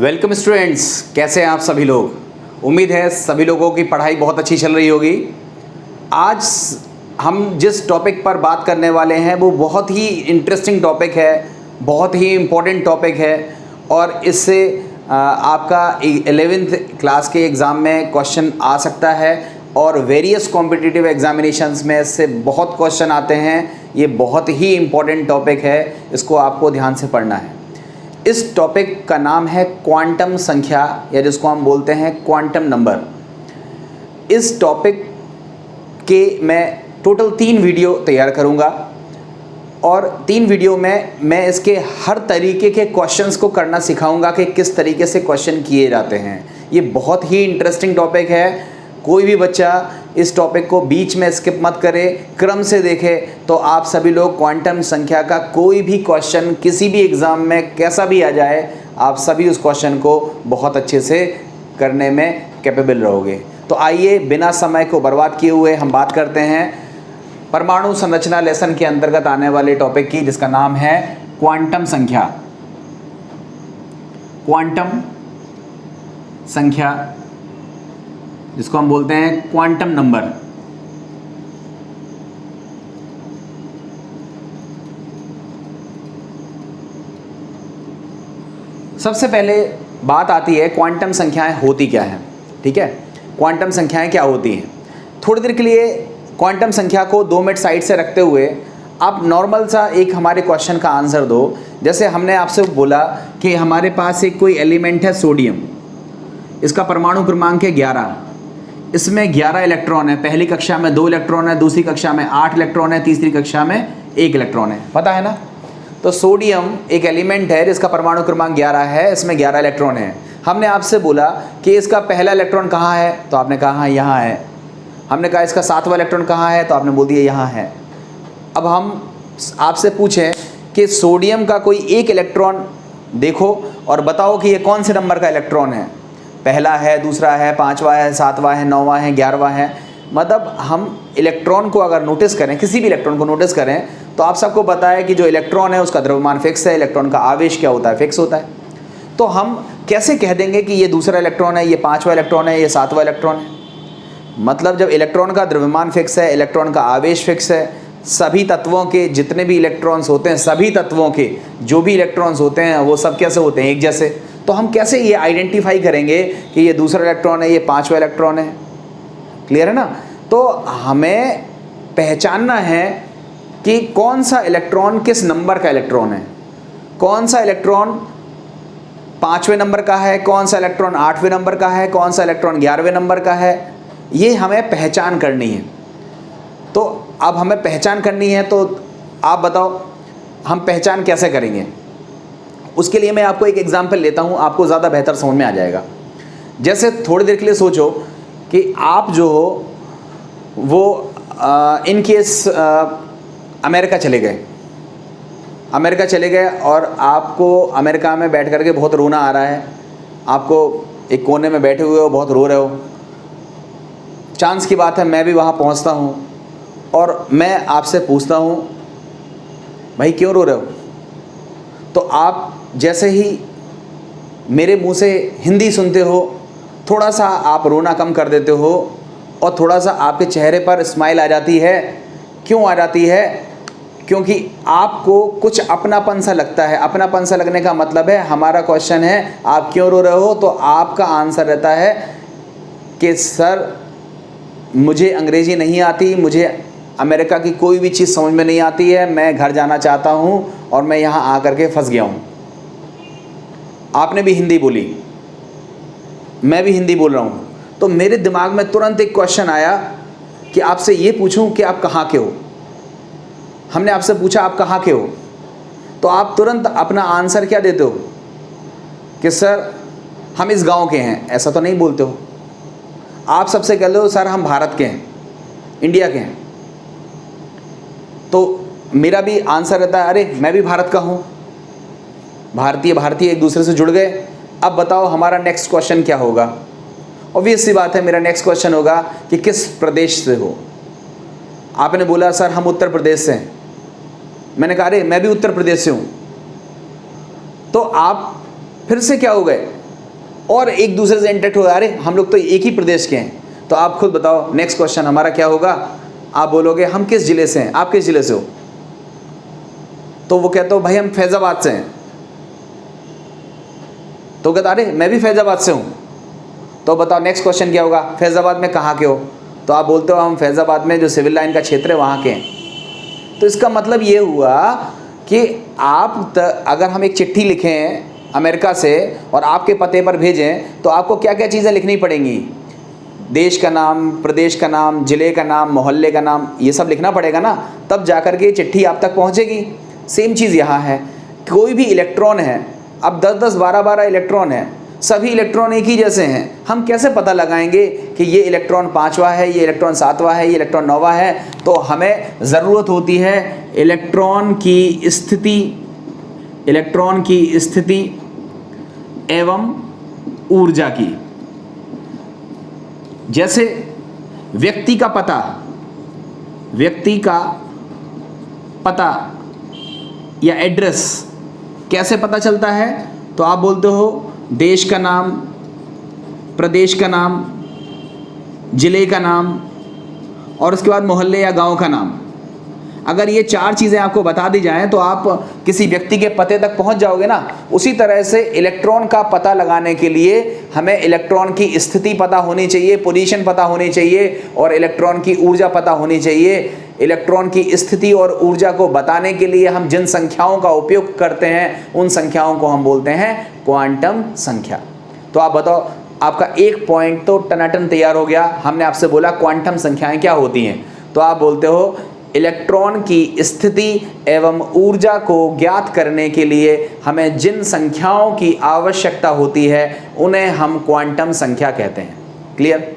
Welcome students, कैसे हैं आप सभी लोग। उम्मीद है सभी लोगों की पढ़ाई बहुत अच्छी चल रही होगी। आज हम जिस टॉपिक पर बात करने वाले हैं वो बहुत ही इंटरेस्टिंग टॉपिक है, बहुत ही इम्पोर्टेंट टॉपिक है और इससे आपका 11th क्लास के एग्ज़ाम में क्वेश्चन आ सकता है और वेरियस कॉम्पिटिटिव एग्जामिनेशंस में इससे बहुत क्वेश्चन आते हैं। ये बहुत ही इम्पोर्टेंट टॉपिक है, इसको आपको ध्यान से पढ़ना है। इस टॉपिक का नाम है क्वांटम संख्या या जिसको हम बोलते हैं क्वांटम नंबर। इस टॉपिक के मैं टोटल 3 वीडियो तैयार करूंगा और 3 वीडियो में मैं इसके हर तरीके के क्वेश्चंस को करना सिखाऊंगा कि किस तरीके से क्वेश्चन किए जाते हैं। ये बहुत ही इंटरेस्टिंग टॉपिक है। कोई भी बच्चा इस टॉपिक को बीच में स्किप मत करे, क्रम से देखे तो आप सभी लोग क्वांटम संख्या का कोई भी क्वेश्चन किसी भी एग्ज़ाम में कैसा भी आ जाए, आप सभी उस क्वेश्चन को बहुत अच्छे से करने में कैपेबल रहोगे। तो आइए बिना समय को बर्बाद किए हुए हम बात करते हैं परमाणु संरचना लेसन के अंतर्गत आने वाले टॉपिक की, जिसका नाम है क्वांटम संख्या। क्वांटम संख्या जिसको हम बोलते हैं क्वांटम नंबर। सबसे पहले बात आती है क्वांटम संख्याएं होती क्या हैं। ठीक है, क्वांटम संख्याएं क्या होती हैं। थोड़ी देर के लिए क्वांटम संख्या को 2 मिनट साइड से रखते हुए आप नॉर्मल सा एक हमारे क्वेश्चन का आंसर दो। जैसे हमने आपसे बोला कि हमारे पास एक कोई एलिमेंट है सोडियम, इसका परमाणु क्रमांक है 11, इसमें 11 इलेक्ट्रॉन है। पहली कक्षा में 2 इलेक्ट्रॉन है, दूसरी कक्षा में 8 इलेक्ट्रॉन है, तीसरी कक्षा में 1 इलेक्ट्रॉन है। पता है ना। तो सोडियम एक एलिमेंट है जिसका परमाणु क्रमांक 11 है, इसमें 11 इलेक्ट्रॉन है। हमने आपसे बोला कि इसका पहला इलेक्ट्रॉन कहाँ है, तो आपने कहा यहाँ है। हमने कहा इसका 7वां इलेक्ट्रॉन कहाँ है, तो आपने बोल दिया यहाँ है। अब हम आपसे पूछें कि सोडियम का कोई एक इलेक्ट्रॉन देखो और बताओ कि ये कौन से नंबर का इलेक्ट्रॉन है। पहला है, दूसरा है, 5वां है, 7वां है, 9वां है, 11वां है। मतलब हम इलेक्ट्रॉन को अगर नोटिस करें, किसी भी इलेक्ट्रॉन को नोटिस करें, तो आप सबको पता है कि जो इलेक्ट्रॉन है उसका द्रव्यमान फिक्स है, इलेक्ट्रॉन का आवेश क्या होता है, फिक्स होता है। तो हम कैसे कह देंगे कि ये दूसरा इलेक्ट्रॉन है, ये 5वां इलेक्ट्रॉन है, ये 7वां इलेक्ट्रॉन है। मतलब जब इलेक्ट्रॉन का द्रव्यमान फिक्स है, इलेक्ट्रॉन का आवेश फिक्स है, सभी तत्वों के जितने भी इलेक्ट्रॉन्स होते हैं, सभी तत्वों के जो भी इलेक्ट्रॉन्स होते हैं वो सब कैसे होते हैं, एक जैसे। तो हम कैसे ये आइडेंटिफाई करेंगे कि ये दूसरा इलेक्ट्रॉन है, ये 5वां इलेक्ट्रॉन है। क्लियर है ना। तो हमें पहचानना है कि कौन सा इलेक्ट्रॉन किस नंबर का इलेक्ट्रॉन है, कौन सा इलेक्ट्रॉन 5वें नंबर का है, कौन सा इलेक्ट्रॉन 8वें नंबर का है, कौन सा इलेक्ट्रॉन 11वें नंबर का है। ये हमें पहचान करनी है। तो अब हमें पहचान करनी है, तो आप बताओ हम पहचान कैसे करेंगे। उसके लिए मैं आपको एक एग्जांपल लेता हूं, आपको ज़्यादा बेहतर समझ में आ जाएगा। जैसे थोड़ी देर के लिए सोचो कि आप जो हो वो इन केस अमेरिका चले गए। अमेरिका चले गए और आपको अमेरिका में बैठ करके बहुत रोना आ रहा है। आपको एक कोने में बैठे हुए हो, बहुत रो रहे हो। चांस की बात है मैं भी वहाँ पहुँचता हूँ और मैं आपसे पूछता हूँ भाई क्यों रो रहे हो। तो आप जैसे ही मेरे मुंह से हिंदी सुनते हो, थोड़ा सा आप रोना कम कर देते हो और थोड़ा सा आपके चेहरे पर स्माइल आ जाती है। क्यों आ जाती है? क्योंकि आपको कुछ अपनापन सा लगता है। अपनापन सा लगने का मतलब है, हमारा क्वेश्चन है आप क्यों रो रहे हो, तो आपका आंसर रहता है कि सर मुझे अंग्रेज़ी नहीं आती, मुझे अमेरिका की कोई भी चीज़ समझ में नहीं आती है, मैं घर जाना चाहता हूँ और मैं यहाँ आकर के फंस गया हूँ। आपने भी हिंदी बोली, मैं भी हिंदी बोल रहा हूँ, तो मेरे दिमाग में तुरंत एक क्वेश्चन आया कि आपसे ये पूछूं कि आप कहाँ के हो। हमने आपसे पूछा आप कहाँ के हो, तो आप तुरंत अपना आंसर क्या देते हो कि सर हम इस गांव के हैं। ऐसा तो नहीं बोलते हो। आप सबसे कह लो सर हम भारत के हैं, इंडिया के हैं, तो मेरा भी आंसर रहता है अरे मैं भी भारत का हूँ। भारतीय भारतीय एक दूसरे से जुड़ गए। अब बताओ हमारा नेक्स्ट क्वेश्चन क्या होगा। ऑब्वियस सी बात है, मेरा नेक्स्ट क्वेश्चन होगा कि किस प्रदेश से हो। आपने बोला सर हम उत्तर प्रदेश से हैं। मैंने कहा अरे मैं भी उत्तर प्रदेश से हूँ। तो आप फिर से क्या हो गए, और एक दूसरे से इंटरेक्ट हो, अरे हम लोग तो एक ही प्रदेश के हैं। तो आप खुद बताओ नेक्स्ट क्वेश्चन हमारा क्या होगा। आप बोलोगे हम किस जिले से हैं, आप किस जिले से हो, तो वो कहते हो भाई हम फैज़ाबाद से हैं। तो कहता अरे मैं भी फैज़ाबाद से हूँ। तो बताओ नेक्स्ट क्वेश्चन क्या होगा, फैज़ाबाद में कहाँ के हो, तो आप बोलते हो हम फैज़ाबाद में जो सिविल लाइन का क्षेत्र है वहाँ के हैं। तो इसका मतलब ये हुआ कि अगर हम एक चिट्ठी लिखें अमेरिका से और आपके पते पर भेजें तो आपको क्या क्या चीज़ें लिखनी पड़ेंगी, देश का नाम, प्रदेश का नाम, ज़िले का नाम, मोहल्ले का नाम, ये सब लिखना पड़ेगा ना, तब जाकर के चिट्ठी आप तक पहुंचेगी। सेम चीज़ यहाँ है, कोई भी इलेक्ट्रॉन है, अब 10-10, 12-12 इलेक्ट्रॉन है, सभी इलेक्ट्रॉन एक ही जैसे हैं, हम कैसे पता लगाएंगे कि ये इलेक्ट्रॉन 5वां है, ये इलेक्ट्रॉन 7वां है, ये इलेक्ट्रॉन 9वां है। तो हमें ज़रूरत होती है इलेक्ट्रॉन की स्थिति एवं ऊर्जा की। जैसे व्यक्ति का पता या एड्रेस कैसे पता चलता है, तो आप बोलते हो देश का नाम, प्रदेश का नाम, ज़िले का नाम और उसके बाद मोहल्ले या गांव का नाम। अगर ये 4 चीज़ें आपको बता दी जाएं तो आप किसी व्यक्ति के पते तक पहुंच जाओगे ना। उसी तरह से इलेक्ट्रॉन का पता लगाने के लिए हमें इलेक्ट्रॉन की स्थिति पता होनी चाहिए, पोजीशन पता होनी चाहिए और इलेक्ट्रॉन की ऊर्जा पता होनी चाहिए। इलेक्ट्रॉन की स्थिति और ऊर्जा को बताने के लिए हम जिन संख्याओं का उपयोग करते हैं उन संख्याओं को हम बोलते हैं क्वांटम संख्या। तो आप बताओ, आपका एक पॉइंट तो टनाटन तैयार हो गया। हमने आपसे बोला क्वांटम संख्याएं क्या होती हैं, तो आप बोलते हो इलेक्ट्रॉन की स्थिति एवं ऊर्जा को ज्ञात करने के लिए हमें जिन संख्याओं की आवश्यकता होती है उन्हें हम क्वांटम संख्या कहते हैं। क्लियर?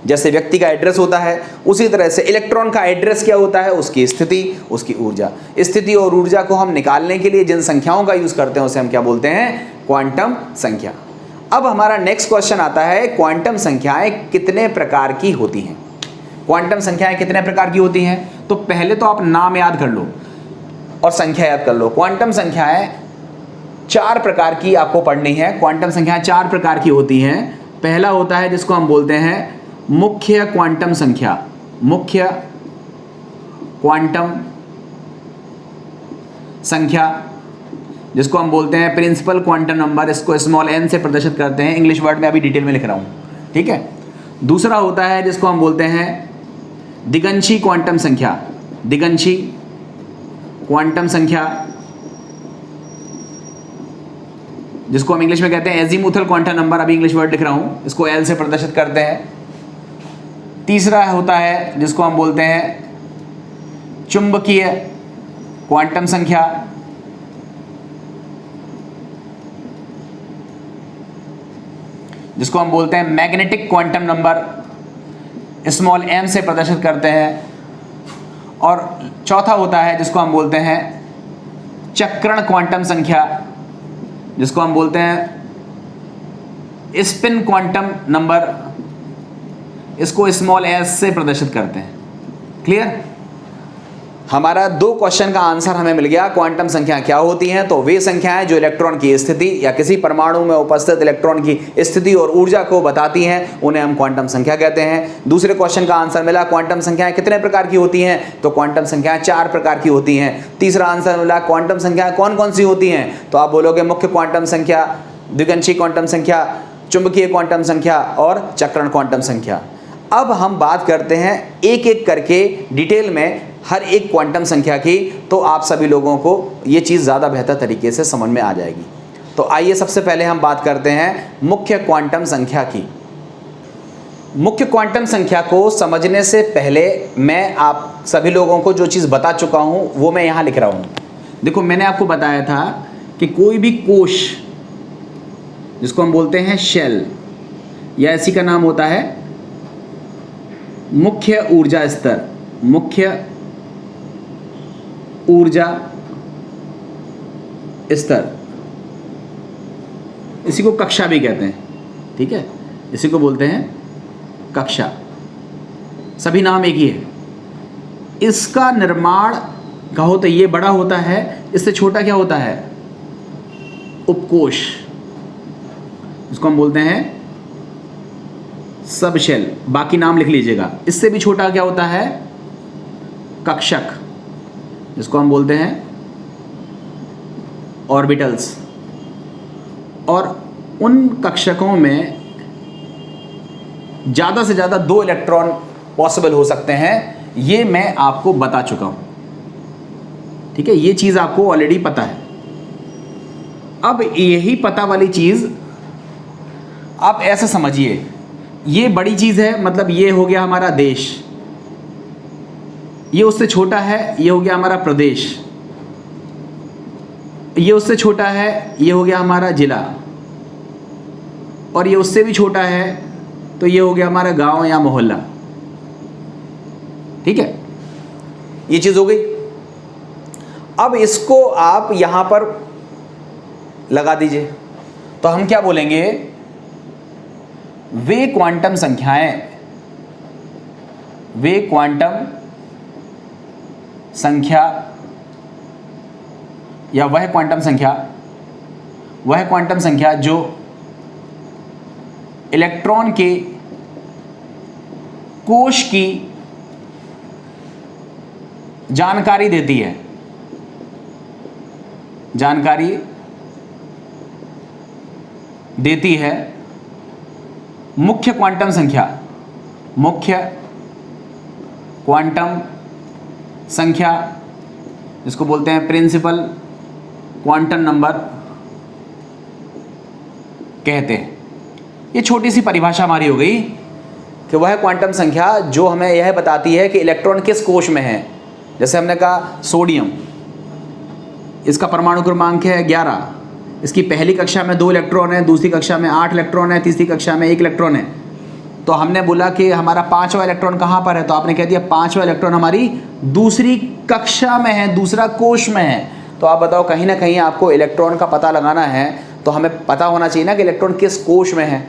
जैसे व्यक्ति का एड्रेस होता है उसी तरह से इलेक्ट्रॉन का एड्रेस क्या होता है, उसकी स्थिति, उसकी ऊर्जा। स्थिति और ऊर्जा को हम निकालने के लिए जिन संख्याओं का यूज करते हैं उसे हम क्या बोलते हैं, क्वांटम संख्या। अब हमारा नेक्स्ट क्वेश्चन आता है, क्वांटम संख्याएं कितने प्रकार की होती हैं। क्वांटम संख्याएं कितने प्रकार की होती हैं, तो पहले तो आप नाम याद कर लो और संख्या याद कर लो। क्वांटम संख्याएं 4 प्रकार की आपको पढ़नी है। क्वांटम संख्याएं 4 प्रकार की होती हैं। पहला होता है जिसको हम बोलते हैं मुख्य क्वांटम संख्या, मुख्य क्वांटम संख्या जिसको हम बोलते हैं प्रिंसिपल क्वांटम नंबर, इसको स्मॉल n से प्रदर्शित करते हैं। इंग्लिश वर्ड में अभी डिटेल में लिख रहा हूँ, ठीक है। दूसरा होता है जिसको हम बोलते हैं दिगंशी क्वांटम संख्या, दिगंशी क्वांटम संख्या जिसको हम इंग्लिश में कहते हैं एजीमुथल क्वांटम नंबर, अभी इंग्लिश वर्ड लिख रहा हूँ, इसको L से प्रदर्शित करते हैं। तीसरा होता है जिसको हम बोलते हैं चुंबकीय क्वांटम संख्या, जिसको हम बोलते हैं magnetic quantum number, small m से प्रदर्शित करते हैं। और चौथा होता है जिसको हम बोलते हैं चक्रण क्वांटम संख्या, जिसको हम बोलते हैं स्पिन क्वांटम नंबर, इसको स्मॉल s से प्रदर्शित करते हैं। क्लियर? हमारा 2 क्वेश्चन का आंसर हमें मिल गया। क्वांटम संख्या क्या होती हैं, तो वे संख्याएं जो इलेक्ट्रॉन की स्थिति या किसी परमाणु में उपस्थित इलेक्ट्रॉन की स्थिति और ऊर्जा को बताती हैं उन्हें हम क्वांटम संख्या कहते हैं। दूसरे क्वेश्चन का आंसर मिला क्वांटम संख्याएं कितने प्रकार की होती हैं, तो क्वांटम संख्याएं 4 प्रकार की होती हैं। तीसरा आंसर मिला क्वांटम संख्याएं कौन कौन सी होती हैं, तो आप बोलोगे मुख्य क्वांटम संख्या, द्विगंशी क्वांटम संख्या, चुंबकीय क्वांटम संख्या और चक्रण क्वांटम संख्या। अब हम बात करते हैं एक एक करके डिटेल में हर एक क्वांटम संख्या की, तो आप सभी लोगों को ये चीज़ ज़्यादा बेहतर तरीके से समझ में आ जाएगी। तो आइए सबसे पहले हम बात करते हैं मुख्य क्वांटम संख्या की। मुख्य क्वांटम संख्या को समझने से पहले मैं आप सभी लोगों को जो चीज़ बता चुका हूँ वो मैं यहाँ लिख रहा हूँ। देखो, मैंने आपको बताया था कि कोई भी कोश जिसको हम बोलते हैं शेल या इसी का नाम होता है मुख्य ऊर्जा स्तर, मुख्य ऊर्जा स्तर, इसी को कक्षा भी कहते हैं, ठीक है, इसी को बोलते हैं कक्षा। सभी नाम एक ही है। इसका निर्माण कहो तो ये बड़ा होता है, इससे छोटा क्या होता है, उपकोश, इसको हम बोलते हैं सब शेल, बाकी नाम लिख लीजिएगा। इससे भी छोटा क्या होता है, कक्षक, जिसको हम बोलते हैं ऑर्बिटल्स। और उन कक्षकों में ज़्यादा से ज़्यादा 2 इलेक्ट्रॉन पॉसिबल हो सकते हैं, ये मैं आपको बता चुका हूँ, ठीक है, ये चीज़ आपको ऑलरेडी पता है। अब यही पता वाली चीज़ आप ऐसा समझिए, ये बड़ी चीज़ है, मतलब ये हो गया हमारा देश, ये उससे छोटा है, ये हो गया हमारा प्रदेश, ये उससे छोटा है, ये हो गया हमारा जिला, और ये उससे भी छोटा है तो ये हो गया हमारा गांव या मोहल्ला। ठीक है, ये चीज़ हो गई। अब इसको आप यहां पर लगा दीजिए, तो हम क्या बोलेंगे, वे क्वांटम संख्याएं, वे क्वांटम संख्या या वह क्वांटम संख्या जो इलेक्ट्रॉन के कोश की जानकारी देती है, मुख्य क्वांटम संख्या, इसको बोलते हैं प्रिंसिपल क्वांटम नंबर कहते हैं। ये छोटी सी परिभाषा हमारी हो गई कि वह क्वांटम संख्या जो हमें यह बताती है कि इलेक्ट्रॉन किस कोश में है। जैसे हमने कहा सोडियम, इसका परमाणु क्रमांक है 11, इसकी पहली कक्षा में 2 इलेक्ट्रॉन है, दूसरी कक्षा में 8 इलेक्ट्रॉन है, तीसरी कक्षा में 1 इलेक्ट्रॉन है। तो हमने बोला कि हमारा 5वां इलेक्ट्रॉन कहाँ पर है, तो आपने कह दिया 5वां इलेक्ट्रॉन हमारी दूसरी कक्षा में है, दूसरा कोश में है। तो आप बताओ, कहीं ना कहीं आपको इलेक्ट्रॉन का पता लगाना है तो हमें पता होना चाहिए ना कि इलेक्ट्रॉन किस कोश में है।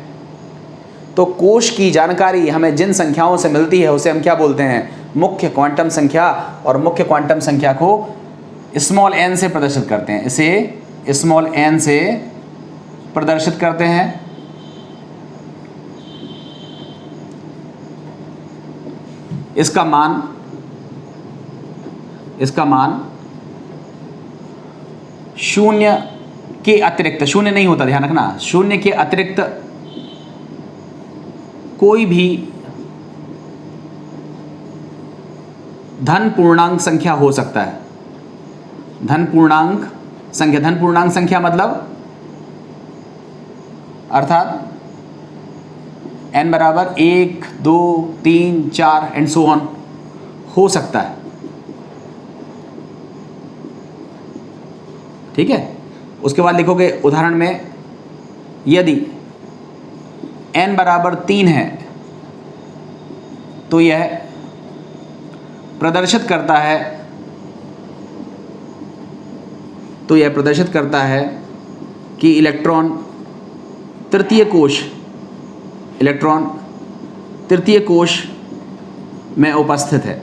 तो कोश की जानकारी हमें जिन संख्याओं से मिलती है उसे हम क्या बोलते हैं, मुख्य क्वांटम संख्या। और मुख्य क्वांटम संख्या को स्मॉल n से प्रदर्शित करते हैं, इसे स्मॉल n से प्रदर्शित करते हैं। इसका मान शून्य के अतिरिक्त, शून्य नहीं होता, ध्यान रखना, शून्य के अतिरिक्त कोई भी धन पूर्णांक संख्या हो सकता है। धन पूर्णांक संख्या मतलब अर्थात n बराबर 1, 2, 3, 4 एंड सो ऑन हो सकता है। ठीक है, उसके बाद लिखोगे उदाहरण में, यदि n बराबर 3 है तो यह प्रदर्शित करता है कि इलेक्ट्रॉन तृतीय कोश में उपस्थित है।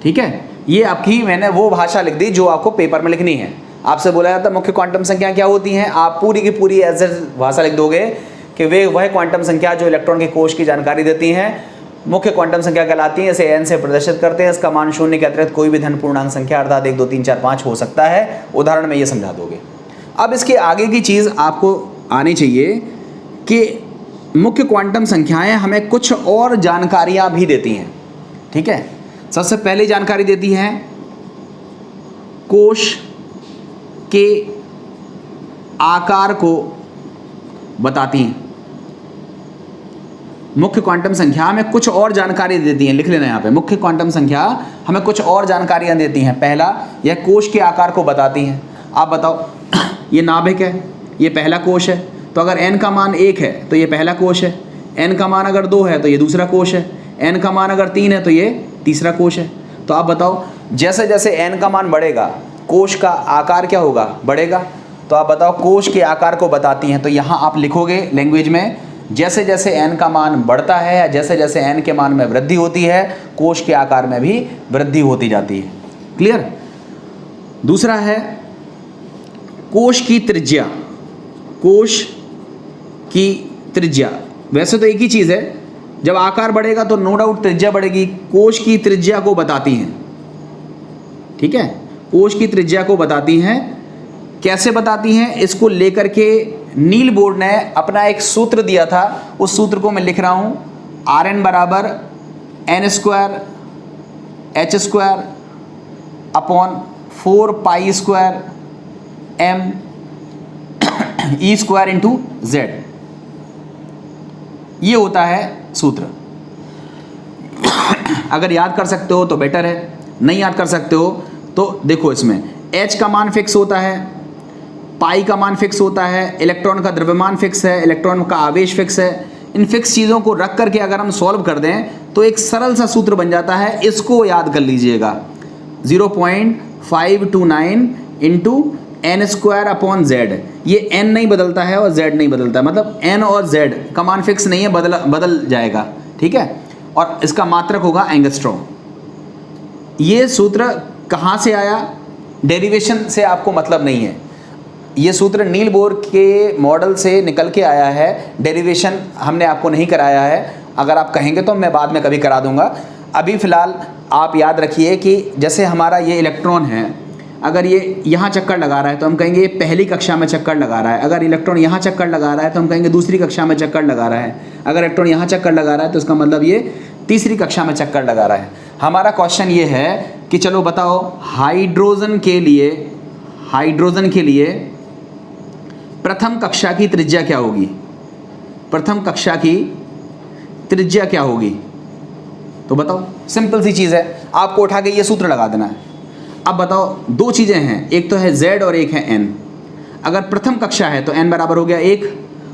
ठीक है, ये आपकी मैंने वो भाषा लिख दी जो आपको पेपर में लिखनी है। आपसे बोला जाता है मुख्य क्वांटम संख्या क्या होती हैं, आप पूरी की पूरी ऐसे भाषा लिख दोगे कि वे वह क्वांटम संख्या जो इलेक्ट्रॉन के कोश की जानकारी देती हैं मुख्य क्वांटम संख्या कहलाती है। इसे n से प्रदर्शित करते हैं। इसका मान शून्य के अतिरिक्त कोई भी धन पूर्णांक संख्या अर्थात 1, 2, 3, 4, 5 हो सकता है। उदाहरण में ये समझा दोगे। अब इसके आगे की चीज़ आपको आनी चाहिए कि मुख्य क्वांटम संख्याएं हमें कुछ और जानकारियां भी देती हैं। ठीक है, सबसे पहले जानकारी देती हैं कोश के आकार को बताती हैं। मुख्य क्वांटम संख्या हमें कुछ और जानकारी देती हैं, लिख लेना यहाँ पे, मुख्य क्वांटम संख्या हमें कुछ और जानकारियाँ देती हैं। पहला, यह कोश के आकार को बताती हैं। आप बताओ, ये नाभिक है, ये पहला कोश है, तो अगर n का मान 1 है तो ये पहला कोश है, n का मान अगर 2 है तो ये दूसरा कोश है, n का मान अगर 3 है तो ये तीसरा कोश है। तो आप बताओ, जैसे जैसे n का मान बढ़ेगा कोश का आकार क्या होगा, बढ़ेगा। तो आप बताओ, कोश के आकार को बताती हैं। तो यहाँ आप लिखोगे लैंग्वेज में, जैसे जैसे n का मान बढ़ता है या जैसे जैसे n के मान में वृद्धि होती है कोश के आकार में भी वृद्धि होती जाती है। क्लियर। दूसरा है कोश की त्रिज्या। कोश की त्रिज्या, वैसे तो एक ही चीज़ है, जब आकार बढ़ेगा तो नो डाउट त्रिज्या बढ़ेगी, कोश की त्रिज्या को बताती हैं, ठीक है, कोश की त्रिज्या को बताती हैं। कैसे बताती हैं, इसको लेकर के नील बोर्ड ने अपना एक सूत्र दिया था, उस सूत्र को मैं लिख रहा हूँ, Rn बराबर n² h² upon 4π² m e² into z, ये होता है सूत्र। अगर याद कर सकते हो तो बेटर है, नहीं याद कर सकते हो तो देखो, इसमें h का मान फिक्स होता है, पाई का मान फिक्स होता है, इलेक्ट्रॉन का द्रव्यमान फिक्स है, इलेक्ट्रॉन का आवेश फिक्स है। इन फिक्स चीज़ों को रख करके अगर हम सॉल्व कर दें तो एक सरल सा सूत्र बन जाता है, इसको याद कर लीजिएगा, 0.529 इंटू n² अपॉन z। ये n नहीं बदलता है और z नहीं बदलता है, मतलब n और z का मान फिक्स नहीं है, बदल जाएगा, ठीक है, और इसका मात्रक होगा एंगस्ट्रॉम। ये सूत्र कहाँ से आया, डेरिवेशन से आपको मतलब नहीं है, ये सूत्र नील बोर के मॉडल से निकल के आया है, डेरिवेशन हमने आपको नहीं कराया है। अगर आप कहेंगे तो मैं बाद में कभी करा दूंगा। अभी फ़िलहाल आप याद रखिए कि जैसे हमारा ये इलेक्ट्रॉन है, अगर ये यहाँ चक्कर लगा रहा है तो हम कहेंगे ये पहली कक्षा में चक्कर लगा रहा है, अगर इलेक्ट्रॉन यहाँ चक्कर लगा रहा है तो हम कहेंगे दूसरी कक्षा में चक्कर लगा रहा है, अगर इलेक्ट्रॉन यहाँ चक्कर लगा रहा है तो इसका मतलब ये तीसरी कक्षा में चक्कर लगा रहा है। हमारा क्वेश्चन ये है कि चलो बताओ, हाइड्रोजन के लिए प्रथम कक्षा की त्रिज्या क्या होगी, प्रथम कक्षा की त्रिज्या क्या होगी, तो बताओ, सिंपल सी चीज़ है, आपको उठा के ये सूत्र लगा देना है। अब बताओ, दो चीज़ें हैं, एक तो है z और एक है n। अगर प्रथम कक्षा है तो n बराबर हो गया 1,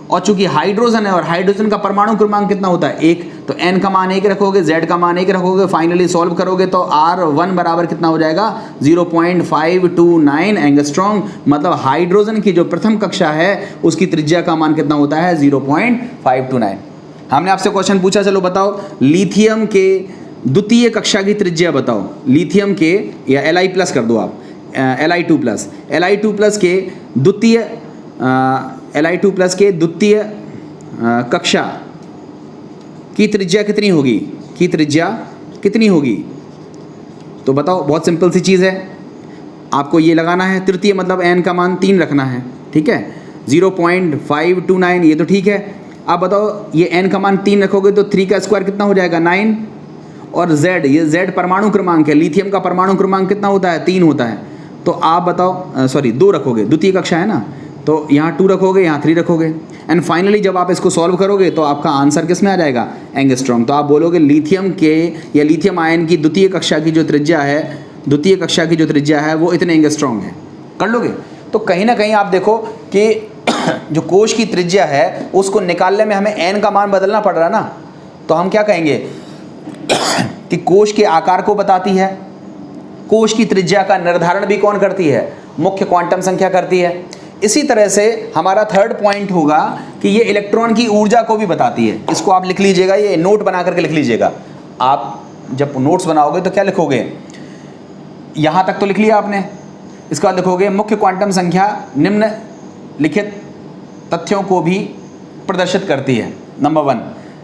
और चूंकि हाइड्रोजन है और हाइड्रोजन का परमाणु क्रमांक कितना होता है 1, तो n का मान 1 रखोगे, z का मान 1 रखोगे, फाइनली सॉल्व करोगे तो R1 बराबर कितना हो जाएगा 0.529 एंगस्ट्रॉम। मतलब हाइड्रोजन की जो प्रथम कक्षा है उसकी त्रिज्या का मान कितना होता है 0.529। हमने आपसे क्वेश्चन पूछा, चलो बताओ लिथियम के द्वितीय कक्षा की त्रिज्या बताओ, लिथियम के, या Li+ कर दो आप, Li2+ के द्वितीय कक्षा की त्रिज्या कितनी होगी, तो बताओ, बहुत सिंपल सी चीज़ है, आपको ये लगाना है, तृतीय मतलब n का मान 3 रखना है, ठीक है, 0.529, ये तो ठीक है। अब बताओ, ये n का मान 3 रखोगे तो 3 का स्क्वायर कितना हो जाएगा 9, और z, ये z परमाणु क्रमांक है, लिथियम का परमाणु क्रमांक कितना होता है 3 होता है, तो आप बताओ, सॉरी 2 रखोगे, द्वितीय कक्षा है ना, तो यहाँ 2 रखोगे, यहाँ 3 रखोगे, एंड फाइनली जब आप इसको सॉल्व करोगे तो आपका आंसर किस में आ जाएगा एंगस्ट्रॉम। तो आप बोलोगे लिथियम के या लिथियम आयन की द्वितीय कक्षा की जो त्रिज्या है वो इतने एंगस्ट्रॉम है, कर लोगे। तो कहीं ना कहीं आप देखो कि जो कोश की त्रिज्या है उसको निकालने में हमें n का मान बदलना पड़ रहा है ना, तो हम क्या कहेंगे कि कोश के आकार को बताती है, कोश की त्रिज्या का निर्धारण भी कौन करती है, मुख्य क्वांटम संख्या करती है। इसी तरह से हमारा थर्ड पॉइंट होगा कि ये इलेक्ट्रॉन की ऊर्जा को भी बताती है। इसको आप लिख लीजिएगा, ये नोट बना करके लिख लीजिएगा। आप जब नोट्स बनाओगे तो क्या लिखोगे, यहाँ तक तो लिख लिया आपने, इसका लिखोगे मुख्य क्वांटम संख्या निम्नलिखित तथ्यों को भी प्रदर्शित करती है। नंबर 1,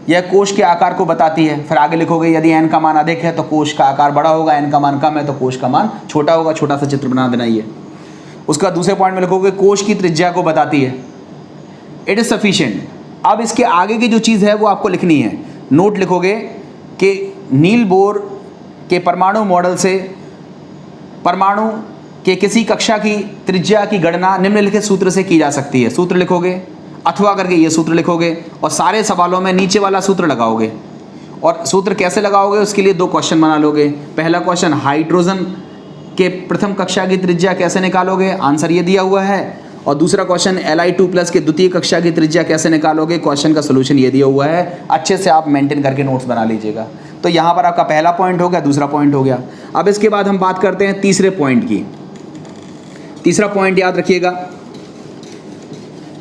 यह कोश के आकार को बताती है। फिर आगे लिखोगे यदि n का मान अधिक है तो कोश का आकार बड़ा होगा, n का मान कम है तो कोश का मान छोटा होगा। छोटा सा चित्र बना देना ये। उसका दूसरे पॉइंट में लिखोगे कोश की त्रिज्या को बताती है, इट इज़ सफिशिएंट। अब इसके आगे की जो चीज़ है वो आपको लिखनी है। नोट लिखोगे कि नील बोर के परमाणु मॉडल से परमाणु के किसी कक्षा की त्रिज्या की गणना निम्नलिखित सूत्र से की जा सकती है। सूत्र लिखोगे अथवा करके ये सूत्र लिखोगे और सारे सवालों में नीचे वाला सूत्र लगाओगे। और सूत्र कैसे लगाओगे उसके लिए 2 क्वेश्चन बना लोगे। पहला क्वेश्चन, हाइड्रोजन के प्रथम कक्षा की त्रिज्या कैसे निकालोगे, आंसर ये दिया हुआ है। और दूसरा क्वेश्चन, Li2+ के द्वितीय कक्षा की त्रिज्या कैसे निकालोगे, क्वेश्चन का सोल्यूशन ये दिया हुआ है। अच्छे से आप मेंटेन करके नोट्स बना लीजिएगा। तो यहाँ पर आपका पहला पॉइंट हो गया, दूसरा पॉइंट हो गया। अब इसके बाद हम बात करते हैं तीसरे पॉइंट की। तीसरा पॉइंट याद रखिएगा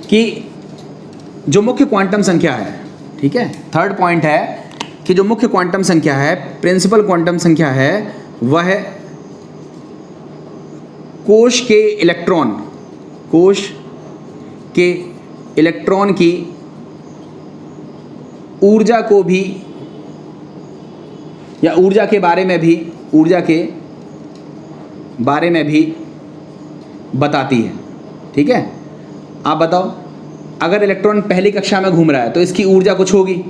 कि जो मुख्य क्वांटम संख्या है, ठीक है, थर्ड पॉइंट है कि जो मुख्य क्वांटम संख्या है, प्रिंसिपल क्वांटम संख्या है, वह कोश के इलेक्ट्रॉन की ऊर्जा को भी या ऊर्जा के बारे में भी बताती है। ठीक है, आप बताओ, अगर इलेक्ट्रॉन पहली कक्षा में घूम रहा है तो इसकी ऊर्जा कुछ होगी,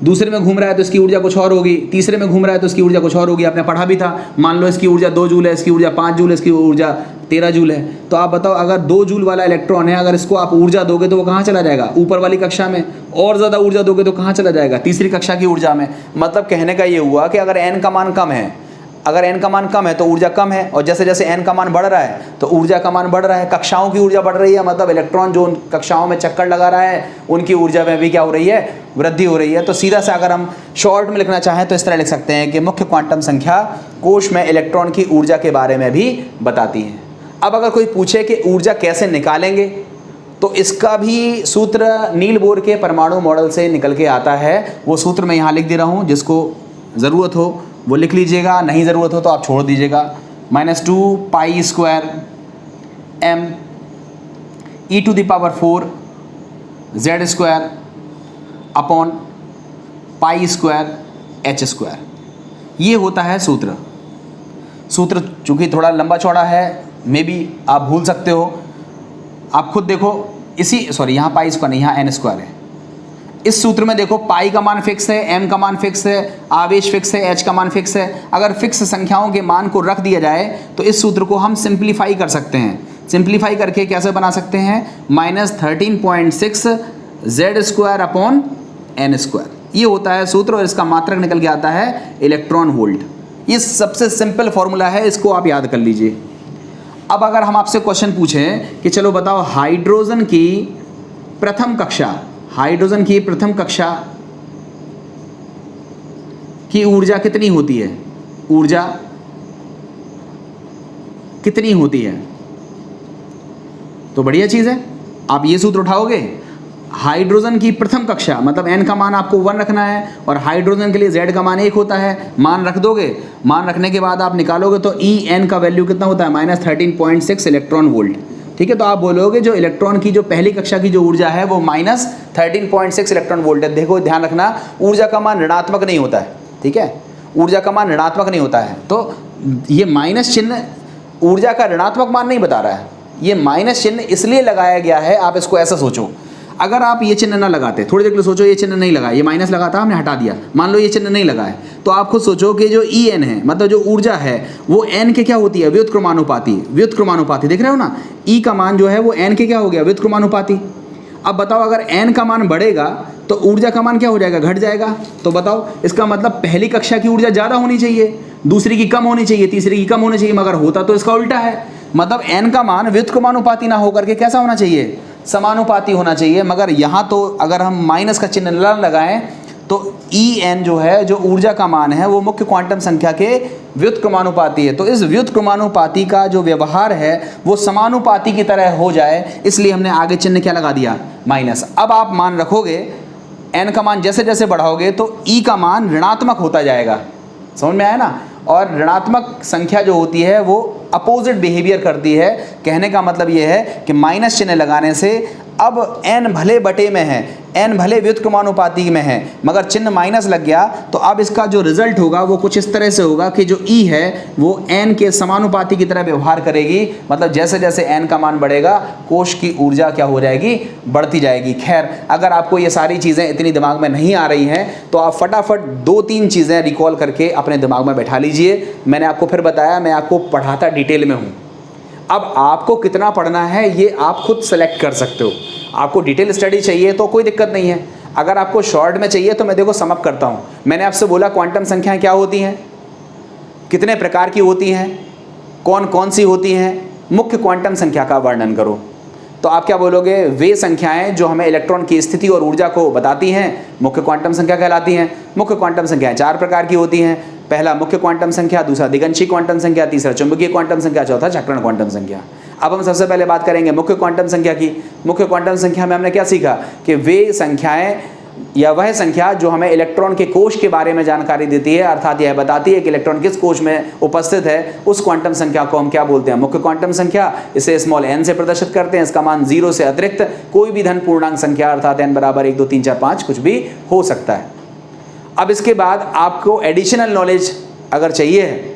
दूसरे में घूम रहा है तो इसकी ऊर्जा कुछ और होगी, तीसरे में घूम रहा है तो इसकी ऊर्जा कुछ और होगी। आपने पढ़ा भी था, मान लो इसकी ऊर्जा 2 जूल है, इसकी ऊर्जा 5 जूल है, इसकी ऊर्जा 13 जूल है। तो आप बताओ, अगर 2 जूल वाला इलेक्ट्रॉन है, अगर इसको आप ऊर्जा दोगे तो वो कहाँ चला जाएगा? ऊपर वाली कक्षा में। और ज़्यादा ऊर्जा दोगे तो कहाँ चला जाएगा? तीसरी कक्षा की ऊर्जा में। मतलब कहने का ये हुआ कि अगर n का मान कम है, अगर n का मान कम है तो ऊर्जा कम है, और जैसे जैसे n का मान बढ़ रहा है तो ऊर्जा का मान बढ़ रहा है। कक्षाओं की ऊर्जा बढ़ रही है, मतलब इलेक्ट्रॉन जो उन कक्षाओं में चक्कर लगा रहा है उनकी ऊर्जा में भी क्या हो रही है? वृद्धि हो रही है। तो सीधा से अगर हम शॉर्ट में लिखना चाहें तो इस तरह लिख सकते हैं कि मुख्य क्वांटम संख्या कोश में इलेक्ट्रॉन की ऊर्जा के बारे में भी बताती है। अब अगर कोई पूछे कि ऊर्जा कैसे निकालेंगे, तो इसका भी सूत्र नील बोर के परमाणु मॉडल से निकल के आता है। वो सूत्र मैं यहाँ लिख दे रहा हूँ, जिसको ज़रूरत हो वो लिख लीजिएगा, नहीं ज़रूरत हो तो आप छोड़ दीजिएगा। -2 pi square m e⁴ z square upon pi square h square, ये होता है सूत्र। सूत्र चूँकि थोड़ा लंबा चौड़ा है, मे बी आप भूल सकते हो, आप खुद देखो। यहाँ पाई स्क्वायर नहीं, यहाँ n स्क्वायर है। इस सूत्र में देखो, पाई का मान फिक्स है, m का मान फिक्स है, आवेश फिक्स है, h का मान फिक्स है। अगर फिक्स संख्याओं के मान को रख दिया जाए तो इस सूत्र को हम सिंप्लीफाई कर सकते हैं। सिंप्लीफाई करके कैसे बना सकते हैं? -13.6 z square upon n square, ये होता है सूत्र, और इसका मात्रक निकल के आता है इलेक्ट्रॉन वोल्ट। ये सबसे सिंपल फॉर्मूला है, इसको आप याद कर लीजिए। अब अगर हम आपसे क्वेश्चन पूछें कि चलो बताओ, हाइड्रोजन की प्रथम कक्षा की ऊर्जा कितनी होती है? ऊर्जा कितनी होती है? तो बढ़िया चीज़ है, आप ये सूत्र उठाओगे। हाइड्रोजन की प्रथम कक्षा, मतलब n का मान आपको 1 रखना है, और हाइड्रोजन के लिए z का मान 1 होता है। मान रख दोगे, मान रखने के बाद आप निकालोगे तो En का वैल्यू कितना होता है? -13.6 इलेक्ट्रॉन वोल्ट। ठीक है, तो आप बोलोगे जो इलेक्ट्रॉन की जो पहली कक्षा की जो ऊर्जा है वो -13.6 इलेक्ट्रॉन वोल्ट है। देखो, ध्यान रखना, ऊर्जा का मान ऋणात्मक नहीं होता है। ठीक है, ऊर्जा का मान ऋणात्मक नहीं होता है, तो ये माइनस चिन्ह ऊर्जा का ऋणात्मक मान नहीं बता रहा है। ये माइनस चिन्ह इसलिए लगाया गया है, आप इसको ऐसा सोचो। अगर आप ये चिन्ह ना लगाते, थोड़ी देर के लिए सोचो, ये चिन्ह नहीं लगा, ये माइनस लगा था, हमने हटा दिया, मान लो ये चिन्ह नहीं लगा है, तो आप खुद सोचो कि जो En है, मतलब जो ऊर्जा है वो n के क्या होती है? व्युत्क्रमानुपाती। देख रहे हो ना, E का मान जो है वो n के क्या हो गया? व्युत्क्रमानुपाती। अब बताओ, अगर n का मान बढ़ेगा तो ऊर्जा का मान क्या हो जाएगा? घट जाएगा। तो बताओ, इसका मतलब पहली कक्षा की ऊर्जा ज़्यादा होनी चाहिए, दूसरी की कम होनी चाहिए, तीसरी की कम होनी चाहिए, मगर होता तो इसका उल्टा है। मतलब n का मान व्युत्क्रमानुपाती ना होकर के कैसा होना चाहिए? समानुपाती होना चाहिए। मगर यहाँ तो अगर हम माइनस का चिन्ह न लगाएं तो En जो है, जो ऊर्जा का मान है, वो मुख्य क्वांटम संख्या के व्युत्क्रमानुपाती है। तो इस व्युत्क्रमानुपाती का जो व्यवहार है वो समानुपाती की तरह हो जाए, इसलिए हमने आगे चिन्ह क्या लगा दिया? माइनस। अब आप मान रखोगे, n का मान जैसे जैसे बढ़ाओगे तो E का मान ऋणात्मक होता जाएगा। समझ में आया ना? और ऋणात्मक संख्या जो होती है वो अपोजिट बिहेवियर करती है। कहने का मतलब ये है कि माइनस चिन्ह लगाने से अब n भले बटे में है, n भले व्युत्क्रमानुपाती में है, मगर चिन्ह माइनस लग गया तो अब इसका जो रिजल्ट होगा वो कुछ इस तरह से होगा कि जो E है वो n के समानुपाती की तरह व्यवहार करेगी। मतलब जैसे जैसे n का मान बढ़ेगा, कोश की ऊर्जा क्या हो जाएगी? बढ़ती जाएगी। खैर, अगर आपको ये सारी चीज़ें इतनी दिमाग में नहीं आ रही हैं तो आप फटाफट 2-3 चीज़ें रिकॉल करके अपने दिमाग में बैठा लीजिए। मैंने आपको फिर बताया, मैं आपको पढ़ाता डिटेल में हूँ। अब आपको कितना पढ़ना है ये आप खुद सेलेक्ट कर सकते हो। आपको डिटेल स्टडी चाहिए तो कोई दिक्कत नहीं है, अगर आपको शॉर्ट में चाहिए तो मैं देखो समअप करता हूँ। मैंने आपसे बोला क्वांटम संख्याएं क्या होती हैं, कितने प्रकार की होती हैं, कौन कौन सी होती हैं, मुख्य क्वांटम संख्या का वर्णन करो। तो आप क्या बोलोगे? वे संख्याएं जो हमें इलेक्ट्रॉन की स्थिति और ऊर्जा को बताती हैं मुख्य क्वांटम संख्या कहलाती हैं। मुख्य क्वांटम संख्याएं 4 प्रकार की होती हैं। पहला मुख्य क्वांटम संख्या, दूसरा दिगंशी क्वांटम संख्या, तीसरा चुंबकीय क्वांटम संख्या, चौथा चक्रण क्वांटम संख्या। अब हम सबसे पहले बात करेंगे मुख्य क्वांटम संख्या की। मुख्य क्वांटम संख्या में हमने क्या सीखा कि वे संख्याएं या वह संख्या जो हमें इलेक्ट्रॉन के कोश के बारे में जानकारी देती है, अर्थात यह बताती है कि इलेक्ट्रॉन किस कोश में उपस्थित है, उस क्वांटम संख्या को हम क्या बोलते हैं, मुख्य क्वांटम संख्या। इसे स्मॉल n से प्रदर्शित करते हैं। इसका मान 0 से अतिरिक्त कोई भी धन पूर्णांक संख्या अर्थात n बराबर 1 2 3 4 5 कुछ भी हो सकता है। अब इसके बाद आपको एडिशनल नॉलेज अगर चाहिए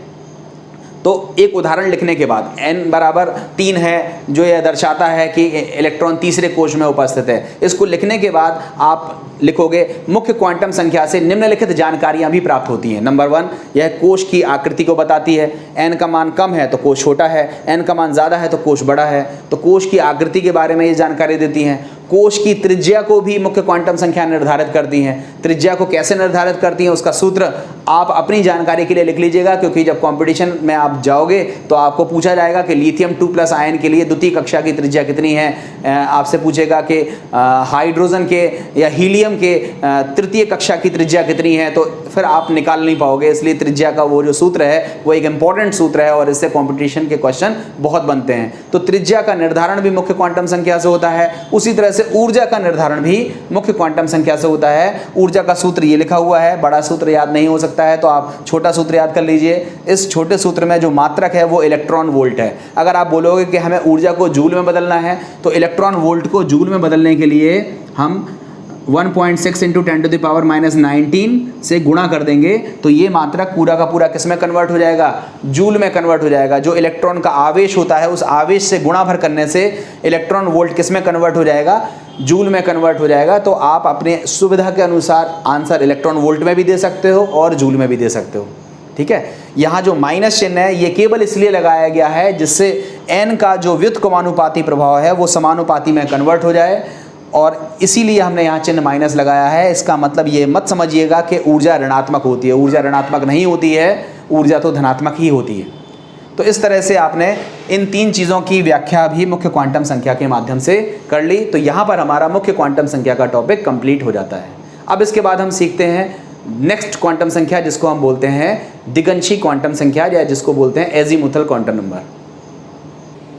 तो एक उदाहरण लिखने के बाद n बराबर 3 है जो यह दर्शाता है कि इलेक्ट्रॉन तीसरे कोश में उपस्थित है। इसको लिखने के बाद आप लिखोगे मुख्य क्वांटम संख्या से निम्नलिखित जानकारियां भी प्राप्त होती हैं। नंबर 1, यह कोश की आकृति को बताती है। n का मान कम है तो कोश छोटा है, n का मान ज़्यादा है तो कोश बड़ा है। तो कोश की आकृति के बारे में ये जानकारी देती हैं। कोश की त्रिज्या को भी मुख्य क्वांटम संख्या निर्धारित करती हैं। त्रिज्या को कैसे निर्धारित करती हैं उसका सूत्र आप अपनी जानकारी के लिए लिख लीजिएगा, क्योंकि जब कंपटीशन में आप जाओगे तो आपको पूछा जाएगा कि लिथियम 2+ आयन के लिए द्वितीय कक्षा की त्रिज्या कितनी है। आपसे पूछेगा कि हाइड्रोजन के या हीलियम के तृतीय कक्षा की त्रिज्या कितनी है, तो फिर आप निकाल नहीं पाओगे। इसलिए त्रिज्या का वो जो सूत्र है वो एक इंपॉर्टेंट सूत्र है और इससे कॉम्पिटिशन के क्वेश्चन बहुत बनते हैं। तो त्रिज्या का निर्धारण भी मुख्य क्वांटम संख्या से होता है। उसी तरह से ऊर्जा का निर्धारण भी मुख्य क्वांटम संख्या से होता है। ऊर्जा का सूत्र ये लिखा हुआ है, बड़ा सूत्र याद नहीं हो सकता है तो आप छोटा सूत्र याद कर लीजिए। इस छोटे सूत्र में जो मात्रक है वो इलेक्ट्रॉन वोल्ट है। अगर आप बोलोगे कि हमें ऊर्जा को जूल में बदलना है तो इलेक्ट्रॉन वोल्ट को जूल में बदलने के लिए हम 1.6 × 10⁻⁹ से गुणा कर देंगे तो ये मात्रक पूरा का पूरा किस में कन्वर्ट हो जाएगा, जूल में कन्वर्ट हो जाएगा। जो इलेक्ट्रॉन का आवेश होता है उस आवेश से गुणा भर करने से इलेक्ट्रॉन वोल्ट किस में कन्वर्ट हो जाएगा, जूल में कन्वर्ट हो जाएगा। तो आप अपने सुविधा के अनुसार आंसर इलेक्ट्रॉन वोल्ट में भी दे सकते हो और जूल में भी दे सकते हो। ठीक है, यहाँ जो माइनस चिन्ह है ये केवल इसलिए लगाया गया है जिससे n का जो व्युत्क्रमानुपाती प्रभाव है वो समानुपाती में कन्वर्ट हो जाए, और इसीलिए हमने यहाँ चिन्ह माइनस लगाया है। इसका मतलब ये मत समझिएगा कि ऊर्जा ऋणात्मक होती है। ऊर्जा ऋणात्मक नहीं होती है, ऊर्जा तो धनात्मक ही होती है। तो इस तरह से आपने इन 3 चीज़ों की व्याख्या भी मुख्य क्वांटम संख्या के माध्यम से कर ली। तो यहाँ पर हमारा मुख्य क्वांटम संख्या का टॉपिक कंप्लीट हो जाता है। अब इसके बाद हम सीखते हैं नेक्स्ट क्वांटम संख्या, जिसको हम बोलते हैं दिगंशी क्वांटम संख्या या जिसको बोलते हैं एजीमुथल क्वांटम नंबर।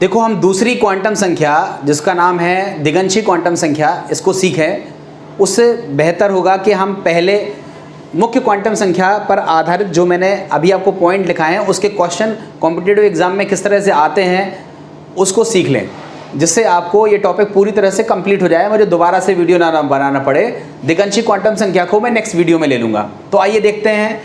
देखो, हम दूसरी क्वांटम संख्या जिसका नाम है दिगंशी क्वांटम संख्या इसको सीखें। उससे बेहतर होगा कि हम पहले मुख्य क्वांटम संख्या पर आधारित जो मैंने अभी आपको पॉइंट लिखा है उसके क्वेश्चन कॉम्पिटिटिव एग्जाम में किस तरह से आते हैं उसको सीख लें, जिससे आपको ये टॉपिक पूरी तरह से कंप्लीट हो जाए, मुझे दोबारा से वीडियो ना बनाना पड़े। दिगंशी क्वांटम संख्या को मैं नेक्स्ट वीडियो में ले लूँगा। तो आइए देखते हैं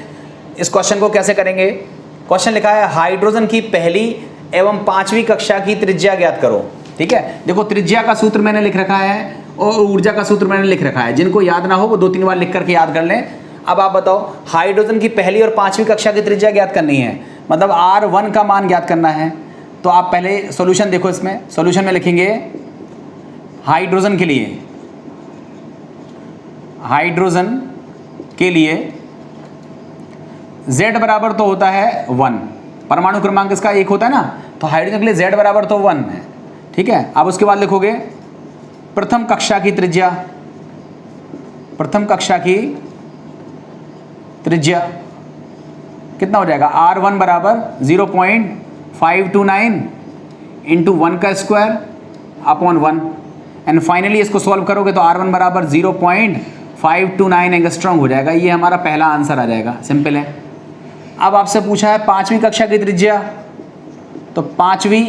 इस क्वेश्चन को कैसे करेंगे। क्वेश्चन लिखा है हाइड्रोजन की पहली एवं 5वीं कक्षा की त्रिज्या ज्ञात करो। ठीक है, देखो त्रिज्या का सूत्र मैंने लिख रखा है और ऊर्जा का सूत्र मैंने लिख रखा है। जिनको याद ना हो वो 2-3 बार लिख करके याद कर लें। अब आप बताओ, हाइड्रोजन की पहली और 5वीं कक्षा की त्रिज्या ज्ञात करनी है, मतलब R1 का मान ज्ञात करना है। तो आप पहले सॉल्यूशन देखो, इसमें सॉल्यूशन में लिखेंगे हाइड्रोजन के लिए, हाइड्रोजन के लिए Z बराबर तो होता है 1, परमाणु क्रमांक इसका 1 होता है ना, तो हाइड्रोजन के लिए Z बराबर तो 1 है। ठीक है, अब उसके बाद लिखोगे प्रथम कक्षा की त्रिज्या, प्रथम कक्षा की त्रिज्या कितना हो जाएगा, R1 बराबर 0.529 इंटू 1 का स्क्वायर अपॉन 1। एंड फाइनली इसको सॉल्व करोगे तो R1 बराबर 0.529 एंगस्ट्रॉम हो जाएगा। ये हमारा पहला आंसर आ जाएगा, सिंपल है। अब आपसे पूछा है 5वीं कक्षा की त्रिज्या, तो 5वीं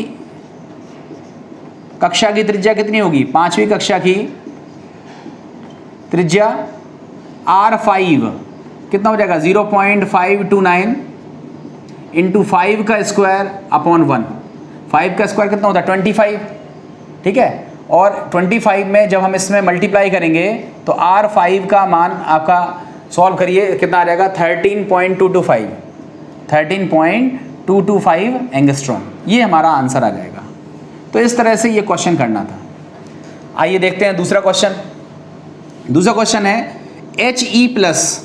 कक्षा की त्रिज्या कितनी होगी, 5वीं कक्षा की त्रिज्या R5 कितना हो जाएगा, 0.529 इंटू 5 का स्क्वायर अपॉन 1। 5 का स्क्वायर कितना होता है, 25। ठीक है, और 25 में जब हम इसमें मल्टीप्लाई करेंगे तो R5 का मान आपका सॉल्व करिए कितना आ जाएगा, 13.225 एंगस्ट्रॉम। ये हमारा आंसर आ जाएगा। तो इस तरह से ये क्वेश्चन करना था। आइए देखते हैं दूसरा क्वेश्चन। दूसरा क्वेश्चन है He+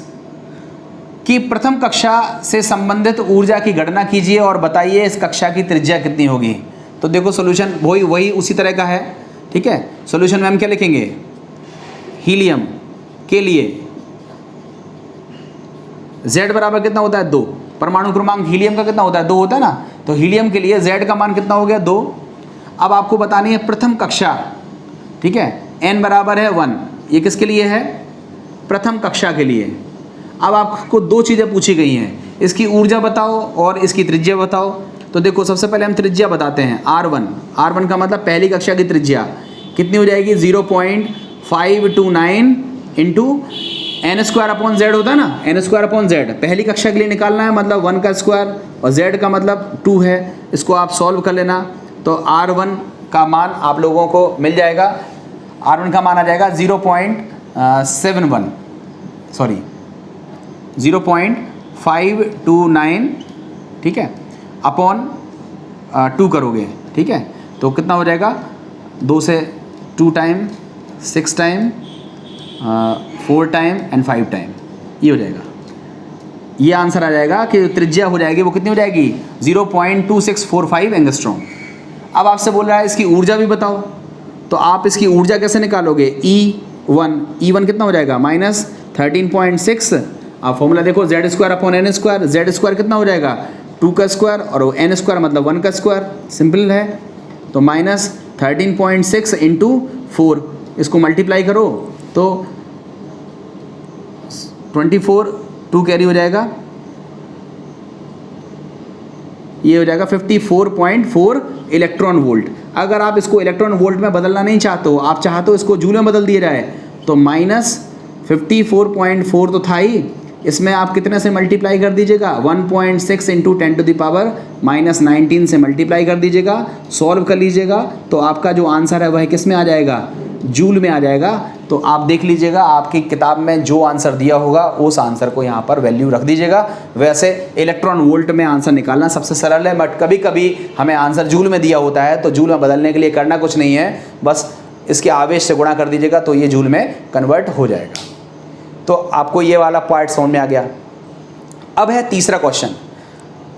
की प्रथम कक्षा से संबंधित ऊर्जा की गणना कीजिए और बताइए इस कक्षा की त्रिज्या कितनी होगी। तो देखो सॉल्यूशन वही उसी तरह का है। ठीक है, सॉल्यूशन में हम क्या लिखेंगे, हीलियम के लिए Z बराबर कितना होता है, 2। परमाणु क्रमांक हीलियम का कितना होता है, 2 होता है ना, तो हीलियम के लिए Z का मान कितना हो गया, 2। अब आपको बतानी है प्रथम कक्षा। ठीक है, N बराबर है 1, ये किसके लिए है, प्रथम कक्षा के लिए। अब आपको दो चीज़ें पूछी गई हैं, इसकी ऊर्जा बताओ और इसकी त्रिज्या बताओ। तो देखो सबसे पहले हम त्रिज्या बताते हैं, R1 का मतलब पहली कक्षा की त्रिज्या कितनी हो जाएगी 0.529 इंटू n² होता है ना, n²/z पहली कक्षा के लिए निकालना है, मतलब 1 का स्क्वायर और z का मतलब 2 है। इसको आप सॉल्व कर लेना तो R1 का मान आप लोगों को मिल जाएगा, R1 का मान आ जाएगा 0.529, ठीक है, अपॉन 2 करोगे, ठीक है, तो कितना हो जाएगा 2 से 2 time, 6 time, 4 time and 5 time, ये हो जाएगा। ये आंसर आ जाएगा कि त्रिज्या हो जाएगी वो कितनी हो जाएगी 0.2645 एंगस्ट्रॉम। अब आपसे बोल रहा है इसकी ऊर्जा भी बताओ, तो आप इसकी ऊर्जा कैसे निकालोगे, E1 कितना हो जाएगा -13.6। आप फॉर्मूला देखो z²/n², z² कितना हो जाएगा 2 का स्क्वायर और n² मतलब 1 का स्क्वायर, सिंपल है। तो -13.6 इंटू 4, इसको मल्टीप्लाई करो तो 24, 2 कैरी हो जाएगा, ये हो जाएगा 54.4 इलेक्ट्रॉन वोल्ट। अगर आप इसको इलेक्ट्रॉन वोल्ट में बदलना नहीं चाहते हो, आप चाहते हो इसको जूल में बदल दिया जाए, तो -54.4 तो था ही, इसमें आप कितने से मल्टीप्लाई कर दीजिएगा 1.6 इंटू 10⁻⁻19 से मल्टीप्लाई कर दीजिएगा, सॉल्व कर लीजिएगा, तो आपका जो आंसर है वह किस में आ जाएगा, जूल में आ जाएगा। तो आप देख लीजिएगा आपकी किताब में जो आंसर दिया होगा उस आंसर को यहाँ पर वैल्यू रख दीजिएगा। वैसे इलेक्ट्रॉन वोल्ट में आंसर निकालना सबसे सरल है, बट कभी कभी हमें आंसर जूल में दिया होता है, तो जूल में बदलने के लिए करना कुछ नहीं है, बस इसके आवेश से गुणा कर दीजिएगा तो ये जूल में कन्वर्ट हो जाएगा। तो आपको ये वाला पार्ट समझ में आ गया। अब है तीसरा क्वेश्चन,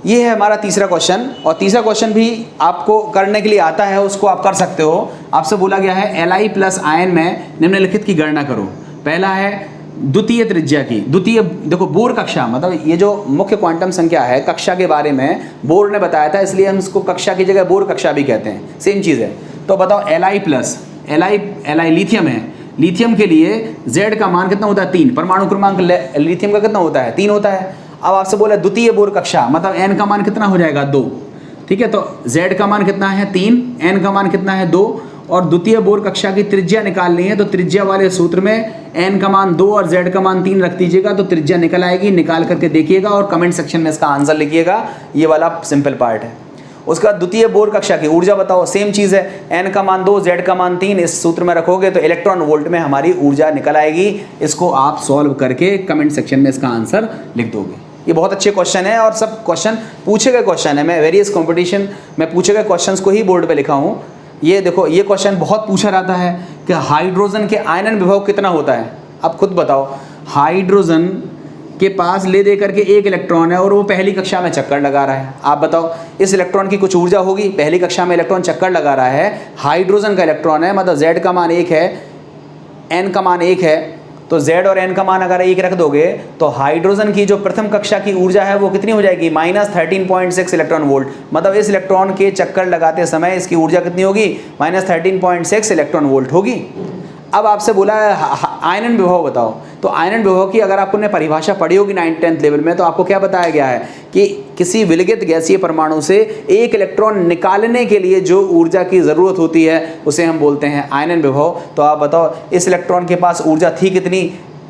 ये है हमारा तीसरा क्वेश्चन, और तीसरा क्वेश्चन भी आपको करने के लिए आता है, उसको आप कर सकते हो। आपसे बोला गया है Li प्लस आयन में निम्नलिखित की गणना करो। पहला है द्वितीय त्रिज्या की, द्वितीय देखो बोर कक्षा, मतलब ये जो मुख्य क्वांटम संख्या है कक्षा के बारे में बोर ने बताया था, इसलिए हम इसको कक्षा की जगह बोर कक्षा भी कहते हैं, सेम चीज़ है। तो बताओ Li प्लस Li लिथियम है, लिथियम के लिए Z का मान कितना होता है 3, परमाणु क्रमांक लिथियम का कितना होता है 3 होता है। अब आपसे बोला द्वितीय बोर कक्षा, मतलब n का मान कितना हो जाएगा 2, ठीक है, तो Z का मान कितना है 3, n का मान कितना है 2, और द्वितीय बोर कक्षा की त्रिज्या निकालनी है, तो त्रिज्या वाले सूत्र में n का मान 2 और Z का मान 3 रख दीजिएगा, तो त्रिज्या निकल आएगी। निकाल करके देखिएगा और कमेंट सेक्शन में इसका आंसर लिखिएगा, ये वाला सिंपल पार्ट है। उसका द्वितीय बोर कक्षा की ऊर्जा बताओ, सेम चीज़ है, n का मान 2, Z का मान 3, इस सूत्र में रखोगे तो इलेक्ट्रॉन वोल्ट में हमारी ऊर्जा निकल आएगी। इसको आप सॉल्व करके कमेंट सेक्शन में इसका आंसर लिख दोगे। ये बहुत अच्छे क्वेश्चन है और सब क्वेश्चन पूछे गए क्वेश्चन है, मैं वेरियस कंपटीशन में पूछे गए क्वेश्चंस को ही बोर्ड पे लिखा हूँ। ये देखो ये क्वेश्चन बहुत पूछा जाता है कि हाइड्रोजन के आयनन विभव कितना होता है। अब खुद बताओ, हाइड्रोजन के पास ले दे करके एक इलेक्ट्रॉन है और वो पहली कक्षा में चक्कर लगा रहा है। आप बताओ इस इलेक्ट्रॉन की कुछ ऊर्जा होगी, पहली कक्षा में इलेक्ट्रॉन चक्कर लगा रहा है, हाइड्रोजन का इलेक्ट्रॉन है, मतलब Z का मान 1 है, n का मान 1 है, तो Z और n का मान अगर 1 रख दोगे तो हाइड्रोजन की जो प्रथम कक्षा की ऊर्जा है वो कितनी हो जाएगी -13.6 इलेक्ट्रॉन वोल्ट। मतलब इस इलेक्ट्रॉन के चक्कर लगाते समय इसकी ऊर्जा कितनी होगी -13.6 इलेक्ट्रॉन वोल्ट होगी। अब आपसे बोला है आयनन विभव बताओ, तो आयनन विभव की अगर आपने परिभाषा पढ़ी होगी 9th-10th लेवल में, तो आपको क्या बताया गया है कि किसी विलगित गैसीय परमाणु से एक इलेक्ट्रॉन निकालने के लिए जो ऊर्जा की ज़रूरत होती है उसे हम बोलते हैं आयनन विभव। तो आप बताओ इस इलेक्ट्रॉन के पास ऊर्जा थी कितनी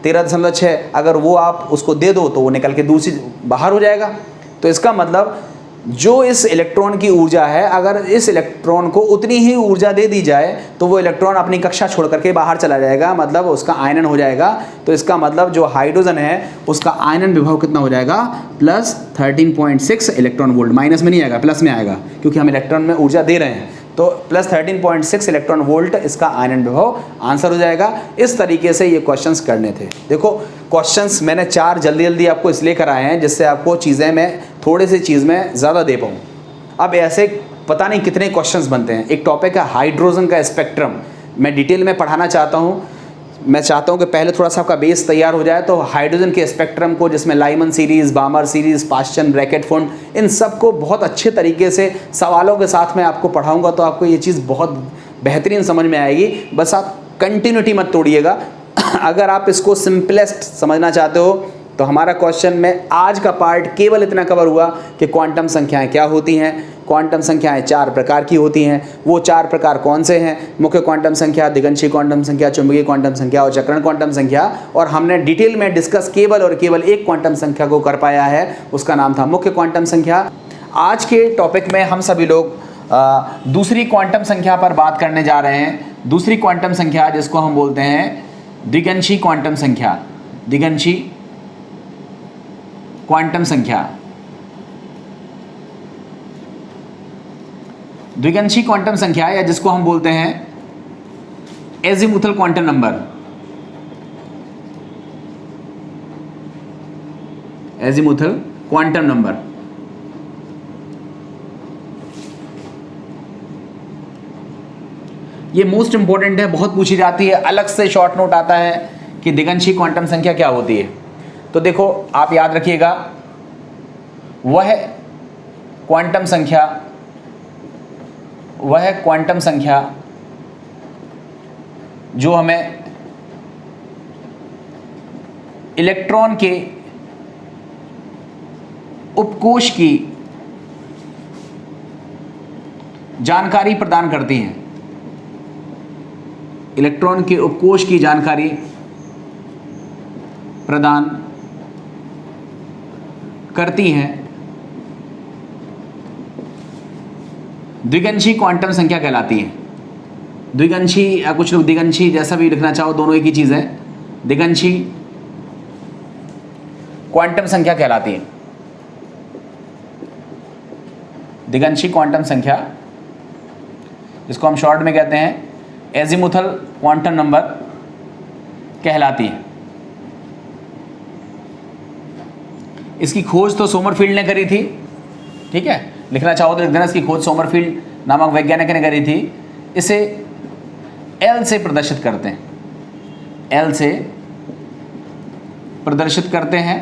13.6, अगर वो आप उसको दे दो तो वो निकल के दूसरी बाहर हो जाएगा। तो इसका मतलब जो इस इलेक्ट्रॉन की ऊर्जा है, अगर इस इलेक्ट्रॉन को उतनी ही ऊर्जा दे दी जाए तो वो इलेक्ट्रॉन अपनी कक्षा छोड़ करके बाहर चला जाएगा, मतलब उसका आयनन हो जाएगा। तो इसका मतलब जो हाइड्रोजन है उसका आयनन विभव कितना हो जाएगा +13.6 इलेक्ट्रॉन वोल्ट। माइनस में नहीं आएगा, प्लस में आएगा, क्योंकि हम इलेक्ट्रॉन में ऊर्जा दे रहे हैं। तो +13.6 इलेक्ट्रॉन वोल्ट इसका आयनन विभव आंसर हो जाएगा। इस तरीके से ये क्वेश्चंस करने थे। देखो क्वेश्चंस मैंने 4 जल्दी जल्दी आपको इसलिए कराए हैं जिससे आपको चीज़ें मैं थोड़ी सी चीज़ में ज़्यादा दे पाऊँ। अब ऐसे पता नहीं कितने क्वेश्चंस बनते हैं। एक टॉपिक है हाइड्रोजन का स्पेक्ट्रम, मैं डिटेल में पढ़ाना चाहता हूँ। मैं चाहता हूँ कि पहले थोड़ा सा आपका बेस तैयार हो जाए, तो हाइड्रोजन के स्पेक्ट्रम को, जिसमें Lyman series, बामर series, पाश्चन, bracket fund, इन सब को बहुत अच्छे तरीके से सवालों के साथ मैं आपको पढ़ाऊँगा, तो आपको ये चीज़ बहुत बेहतरीन समझ में आएगी। बस आप कंटिन्यूटी मत तोड़िएगा, अगर आप इसको सिंपलेस्ट समझना चाहते हो तो हमारा क्वेश्चन में आज का पार्ट केवल इतना कवर हुआ कि क्वांटम संख्याएं क्या होती हैं। क्वांटम संख्याएं 4 प्रकार की होती हैं। वो 4 प्रकार कौन से हैं? मुख्य क्वांटम संख्या, दिगंशी क्वांटम संख्या, चुंबकीय क्वांटम संख्या और चक्रण क्वांटम संख्या। और हमने डिटेल में डिस्कस केवल और केवल एक क्वांटम संख्या को कर पाया है, उसका नाम था मुख्य क्वांटम संख्या। आज के टॉपिक में हम सभी लोग दूसरी क्वांटम संख्या पर बात करने जा रहे हैं। दूसरी क्वांटम संख्या जिसको हम बोलते हैं द्विगंशी क्वांटम संख्या। द्विगंशी क्वांटम संख्या, द्विगंशी क्वांटम संख्या या जिसको हम बोलते हैं azimuthal quantum number. Azimuthal quantum number. ये मोस्ट इंपॉर्टेंट है, बहुत पूछी जाती है, अलग से शॉर्ट नोट आता है कि दिगंशी क्वांटम संख्या क्या होती है। तो देखो आप याद रखिएगा, वह क्वांटम संख्या जो हमें इलेक्ट्रॉन के उपकोष की जानकारी प्रदान करती हैं। इलेक्ट्रॉन के उपकोष की जानकारी प्रदान करती हैं, द्विगंशी क्वांटम संख्या कहलाती है। द्विगंशी या कुछ लोग दिगंशी जैसा भी लिखना चाहो, दोनों एक ही चीज़ है। दिगंशी क्वांटम संख्या कहलाती है। दिगंशी क्वांटम संख्या जिसको हम शॉर्ट में कहते हैं एजीमुथल क्वांटम नंबर कहलाती है। इसकी खोज तो सोमरफील्ड ने करी थी, ठीक है, लिखना चाहो तो लिख देना। इसकी खोज सोमरफील्ड नामक वैज्ञानिक ने करी थी। इसे एल से प्रदर्शित करते हैं, एल से प्रदर्शित करते हैं।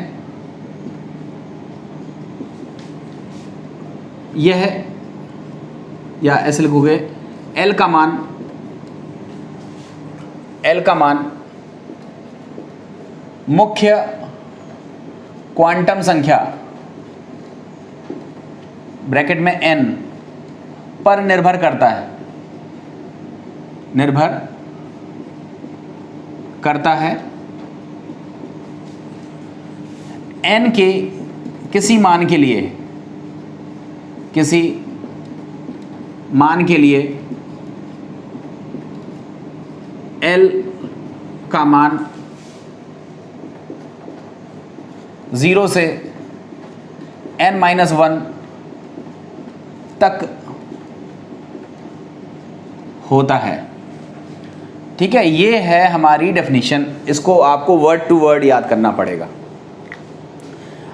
यह या ऐसे लिखोगे एल का मान मुख्य क्वांटम संख्या ब्रैकेट में n पर निर्भर करता है। n के किसी मान के लिए l का मान 0 से n-1 तक होता है। ठीक है, ये है हमारी डेफिनेशन। इसको आपको वर्ड टू वर्ड याद करना पड़ेगा।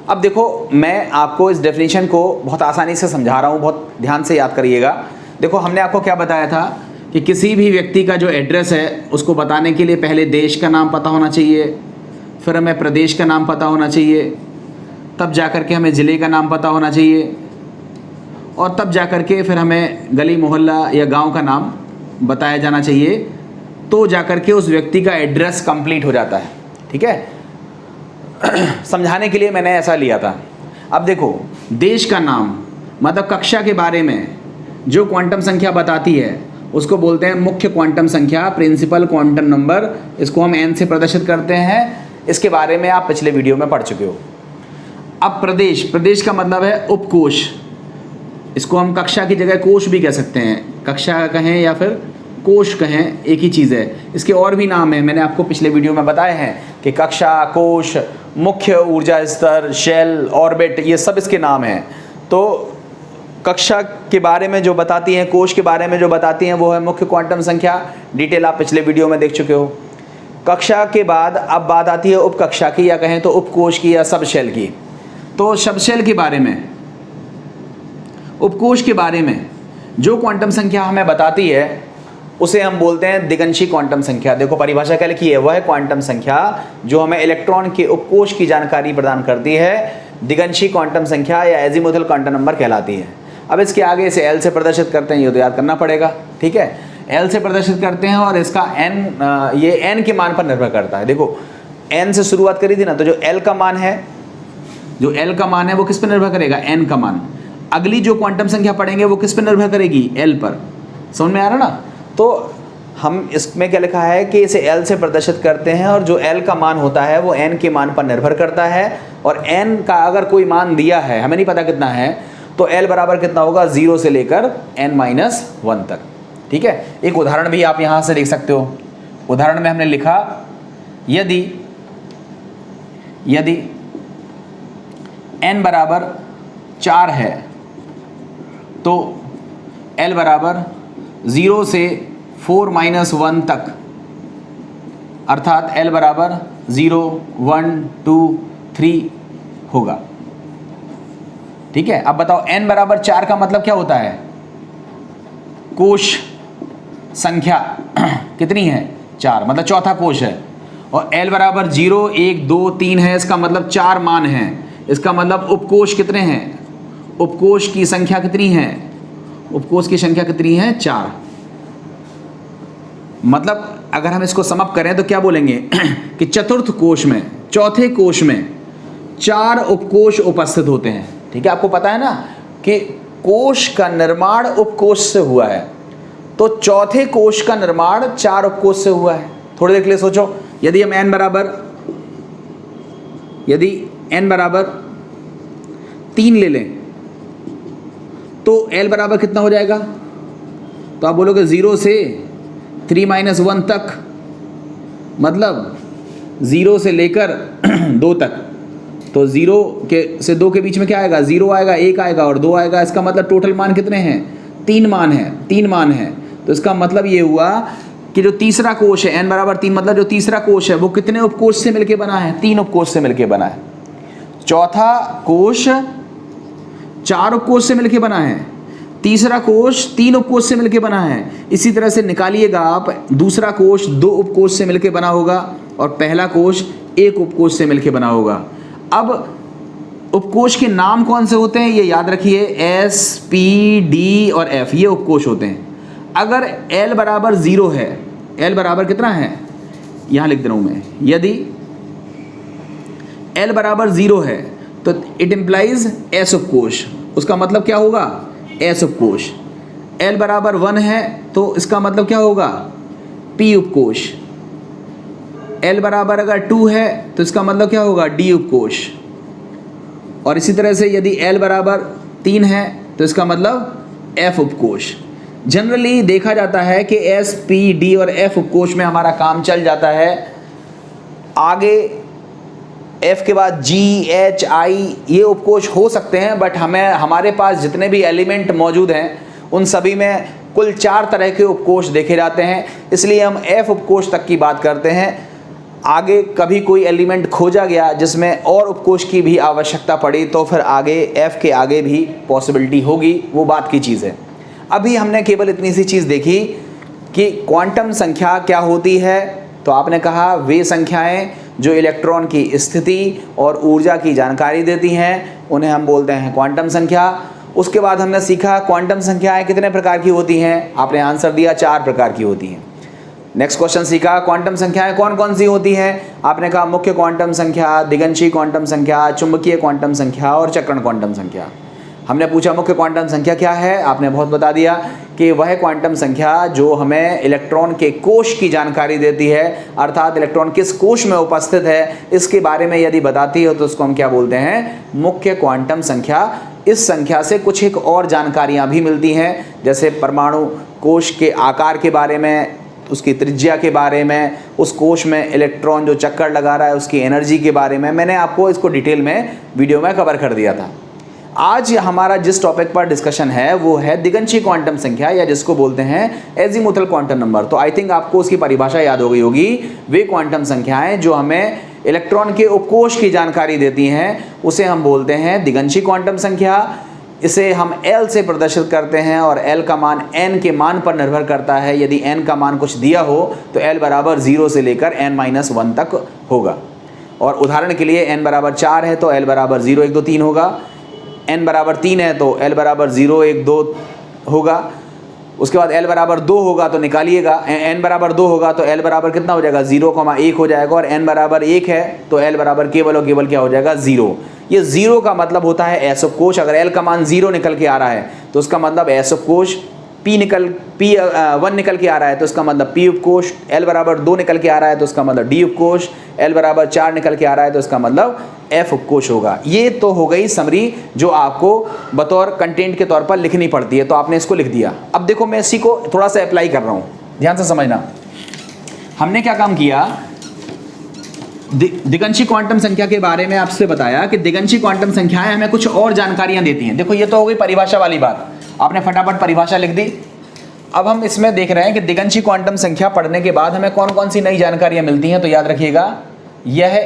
अब देखो, मैं आपको इस डेफिनेशन को बहुत आसानी से समझा रहा हूँ, बहुत ध्यान से याद करिएगा। देखो, हमने आपको क्या बताया था कि किसी भी व्यक्ति का जो एड्रेस है उसको बताने के लिए पहले देश का नाम पता होना चाहिए, फिर हमें प्रदेश का नाम पता होना चाहिए, तब जाकर के हमें ज़िले का नाम पता होना चाहिए, और तब जाकर के फिर हमें गली मोहल्ला या गांव का नाम बताया जाना चाहिए। तो जाकर के उस व्यक्ति का एड्रेस कंप्लीट हो जाता है। ठीक है, समझाने के लिए मैंने ऐसा लिया था। अब देखो, देश का नाम मतलब कक्षा के बारे में जो क्वांटम संख्या बताती है उसको बोलते हैं मुख्य क्वांटम संख्या, प्रिंसिपल क्वांटम नंबर। इसको हम n से प्रदर्शित करते हैं। इसके बारे में आप पिछले वीडियो में पढ़ चुके हो। अब प्रदेश का मतलब है उपकोष। इसको हम कक्षा की जगह कोष भी कह सकते हैं, कक्षा कहें या फिर कोष कहें, एक ही चीज़ है। इसके और भी नाम हैं, मैंने आपको पिछले वीडियो में बताए हैं कि कक्षा, कोष, मुख्य ऊर्जा स्तर, शेल, ऑर्बिट, ये सब इसके नाम हैं। तो कक्षा के बारे में जो बताती हैं, कोष के बारे में जो बताती हैं, वो है मुख्य क्वांटम संख्या। डिटेल आप पिछले वीडियो में देख चुके हो। कक्षा के बाद अब बात आती है उपकक्षा की, या कहें तो उपकोष की या सब शेल की। तो सब शेल के बारे में, उपकोष के बारे में जो क्वांटम संख्या हमें बताती है उसे हम बोलते हैं दिगंशी क्वांटम संख्या। देखो परिभाषा क्या लिखी है, वह क्वांटम संख्या जो हमें इलेक्ट्रॉन के उपकोष की जानकारी प्रदान करती है दिगंशी क्वांटम संख्या या एजीमुथल क्वांटम नंबर कहलाती है। अब इसके आगे इसे एल से प्रदर्शित करते हैं, ये तो याद करना पड़ेगा। ठीक है, L से प्रदर्शित करते हैं और इसका n ये n के मान पर निर्भर करता है। देखो n से शुरुआत करी थी ना, तो जो L का मान है, जो L का मान है वो किस पर निर्भर करेगा, n का मान। अगली जो क्वांटम संख्या पढ़ेंगे वो किस पर निर्भर करेगी, L पर। समझ में आ रहा ना। तो हम इसमें क्या लिखा है कि इसे L से प्रदर्शित करते हैं और जो L का मान होता है वो n के मान पर निर्भर करता है, और n का अगर कोई मान दिया है, हमें नहीं पता कितना है, तो L बराबर कितना होगा, 0 से लेकर n-1 तक। ठीक है, एक उदाहरण भी आप यहाँ से देख सकते हो। उदाहरण में हमने लिखा यदि n बराबर 4 है तो L बराबर 0 से 4-1 तक, अर्थात L बराबर 0, 1, 2, 3 होगा। ठीक है, अब बताओ n बराबर 4 का मतलब क्या होता है, कोश संख्या कितनी है, 4, मतलब चौथा कोश है। और L बराबर 0, 1, 2, 3 है, इसका मतलब 4 मान है। इसका मतलब उपकोश कितने हैं, उपकोश की संख्या कितनी है, उपकोश की संख्या कितनी है, 4। मतलब अगर हम इसको समअप करें तो क्या बोलेंगे कि चतुर्थ कोश में, चौथे कोश में 4 उपकोश उपस्थित होते हैं। ठीक है, आपको पता है ना कि कोश का निर्माण उपकोश से हुआ है, तो चौथे कोश का निर्माण 4 उपकोश से हुआ है। थोड़ी देर के लिए सोचो, यदि हम n बराबर 3 ले लें तो L बराबर कितना हो जाएगा, तो आप बोलोगे 0 से 3-1 तक, मतलब 0 से लेकर 2 तक। तो 0 से 2 के बीच में क्या आएगा, 0 आएगा, 1 आएगा और 2 आएगा। इसका मतलब टोटल मान कितने हैं, 3 मान हैं, 3 मान हैं। तो इसका मतलब ये हुआ कि जो तीसरा कोश है n बराबर 3, मतलब जो तीसरा कोश है वो कितने उपकोश से मिलके बना है, 3 उपकोश से मिलके बना है। चौथा कोश 4 उपकोश से मिलके बना है, तीसरा कोश 3 उपकोश से मिलके बना है। इसी तरह से निकालिएगा आप, दूसरा कोश 2 उपकोश से मिलके बना होगा और पहला कोश 1 उपकोश से मिलके बना होगा। अब उपकोश के नाम कौन से होते हैं ये याद रखिए, S, P, D और F, ये उपकोश होते हैं। अगर L बराबर 0 है, L बराबर कितना है, यहाँ लिख दे रहा हूँ मैं, यदि L बराबर 0 है तो इट इम्प्लाइज S उपकोश। उसका मतलब क्या होगा, S उपकोश। L बराबर 1 है तो इसका मतलब क्या होगा, P उपकोश। L बराबर अगर 2 है तो इसका मतलब क्या होगा, D उपकोश। और इसी तरह से यदि L बराबर 3 है तो इसका मतलब F उपकोश। जनरली देखा जाता है कि S, P, D और F उपकोश में हमारा काम चल जाता है। आगे F के बाद G, H, I ये उपकोश हो सकते हैं, बट हमारे पास जितने भी एलिमेंट मौजूद हैं उन सभी में कुल 4 तरह के उपकोश देखे जाते हैं, इसलिए हम F उपकोश तक की बात करते हैं। आगे कभी कोई एलिमेंट खोजा गया जिसमें और उपकोश की भी आवश्यकता पड़ी तो फिर आगे F के आगे भी पॉसिबिलिटी होगी, वो बात की चीज़ है। अभी हमने केवल इतनी सी चीज़ देखी कि क्वांटम संख्या क्या होती है। तो आपने कहा वे संख्याएं जो इलेक्ट्रॉन की स्थिति और ऊर्जा की जानकारी देती हैं उन्हें हम बोलते हैं क्वांटम संख्या। उसके बाद हमने सीखा क्वांटम संख्याएं कितने प्रकार की होती हैं, आपने आंसर दिया 4 प्रकार की होती हैं। नेक्स्ट क्वेश्चन सीखा क्वांटम संख्याएं कौन कौन सी होती हैं, आपने कहा मुख्य क्वांटम संख्या, दिगंशी क्वांटम संख्या, चुंबकीय क्वांटम संख्या और चक्रण क्वांटम संख्या। हमने पूछा मुख्य क्वांटम संख्या क्या है, आपने बहुत बता दिया कि वह क्वांटम संख्या जो हमें इलेक्ट्रॉन के कोश की जानकारी देती है, अर्थात इलेक्ट्रॉन किस कोश में उपस्थित है इसके बारे में यदि बताती है तो उसको हम क्या बोलते हैं, मुख्य क्वांटम संख्या। इस संख्या से कुछ एक और जानकारियाँ भी मिलती हैं, जैसे परमाणु कोश के आकार के बारे में, उसकी त्रिज्या के बारे में, उस कोश में इलेक्ट्रॉन जो चक्कर लगा रहा है उसकी एनर्जी के बारे में। मैंने आपको इसको डिटेल में वीडियो में कवर कर दिया था। आज हमारा जिस टॉपिक पर डिस्कशन है वो है दिगंशी क्वांटम संख्या, या जिसको बोलते हैं एजीमुथल क्वांटम नंबर। तो आई थिंक आपको उसकी परिभाषा याद हो गई होगी। वे क्वांटम संख्याएं जो हमें इलेक्ट्रॉन के उपकोश की जानकारी देती हैं उसे हम बोलते हैं दिगंशी क्वांटम संख्या। इसे हम L से प्रदर्शित करते हैं और L का मान n के मान पर निर्भर करता है। यदि n का मान कुछ दिया हो तो L बराबर 0 से लेकर n-1 तक होगा। और उदाहरण के लिए n बराबर 4 है तो L बराबर 0, 1, 2, 3 होगा। n बराबर 3 है तो L बराबर 0, 1, 2 होगा। उसके बाद l बराबर 2 होगा तो निकालिएगा, n बराबर 2 होगा तो l बराबर कितना हो जाएगा 0,1 हो जाएगा, और n बराबर 1 है तो l बराबर केवल और केवल क्या हो जाएगा 0। ये 0 का मतलब होता है एस ऑफ कोश। अगर l का मान 0 निकल के आ रहा है तो उसका मतलब एस ऑफ कोश, P1 निकल के आ रहा है तो उसका मतलब P उप कोश, L बराबर 2 निकल के आ रहा है तो उसका मतलब D उप कोश, L बराबर 4 निकल के आ रहा है तो उसका मतलब F उप कोश होगा। ये तो हो गई समरी जो आपको बतौर कंटेंट के तौर पर लिखनी पड़ती है, तो आपने इसको लिख दिया। अब देखो मैं इसी को थोड़ा सा अप्लाई कर रहा हूँ, ध्यान से समझना। हमने क्या काम किया, दिगंशी क्वांटम संख्या के बारे में आपसे बताया कि दिगंशी क्वांटम संख्याएं हमें कुछ और जानकारियां देती हैं। देखो ये तो हो गई परिभाषा वाली बात, आपने फटाफट परिभाषा लिख दी। अब हम इसमें देख रहे हैं कि दिगंशी क्वांटम संख्या पढ़ने के बाद हमें कौन कौन सी नई जानकारियां मिलती हैं। तो याद रखिएगा, यह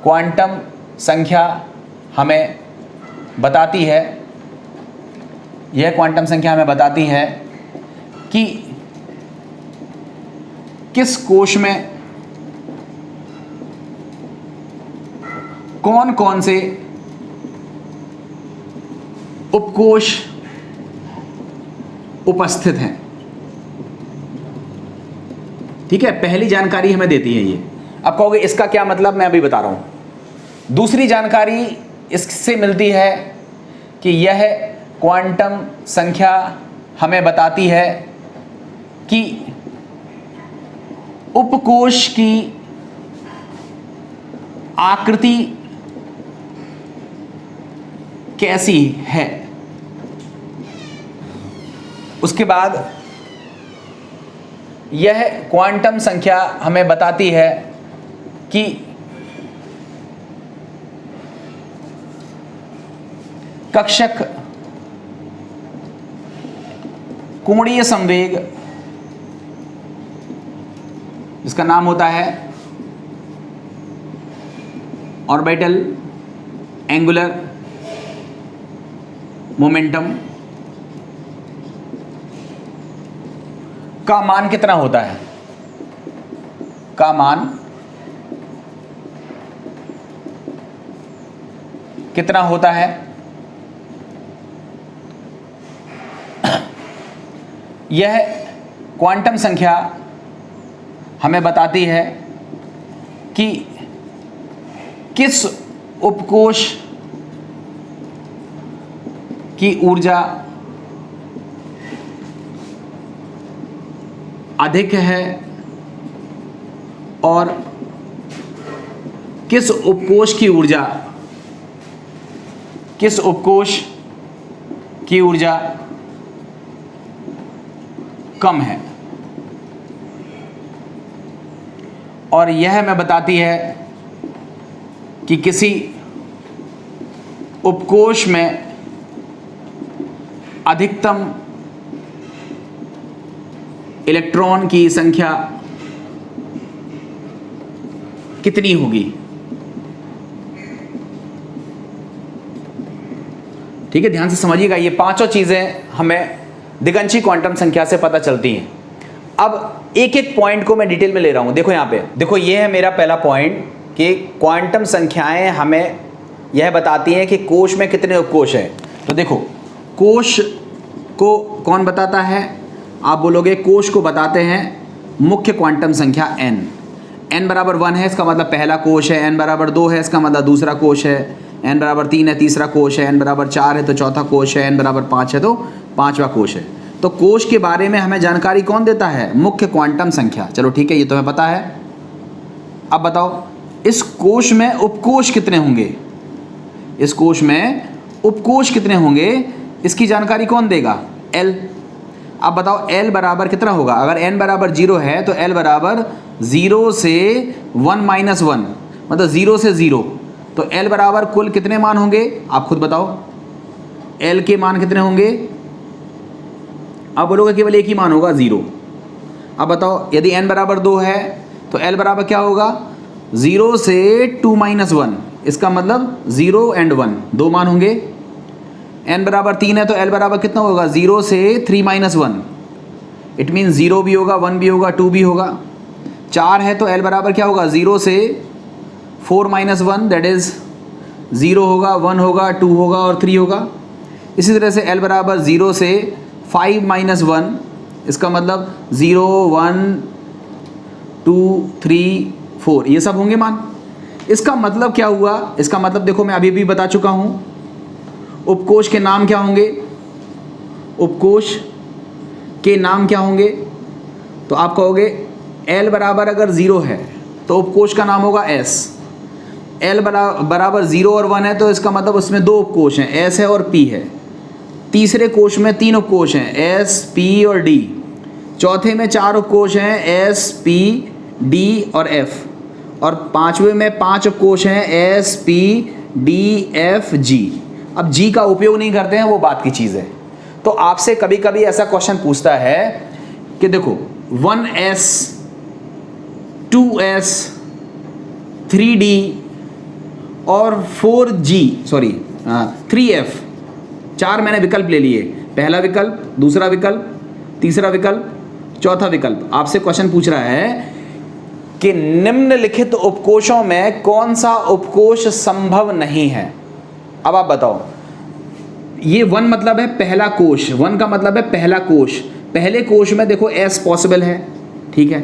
क्वांटम संख्या हमें बताती है, यह क्वांटम संख्या हमें बताती है कि किस कोश में कौन कौन से उपकोश उपस्थित हैं। ठीक है, पहली जानकारी हमें देती है ये। अब कहोगे इसका क्या मतलब, मैं अभी बता रहा हूं। दूसरी जानकारी इससे मिलती है कि यह क्वांटम संख्या हमें बताती है कि उपकोश की आकृति कैसी है। उसके बाद यह क्वांटम संख्या हमें बताती है कि कक्षक कोणीय संवेग, जिसका नाम होता है ऑर्बिटल एंगुलर मोमेंटम, का मान कितना होता है, का मान कितना होता है। यह क्वांटम संख्या हमें बताती है कि किस उपकोश की ऊर्जा अधिक है और किस उपकोश की ऊर्जा कम है। और यह हमें बताती है कि किसी उपकोश में अधिकतम इलेक्ट्रॉन की संख्या कितनी होगी। ठीक है, ध्यान से समझिएगा, ये पांचों चीजें हमें दिगंशी क्वांटम संख्या से पता चलती हैं। अब एक एक पॉइंट को मैं डिटेल में ले रहा हूं। देखो यहां पे, देखो ये है मेरा पहला पॉइंट कि क्वांटम संख्याएं हमें यह बताती हैं कि कोश में कितने उपकोश हैं। तो देखो कोश को कौन बताता है, आप बोलोगे कोश को बताते हैं मुख्य क्वांटम संख्या n बराबर 1 है, इसका मतलब पहला कोश है। n बराबर 2 है, इसका मतलब दूसरा कोश है। n बराबर 3 है, तीसरा कोश है। n बराबर 4 है तो चौथा कोश है। n बराबर 5 है तो पांचवा कोश है। तो कोश के बारे में हमें जानकारी कौन देता है, मुख्य क्वांटम संख्या। चलो ठीक है, ये तो हमें पता है। अब बताओ इस कोश में उपकोश कितने होंगे, इस कोश में उपकोश कितने होंगे, इसकी जानकारी कौन देगा, L। अब बताओ L बराबर कितना होगा, अगर n बराबर 0 है तो L बराबर 0 से 1 माइनस 1, मतलब 0 से 0। तो L बराबर कुल कितने मान होंगे, आप खुद बताओ L के मान कितने होंगे। आप बोलोगे केवल एक ही मान होगा 0। अब बताओ यदि n बराबर 2 है तो L बराबर क्या होगा, 0 से 2 माइनस 1, इसका मतलब 0 एंड 1, दो मान होंगे। n बराबर 3 है तो L बराबर कितना होगा, 0 से 3 माइनस 1, इट मीन 0 भी होगा, 1 भी होगा, 2 भी होगा। 4 है तो L बराबर क्या होगा, 0 से 4 माइनस 1, दैट इज़ 0 होगा, 1 होगा, 2 होगा और 3 होगा। इसी तरह से L बराबर 0 से 5 माइनस 1, इसका मतलब 0 1 2 3 4 ये सब होंगे मान। इसका मतलब क्या हुआ, इसका मतलब देखो मैं अभी भी बता चुका हूं, उपकोष के नाम क्या होंगे, उपकोष के नाम क्या होंगे, तो आप कहोगे L बराबर अगर 0 है तो उपकोष का नाम होगा S, L बराबर 0 और 1 है तो इसका मतलब उसमें दो उपकोष हैं, S है और P है। तीसरे कोष में 3 उपकोष हैं, S P और D। चौथे में 4 उपकोष हैं, S P D और F। और पांचवें में 5 उपकोष हैं, S P D F G। अब G का उपयोग नहीं करते हैं, वो बात की चीज़ है। तो आपसे कभी कभी ऐसा क्वेश्चन पूछता है कि देखो 1S 2S 3D और 3F, 4 मैंने विकल्प ले लिए, पहला विकल्प, दूसरा विकल्प, तीसरा विकल्प, चौथा विकल्प। आपसे क्वेश्चन पूछ रहा है कि निम्नलिखित उपकोषों में कौन सा उपकोष संभव नहीं है। अब आप बताओ, ये 1 मतलब है पहला कोष, 1 का मतलब है पहला कोष, पहले कोष में देखो S पॉसिबल है, ठीक है।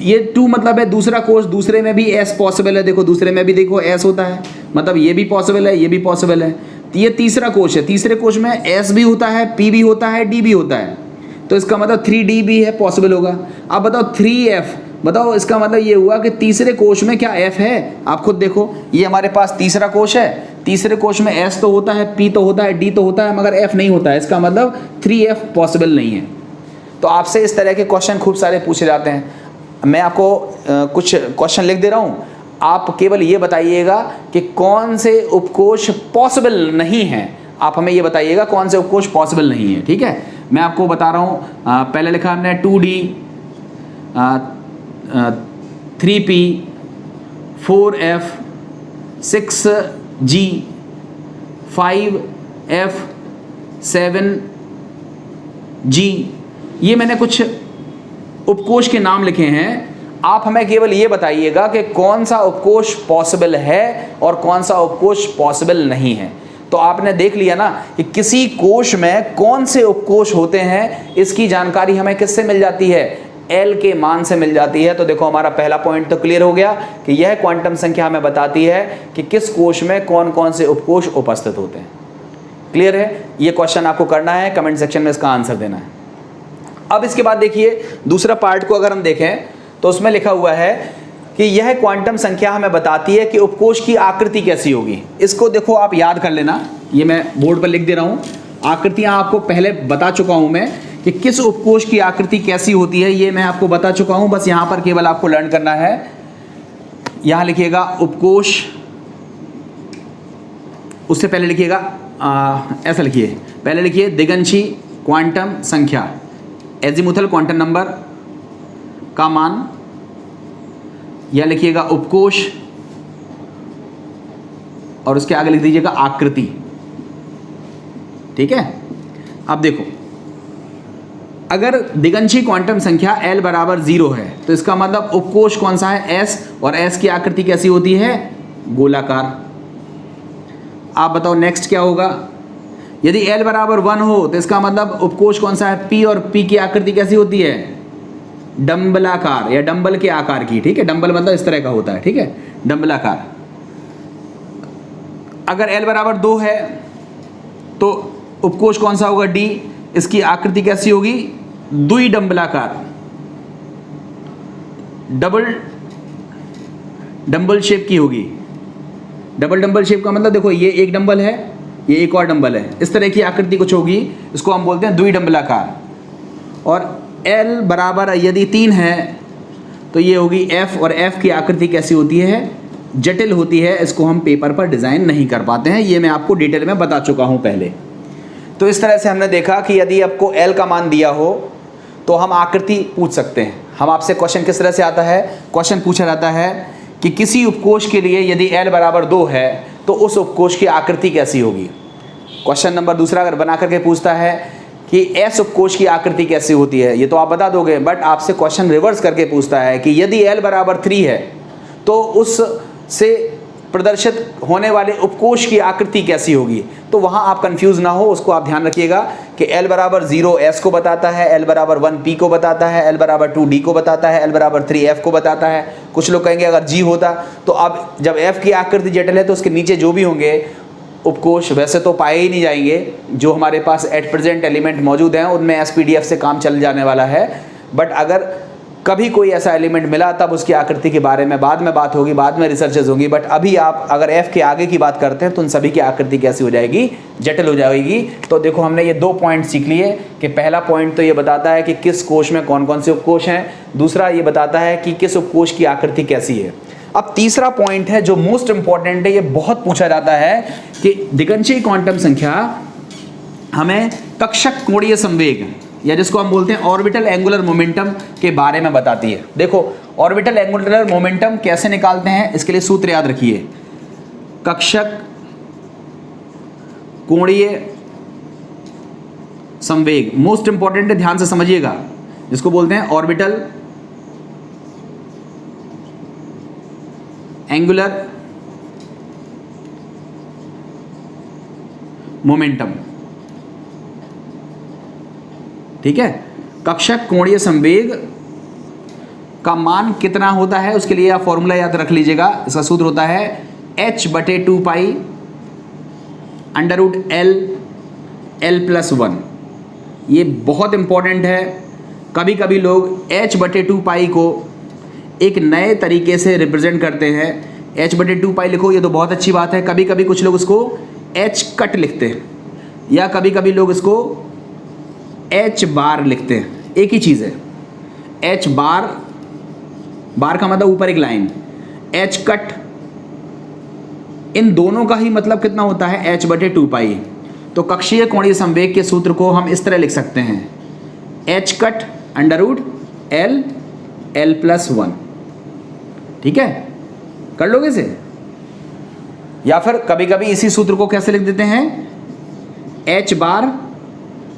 ये 2 मतलब है दूसरा कोष, दूसरे में भी S पॉसिबल है, देखो दूसरे में भी देखो S होता है, मतलब ये भी पॉसिबल है, ये भी पॉसिबल है। ये तीसरा कोष है, तीसरे कोष में S भी होता है, P भी होता है, D भी होता है, तो इसका मतलब 3D भी है, पॉसिबल होगा। अब बताओ 3F, बताओ इसका मतलब ये हुआ कि तीसरे कोष में क्या F है। आप खुद देखो, ये हमारे पास तीसरा कोष है, तीसरे कोष में S तो होता है, P तो होता है, D तो होता है, मगर F नहीं होता है, इसका मतलब 3F पॉसिबल नहीं है। तो आपसे इस तरह के क्वेश्चन खूब सारे पूछे जाते हैं। मैं आपको कुछ क्वेश्चन लिख दे रहा हूँ, आप केवल ये बताइएगा कि कौन से उपकोष पॉसिबल नहीं हैं। आप हमें ये बताइएगा कौन से उपकोष पॉसिबल नहीं है, ठीक है। मैं आपको बता रहा हूँ, पहले लिखा हमने 2D 3P 4F 6G 5F 7G, ये मैंने कुछ उपकोष के नाम लिखे हैं। आप हमें केवल ये बताइएगा कि कौन सा उपकोष पॉसिबल है और कौन सा उपकोष पॉसिबल नहीं है। तो आपने देख लिया ना कि किसी कोष में कौन से उपकोष होते हैं, इसकी जानकारी हमें किससे मिल जाती है, L के मान से मिल जाती है। तो देखो हमारा पहला पॉइंट तो क्लियर हो गया कि यह क्वांटम संख्या हमें बताती है कि किस कोष में कौन कौन से उपकोष उपस्थित होते हैं। क्लियर है, ये क्वेश्चन आपको करना है, कमेंट सेक्शन में इसका आंसर देना है। अब इसके बाद देखिए दूसरा पार्ट को अगर हम देखें तो उसमें लिखा हुआ है कि यह क्वांटम संख्या हमें बताती है कि उपकोष की आकृति कैसी होगी। इसको देखो आप याद कर लेना, ये मैं बोर्ड पर लिख दे रहा हूँ। आकृतियाँ आपको पहले बता चुका हूँ मैं कि किस उपकोष की आकृति कैसी होती है, ये मैं आपको बता चुका हूँ। बस यहाँ पर केवल आपको लर्न करना है। यहाँ लिखिएगा उपकोष, उससे पहले लिखिएगा ऐसा लिखिए, पहले लिखिए दिगंशी क्वांटम संख्या, एजीमुथल क्वांटम नंबर का मान। यह लिखिएगा उपकोष और उसके आगे लिख दीजिएगा आकृति, ठीक है। अब देखो, अगर दिगंशी क्वांटम संख्या L बराबर 0 है तो इसका मतलब उपकोष कौन सा है, S, और S की आकृति कैसी होती है, गोलाकार। आप बताओ नेक्स्ट क्या होगा। यदि L बराबर 1 हो तो इसका मतलब उपकोष कौन सा है, P, और P की आकृति कैसी होती है, डंबलाकार या डंबल के आकार की, ठीक है। डंबल मतलब इस तरह का होता है, ठीक है, डंबलाकार। अगर L बराबर 2 है तो उपकोष कौन सा होगा, D, इसकी आकृति कैसी होगी, द्विडंबलाकार, डंबल शेप की होगी। डंबल शेप का मतलब देखो ये एक डंबल है, ये एक और डंबल है, इस तरह की आकृति कुछ होगी, इसको हम बोलते हैं द्विडंबलाकार। और L बराबर यदि 3 है तो ये होगी F, और F की आकृति कैसी होती है, जटिल होती है, इसको हम पेपर पर डिज़ाइन नहीं कर पाते हैं, ये मैं आपको डिटेल में बता चुका हूँ पहले। तो इस तरह से हमने देखा कि यदि आपको L का मान दिया हो तो हम आकृति पूछ सकते हैं। हम आपसे क्वेश्चन किस तरह से आता है, क्वेश्चन पूछा जाता है कि किसी उपकोष के लिए यदि L बराबर 2 है तो उस उपकोष की आकृति कैसी होगी। क्वेश्चन नंबर दूसरा अगर बना करके पूछता है कि S उपकोष की आकृति कैसी होती है, ये तो आप बता दोगे, बट आपसे क्वेश्चन रिवर्स करके पूछता है कि यदि L बराबर 3 है तो उस से प्रदर्शित होने वाले उपकोष की आकृति कैसी होगी। तो वहाँ आप कंफ्यूज ना हो, उसको आप ध्यान रखिएगा कि L बराबर 0 S को बताता है, L बराबर 1 P को बताता है, L बराबर 2 D को बताता है, L बराबर 3 F को बताता है। कुछ लोग कहेंगे अगर G होता तो अब जब F की आकृति जटिल है तो उसके नीचे जो भी होंगे उपकोष वैसे तो पाए ही नहीं जाएंगे, जो हमारे पास एट प्रेजेंट एलिमेंट मौजूद हैं उनमें SPDF से काम चल जाने वाला है। बट अगर कभी कोई ऐसा एलिमेंट मिला तब उसकी आकृति के बारे में बाद में बात होगी, बाद में रिसर्चेज होंगी। बट अभी आप अगर F के आगे की बात करते हैं तो उन सभी की आकृति कैसी हो जाएगी, जटिल हो जाएगी। तो देखो हमने ये 2 पॉइंट सीख लिए कि पहला पॉइंट तो ये बताता है कि किस कोष में कौन कौन से उपकोष हैं, दूसरा ये बताता है कि किस उपकोष की आकृति कैसी है। अब तीसरा पॉइंट है जो मोस्ट इंपॉर्टेंट है, ये बहुत पूछा जाता है कि दिगंशीय क्वांटम संख्या हमें कक्षक कोणीय संवेग या जिसको हम बोलते हैं ऑर्बिटल एंगुलर मोमेंटम के बारे में बताती है। देखो ऑर्बिटल एंगुलर मोमेंटम कैसे निकालते हैं, इसके लिए सूत्र याद रखिए। कक्षक कोणीय संवेग मोस्ट इंपॉर्टेंट है, ध्यान से समझिएगा, जिसको बोलते हैं ऑर्बिटल एंगुलर मोमेंटम। ठीक है, कक्षक कोणीय संवेग का मान कितना होता है उसके लिए आप फॉर्मूला याद रख लीजिएगा। इसका सूत्र होता है h/2 पाई √ l+1। ये बहुत इंपॉर्टेंट है। कभी कभी लोग h/2 पाई को एक नए तरीके से रिप्रेजेंट करते हैं। h/2 पाई लिखो, ये तो बहुत अच्छी बात है। कभी कभी कुछ लोग इसको h कट लिखते हैं या कभी कभी लोग इसको h बार लिखते हैं। एक ही चीज़ है, h बार, बार का मतलब ऊपर एक लाइन, h कट, इन दोनों का ही मतलब कितना होता है h/2 पाई। तो कक्षीय कोणीय संवेग के सूत्र को हम इस तरह लिख सकते हैं h कट √ l+1। ठीक है, कर लोगे इसे। या फिर कभी कभी इसी सूत्र को कैसे लिख देते हैं h बार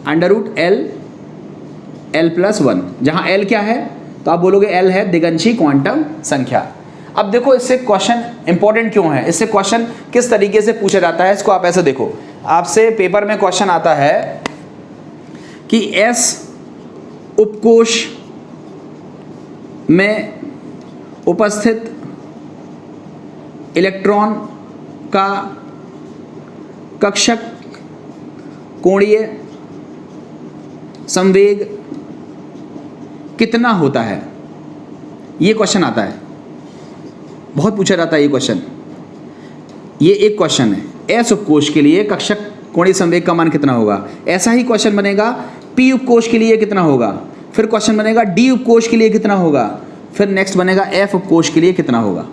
√ l+1, जहां l क्या है तो आप बोलोगे l है दिगंशीय क्वांटम संख्या। अब देखो इससे क्वेश्चन इंपॉर्टेंट क्यों है, इससे क्वेश्चन किस तरीके से पूछा जाता है, इसको आप ऐसे देखो। आपसे पेपर में क्वेश्चन आता है कि S उपकोष में उपस्थित इलेक्ट्रॉन का कक्षक कोणीय संवेग कितना होता है। ये क्वेश्चन आता है, बहुत पूछा जाता है ये क्वेश्चन। ये एक क्वेश्चन है, S उपकोष के लिए कक्षक कोणीय संवेग का मान कितना होगा। ऐसा ही क्वेश्चन बनेगा P उपकोष के लिए कितना होगा, फिर क्वेश्चन बनेगा D उपकोष के लिए कितना होगा, फिर नेक्स्ट बनेगा F उपकोष के लिए कितना होगा।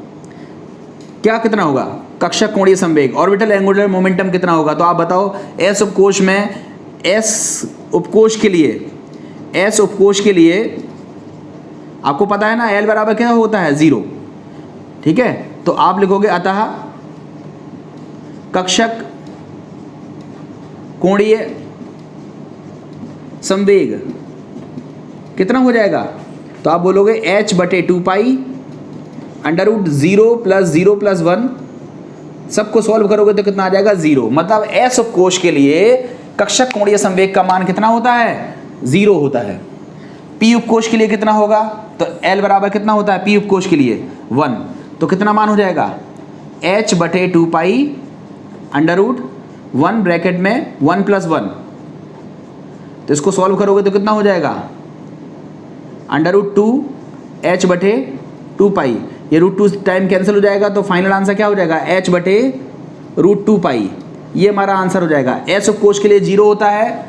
क्या कितना होगा, कक्षक कोणीय संवेग, ऑर्बिटल एंगुलर मोमेंटम कितना होगा। तो आप बताओ S उपकोष में, S उपकोष के लिए आपको पता है ना L बराबर क्या होता है 0। ठीक है, तो आप लिखोगे अतः कक्षक कोणीय संवेग कितना हो जाएगा, तो आप बोलोगे h/2 पाई √ 0+0+1। सबको सॉल्व करोगे तो कितना आ जाएगा 0। मतलब S उपकोष के लिए कक्षक कोणीय संवेग का मान कितना होता है 0 होता है। P उपकोष के लिए कितना होगा, तो L बराबर कितना होता है P उपकोष के लिए 1। तो कितना मान हो जाएगा h/2 पाई √ 1 ब्रैकेट में 1+1। तो इसको सॉल्व करोगे तो कितना हो जाएगा √2 h/2 पाई। ये √2 टाइम कैंसिल हो जाएगा तो फाइनल आंसर क्या हो जाएगा h/√2 पाई। ये हमारा आंसर हो जाएगा। S उपकोष के लिए 0 होता है,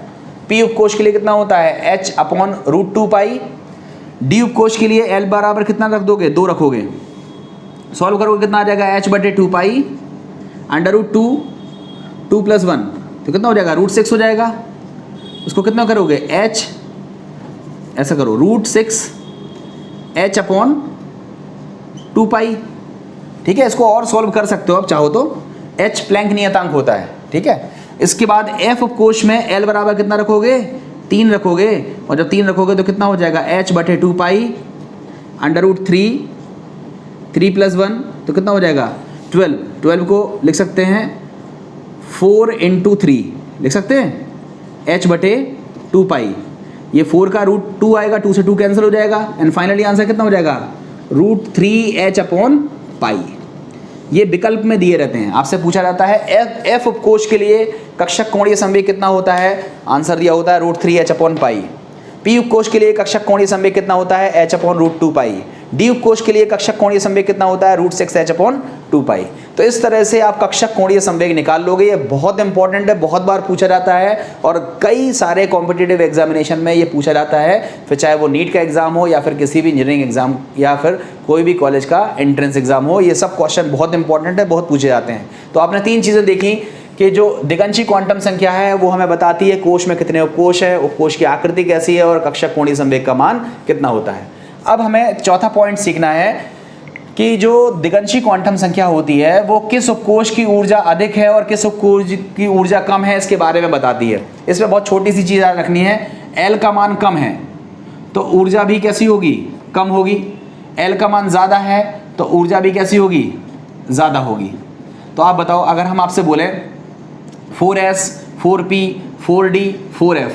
P उपकोष के लिए कितना होता है h/√2 पाई। D उपकोष के लिए L बराबर कितना रख दोगे 2 रखोगे, सॉल्व करोगे कितना आ जाएगा h/2 पाई √2 2+1। तो कितना हो जाएगा √6 हो जाएगा। उसको कितना करोगे h, ऐसा करो √6 h/2 पाई। ठीक है, इसको और सॉल्व कर सकते हो आप चाहो तो, h प्लैंक नियतांक होता है। ठीक है, इसके बाद F उपकोष में L बराबर कितना रखोगे 3 रखोगे, और जब 3 रखोगे तो कितना हो जाएगा h/2 पाई √3 3+1। तो कितना हो जाएगा 12 को लिख सकते हैं 4 × 3 लिख सकते हैं h/2 पाई। ये 4 का रूट 2 आएगा, 2 से 2 कैंसिल हो जाएगा एंड फाइनली आंसर कितना हो जाएगा √3h/पाई। ये विकल्प में दिए रहते हैं। आपसे पूछा जाता है एफ उपकोष के लिए कक्षक कोणीय संवेग कितना होता है, आंसर दिया होता है √3h/पाई। पी उपकोष के लिए कक्षक कोणीय संवेग कितना होता है h/√2 पाई। डी उपकोष के लिए कक्षक कोणीय संवेग कितना होता है √6h/2 पाई। तो इस तरह से आप कक्षक कोणीय संवेग निकाल लोगे। ये बहुत इंपॉर्टेंट है, बहुत बार पूछा जाता है और कई सारे कॉम्पिटिटिव एग्जामिनेशन में ये पूछा जाता है, फिर चाहे वो नीट का एग्जाम हो या फिर किसी भी इंजीनियरिंग एग्जाम या फिर कोई भी कॉलेज का एंट्रेंस एग्जाम हो, ये सब क्वेश्चन बहुत इंपॉर्टेंट है, बहुत पूछे जाते हैं। तो आपने 3 चीज़ें देखी कि जो दिगंशी क्वांटम संख्या है वो हमें बताती है कोष में कितने उपकोष है, उपकोष की आकृति कैसी है और कक्षक कोणीय संवेग का मान कितना होता है। अब हमें चौथा पॉइंट सीखना है कि जो दिगंशी क्वांटम संख्या होती है वो किस उपकोष की ऊर्जा अधिक है और किस उपकोष की ऊर्जा कम है, इसके बारे में बताती है। इसमें बहुत छोटी सी चीज़ याद रखनी है, L का मान कम है तो ऊर्जा भी कैसी होगी, कम होगी। L का मान ज़्यादा है तो ऊर्जा भी कैसी होगी, ज़्यादा होगी। तो आप बताओ, अगर हम आपसे बोलें 4s, 4p, 4d, 4f,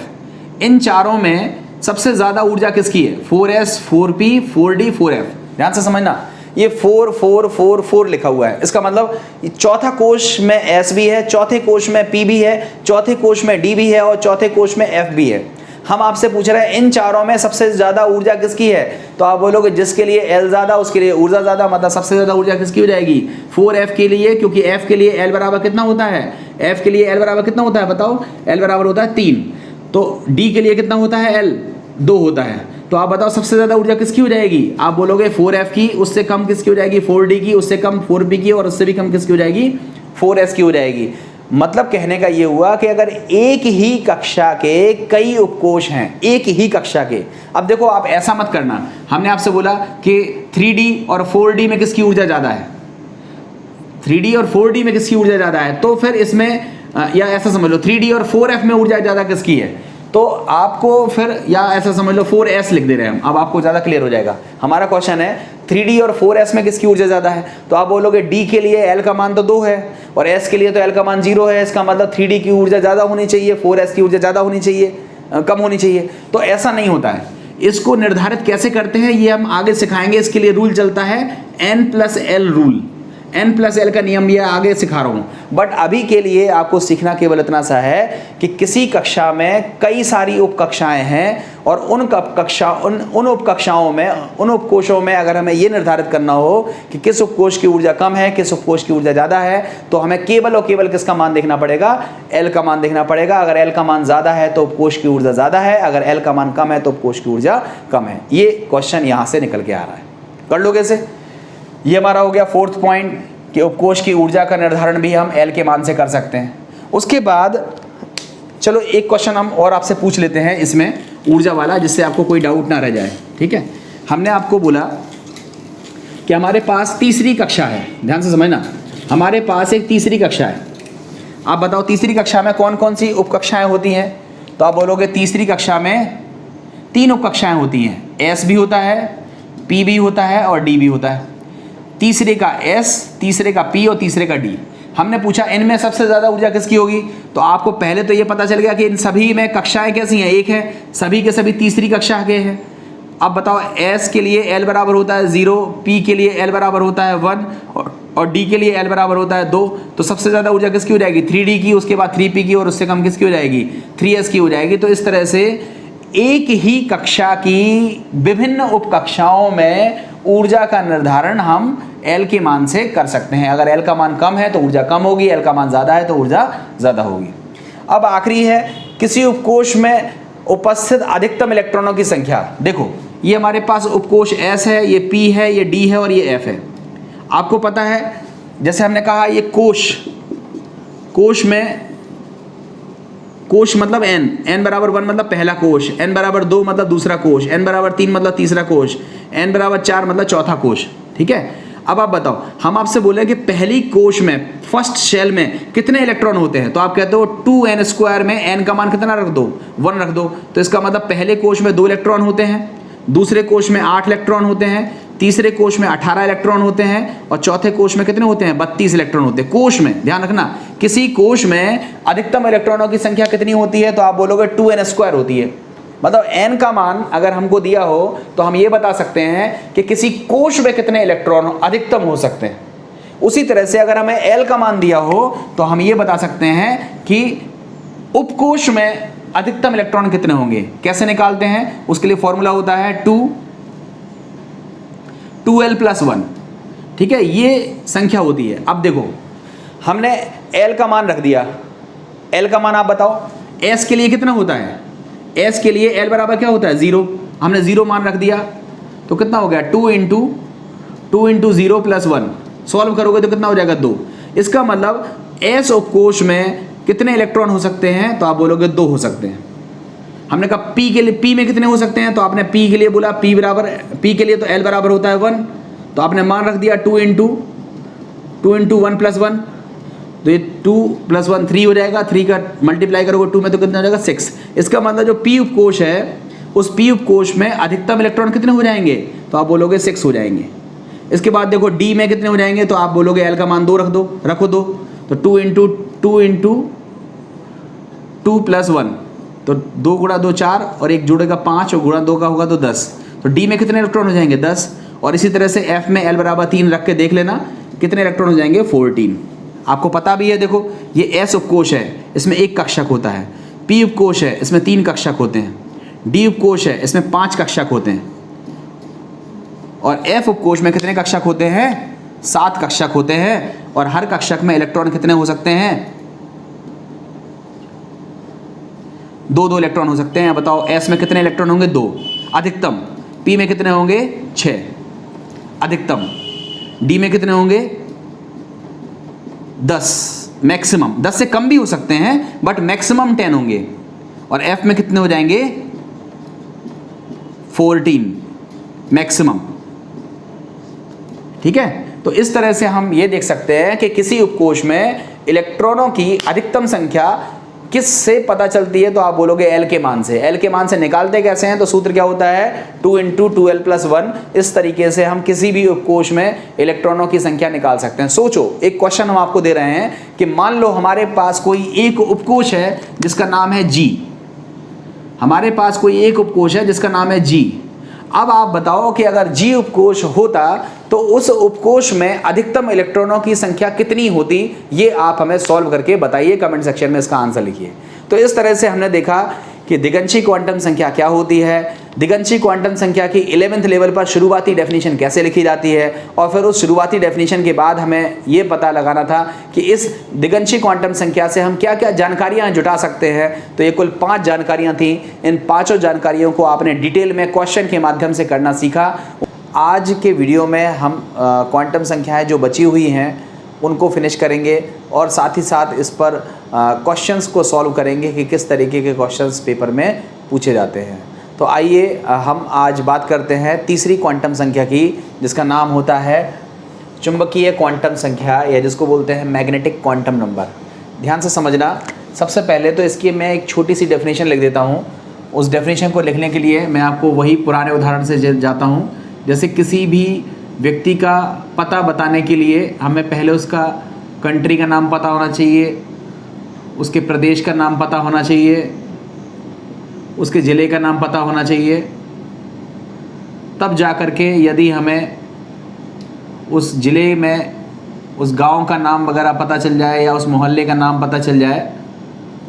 इन चारों में सबसे ज़्यादा ऊर्जा किसकी है, 4s, 4p, 4d, 4f। ध्यान से समझना, ये 4 4 4 4 लिखा हुआ है। इसका मतलब चौथा कोष में s भी है, चौथे कोष में p भी है, चौथे कोष में d भी है और चौथे कोष में f भी है। हम आपसे पूछ रहे हैं इन चारों में सबसे ज़्यादा ऊर्जा किसकी है, तो आप बोलोगे जिसके लिए L ज़्यादा उसके लिए ऊर्जा ज़्यादा, मतलब सबसे ज़्यादा ऊर्जा किसकी हो जाएगी 4f के लिए, क्योंकि f के लिए L बराबर कितना होता है, f के लिए L बराबर कितना होता है बताओ, L बराबर होता है 3। तो d के लिए कितना होता है, L 2 होता है। तो आप बताओ सबसे ज़्यादा ऊर्जा किसकी हो जाएगी, आप बोलोगे 4f की, उससे कम किसकी हो जाएगी 4d की, उससे कम 4p की और उससे भी कम किसकी हो जाएगी 4s की हो जाएगी। मतलब कहने का ये हुआ कि अगर एक ही कक्षा के कई उपकोष हैं, एक ही कक्षा के, अब देखो आप ऐसा मत करना, हमने आपसे बोला कि 3D और 4D में किसकी ऊर्जा ज़्यादा है, 3D और 4D में किसकी ऊर्जा ज़्यादा है, तो फिर इसमें या ऐसा समझ लो 3D और 4f में ऊर्जा ज़्यादा किसकी है, तो आपको फिर या ऐसा समझ लो 4s लिख दे रहे हैं हम। अब आपको ज़्यादा क्लियर हो जाएगा। हमारा क्वेश्चन है 3D और 4s में किसकी ऊर्जा ज़्यादा है, तो आप बोलोगे d के लिए L का मान तो 2 है और s के लिए तो L का मान 0 है, इसका मतलब 3D की ऊर्जा ज़्यादा होनी चाहिए, 4s की ऊर्जा ज़्यादा होनी चाहिए, कम होनी चाहिए। तो ऐसा नहीं होता है। इसको निर्धारित कैसे करते हैं ये हम आगे सिखाएंगे। इसके लिए रूल चलता है n+L रूल, n+L का नियम ये आगे सिखा रहा हूँ। बट अभी के लिए आपको सीखना केवल इतना सा है कि किसी कक्षा में कई सारी उपकक्षाएं हैं और उन उपकक्षाओं में, उन उपकोषों में अगर हमें ये निर्धारित करना हो कि किस उपकोष की ऊर्जा कम है, किस उपकोष की ऊर्जा ज़्यादा है, तो हमें केवल और केवल किसका मान देखना पड़ेगा, L का मान देखना पड़ेगा। अगर L का मान ज़्यादा है तो उपकोष की ऊर्जा ज़्यादा है, अगर L का मान कम है तो उपकोष की ऊर्जा कम है। ये क्वेश्चन यहाँ से निकल के आ रहा है, कर लो कैसे। ये हमारा हो गया 4th पॉइंट कि उपकोष की ऊर्जा का निर्धारण भी हम L के मान से कर सकते हैं। उसके बाद चलो एक क्वेश्चन हम और आपसे पूछ लेते हैं इसमें ऊर्जा वाला, जिससे आपको कोई डाउट ना रह जाए। ठीक है, हमने आपको बोला कि हमारे पास तीसरी कक्षा है, ध्यान से समझना, हमारे पास एक तीसरी कक्षा है। आप बताओ तीसरी कक्षा में कौन कौन सी उपकक्षाएं होती हैं, तो आप बोलोगे तीसरी कक्षा में 3 उपकक्षाएं होती हैं, S भी होता है, P भी होता है और D भी होता है। तीसरे का S, तीसरे का P और तीसरे का D। हमने पूछा इनमें सबसे ज़्यादा ऊर्जा किसकी होगी, तो आपको पहले तो ये पता चल गया कि इन सभी में कक्षाएं कैसी हैं, एक है, सभी के सभी तीसरी कक्षा के हैं। अब बताओ S के लिए L बराबर होता है 0, P के लिए L बराबर होता है 1 और D के लिए L बराबर होता है 2। तो सबसे ज़्यादा ऊर्जा किसकी हो जाएगी 3D की, उसके बाद 3P की और उससे कम किसकी हो जाएगी 3S की हो जाएगी। तो इस तरह से एक ही कक्षा की विभिन्न उपकक्षाओं में ऊर्जा का निर्धारण हम L के मान से कर सकते हैं। अगर L का मान कम है तो ऊर्जा कम होगी, L का मान ज़्यादा है तो ऊर्जा ज़्यादा होगी। अब आखिरी है किसी उपकोष में उपस्थित अधिकतम इलेक्ट्रॉनों की संख्या। देखो ये हमारे पास उपकोष S है, ये P है, ये D है और ये F है। आपको पता है जैसे हमने कहा ये कोष में, कोष मतलब n बराबर 1 मतलब पहला कोष, n बराबर 2 मतलब दूसरा कोष, n बराबर 3 मतलब तीसरा कोष, n बराबर 4 मतलब चौथा कोष। ठीक है, अब आप बताओ, हम आपसे बोले कि पहली कोष में, फर्स्ट शेल में कितने इलेक्ट्रॉन होते हैं, तो आप कहते हो 2n² में n का मान कितना रख दो 1 रख दो। तो इसका मतलब पहले कोष में 2 इलेक्ट्रॉन होते हैं, दूसरे कोष में 8 इलेक्ट्रॉन होते हैं, तीसरे कोष में 18 इलेक्ट्रॉन होते हैं और चौथे कोष में कितने होते हैं? 32 इलेक्ट्रॉन होते हैं। कोष में ध्यान रखना, किसी कोष में अधिकतम इलेक्ट्रॉनों की संख्या कितनी होती है? तो आप बोलोगे 2n² होती है। मतलब n का मान अगर हमको दिया हो तो हम ये बता सकते हैं कि किसी कोष में कितने इलेक्ट्रॉन अधिकतम हो सकते हैं। उसी तरह से अगर हमें l का मान दिया हो तो हम ये बता सकते हैं कि उपकोष में अधिकतम इलेक्ट्रॉन कितने होंगे। कैसे निकालते हैं? उसके लिए फॉर्मूला होता है 2l+1। ठीक है, ये संख्या होती है। अब देखो, हमने l का मान रख दिया। l का मान आप बताओ, s के लिए कितना होता है? s के लिए l बराबर क्या होता है? 0। हमने 0 मान रख दिया तो कितना हो गया? 2 × 0 + 1। सॉल्व करोगे तो कितना हो जाएगा? 2। इसका मतलब s उपकोष में कितने इलेक्ट्रॉन हो सकते हैं? तो आप बोलोगे 2 हो सकते हैं। हमने कहा p के लिए, p में कितने हो सकते हैं? तो आपने p के लिए बोला p के लिए तो l बराबर होता है 1, तो आपने मान रख दिया 2 × 1 + 1। तो ये 2 + 1 3 हो जाएगा। 3 का मल्टीप्लाई करोगे 2 में तो कितना हो जाएगा? 6। इसका मतलब जो p उपकोष है, उस p उपकोष में अधिकतम इलेक्ट्रॉन कितने हो जाएंगे? तो आप बोलोगे 6 हो जाएंगे। इसके बाद देखो d में कितने हो जाएंगे? तो आप बोलोगे l का मान 2 रखो 2। तो 2 × 2 + 1, तो 2 × 2 4 और एक जुड़ेगा 5 और गुणा 2 का होगा तो 10। तो d में कितने इलेक्ट्रॉन हो जाएंगे? 10। और इसी तरह से f में l बराबर 3 रख के देख लेना कितने इलेक्ट्रॉन हो जाएंगे? 14। आपको पता भी है, देखो ये s उपकोष है, इसमें 1 कक्षक होता है। p उपकोष है, इसमें 3 कक्षक होते हैं। d उपकोष है, इसमें 5 कक्षक होते हैं। और f उपकोष में कितने कक्षक होते हैं? 7 कक्षक होते हैं। और हर कक्षक में इलेक्ट्रॉन कितने हो सकते हैं? 2 इलेक्ट्रॉन हो सकते हैं। बताओ s में कितने इलेक्ट्रॉन होंगे? 2 अधिकतम। p में कितने होंगे? 6 अधिकतम। d में कितने होंगे? 10 मैक्सिमम। 10 से कम भी हो सकते हैं बट मैक्सिमम 10 होंगे। और f में कितने हो जाएंगे? 14 मैक्सिमम। ठीक है, तो इस तरह से हम ये देख सकते हैं कि किसी उपकोष में इलेक्ट्रॉनों की अधिकतम संख्या किस से पता चलती है? तो आप बोलोगे l के मान से। l के मान से निकालते कैसे हैं? तो सूत्र क्या होता है? 2 × 2l+1। इस तरीके से हम किसी भी उपकोष में इलेक्ट्रॉनों की संख्या निकाल सकते हैं। सोचो, एक क्वेश्चन हम आपको दे रहे हैं कि मान लो हमारे पास कोई एक उपकोष है जिसका नाम है G। हमारे पास कोई एक उपकोष है जिसका नाम है G। अब आप बताओ कि अगर G उपकोष होता तो उस उपकोष में अधिकतम इलेक्ट्रॉनों की संख्या कितनी होती? ये आप हमें सॉल्व करके बताइए, कमेंट सेक्शन में इसका आंसर लिखिए। तो इस तरह से हमने देखा कि दिगंशी क्वांटम संख्या क्या होती है, दिगंशी क्वांटम संख्या की 11th लेवल पर शुरुआती डेफिनेशन कैसे लिखी जाती है, और फिर उस शुरुआती डेफिनेशन के बाद हमें ये पता लगाना था कि इस दिगंशी क्वांटम संख्या से हम क्या क्या जानकारियाँ जुटा सकते हैं। तो ये कुल 5 जानकारियाँ थीं। इन 5 जानकारियों को आपने डिटेल में क्वेश्चन के माध्यम से करना सीखा। आज के वीडियो में हम क्वांटम संख्याएँ जो बची हुई हैं उनको फिनिश करेंगे और साथ ही साथ इस पर क्वेश्चंस को सॉल्व करेंगे कि किस तरीके के क्वेश्चंस पेपर में पूछे जाते हैं। तो आइए हम आज बात करते हैं तीसरी क्वांटम संख्या की, जिसका नाम होता है चुंबकीय क्वांटम संख्या, या जिसको बोलते हैं मैग्नेटिक क्वांटम नंबर। ध्यान से समझना। सबसे पहले तो इसकी मैं एक छोटी सी डेफिनेशन लिख देता हूँ। उस डेफिनेशन को लिखने के लिए मैं आपको वही पुराने उदाहरण से जाता हूँ। जैसे किसी भी व्यक्ति का पता बताने के लिए हमें पहले उसका कंट्री का नाम पता होना चाहिए, उसके प्रदेश का नाम पता होना चाहिए, उसके ज़िले का नाम पता होना चाहिए। तब जा कर के यदि हमें उस ज़िले में उस गांव का नाम वगैरह पता चल जाए या उस मोहल्ले का नाम पता चल जाए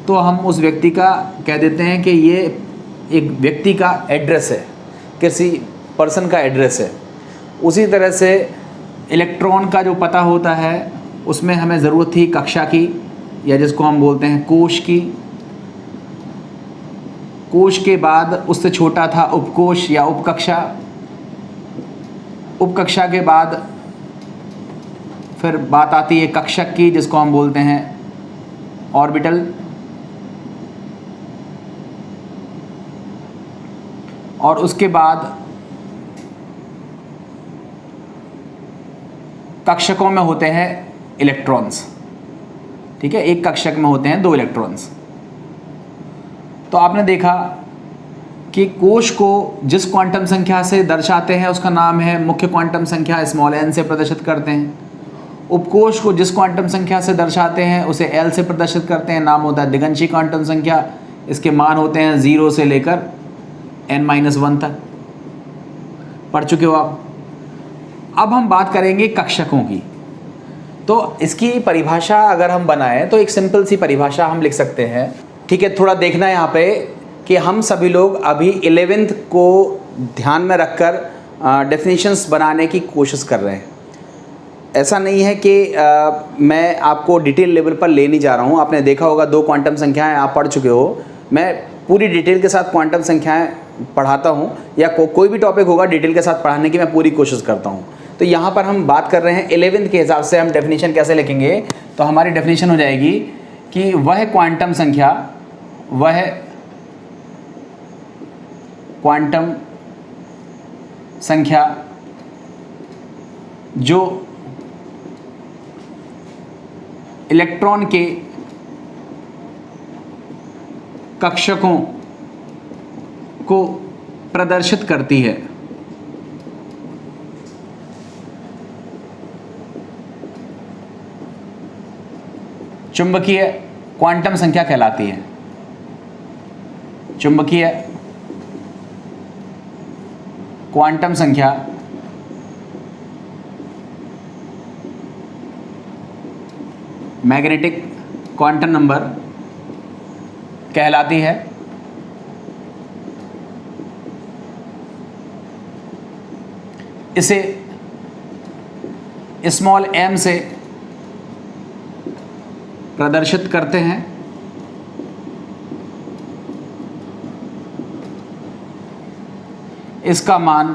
तो हम उस व्यक्ति का कह देते हैं कि ये एक व्यक्ति का एड्रेस है, किसी पर्सन का एड्रेस है। उसी तरह से इलेक्ट्रॉन का जो पता होता है उसमें हमें ज़रूरत थी कक्षा की, या जिसको हम बोलते हैं कोश की। कोश के बाद उससे छोटा था उपकोश या उपकक्षा। उपकक्षा के बाद फिर बात आती है कक्षक की, जिसको हम बोलते हैं ऑर्बिटल। और उसके बाद कक्षकों में होते हैं इलेक्ट्रॉन्स। ठीक है, एक कक्षक में होते हैं 2 इलेक्ट्रॉन्स। तो आपने देखा कि कोश को जिस क्वांटम संख्या से दर्शाते हैं उसका नाम है मुख्य क्वांटम संख्या, स्मॉल n से प्रदर्शित करते हैं। उपकोश को जिस क्वांटम संख्या से दर्शाते हैं उसे l से प्रदर्शित करते हैं, नाम होता है दिगंशी क्वांटम संख्या। इसके मान होते हैं 0 से लेकर n-1 तक। पढ़ चुके हो आप। अब हम बात करेंगे कक्षकों की। तो इसकी परिभाषा अगर हम बनाएं तो एक सिंपल सी परिभाषा हम लिख सकते हैं, ठीक है। थोड़ा देखना है यहाँ पे कि हम सभी लोग अभी 11th को ध्यान में रखकर डेफिनेशंस बनाने की कोशिश कर रहे हैं। ऐसा नहीं है कि मैं आपको डिटेल लेवल पर ले नहीं जा रहा हूँ। आपने देखा होगा 2 क्वांटम संख्याएं आप पढ़ चुके हो। मैं पूरी डिटेल के साथ क्वांटम संख्याएं पढ़ाता हूँ, या कोई भी टॉपिक होगा डिटेल के साथ पढ़ाने की मैं पूरी कोशिश करता हूँ। तो यहाँ पर हम बात कर रहे हैं 11th के हिसाब से हम डेफिनेशन कैसे लिखेंगे। तो हमारी डेफिनेशन हो जाएगी कि वह क्वांटम संख्या जो इलेक्ट्रॉन के कक्षकों को प्रदर्शित करती है, चुंबकीय क्वांटम संख्या कहलाती है। चुंबकीय क्वांटम संख्या मैग्नेटिक क्वांटम नंबर कहलाती है। इसे स्मॉल m से प्रदर्शित करते हैं। इसका मान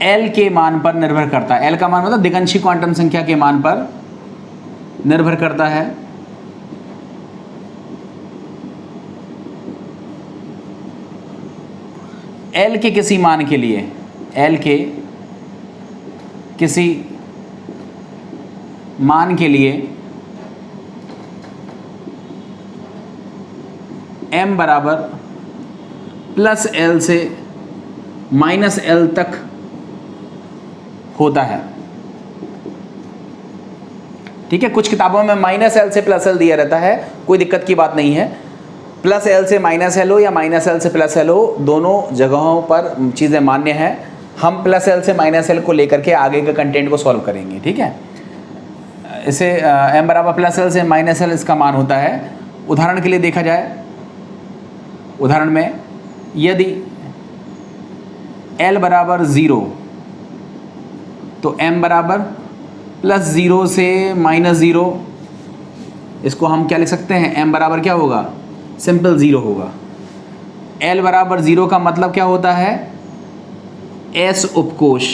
L के मान पर निर्भर करता है। L का मान मतलब दिगंशी क्वांटम संख्या के मान पर निर्भर करता है। L के किसी मान के लिए, L के किसी मान के लिए m बराबर प्लस L से माइनस L तक होता है। ठीक है, कुछ किताबों में माइनस L से प्लस L दिया रहता है, कोई दिक्कत की बात नहीं है। प्लस L से माइनस L हो या माइनस L से प्लस L हो, दोनों जगहों पर चीज़ें मान्य हैं। हम प्लस L से माइनस L को लेकर के आगे के कंटेंट को सॉल्व करेंगे। ठीक है, इसे m बराबर प्लस L से माइनस L इसका मान होता है। उदाहरण के लिए देखा जाए, उदाहरण में यदि L बराबर 0 तो m बराबर प्लस 0 से माइनस 0, इसको हम क्या लिख सकते हैं, m बराबर क्या होगा, सिंपल 0 होगा। L बराबर 0 का मतलब क्या होता है, S उपकोश।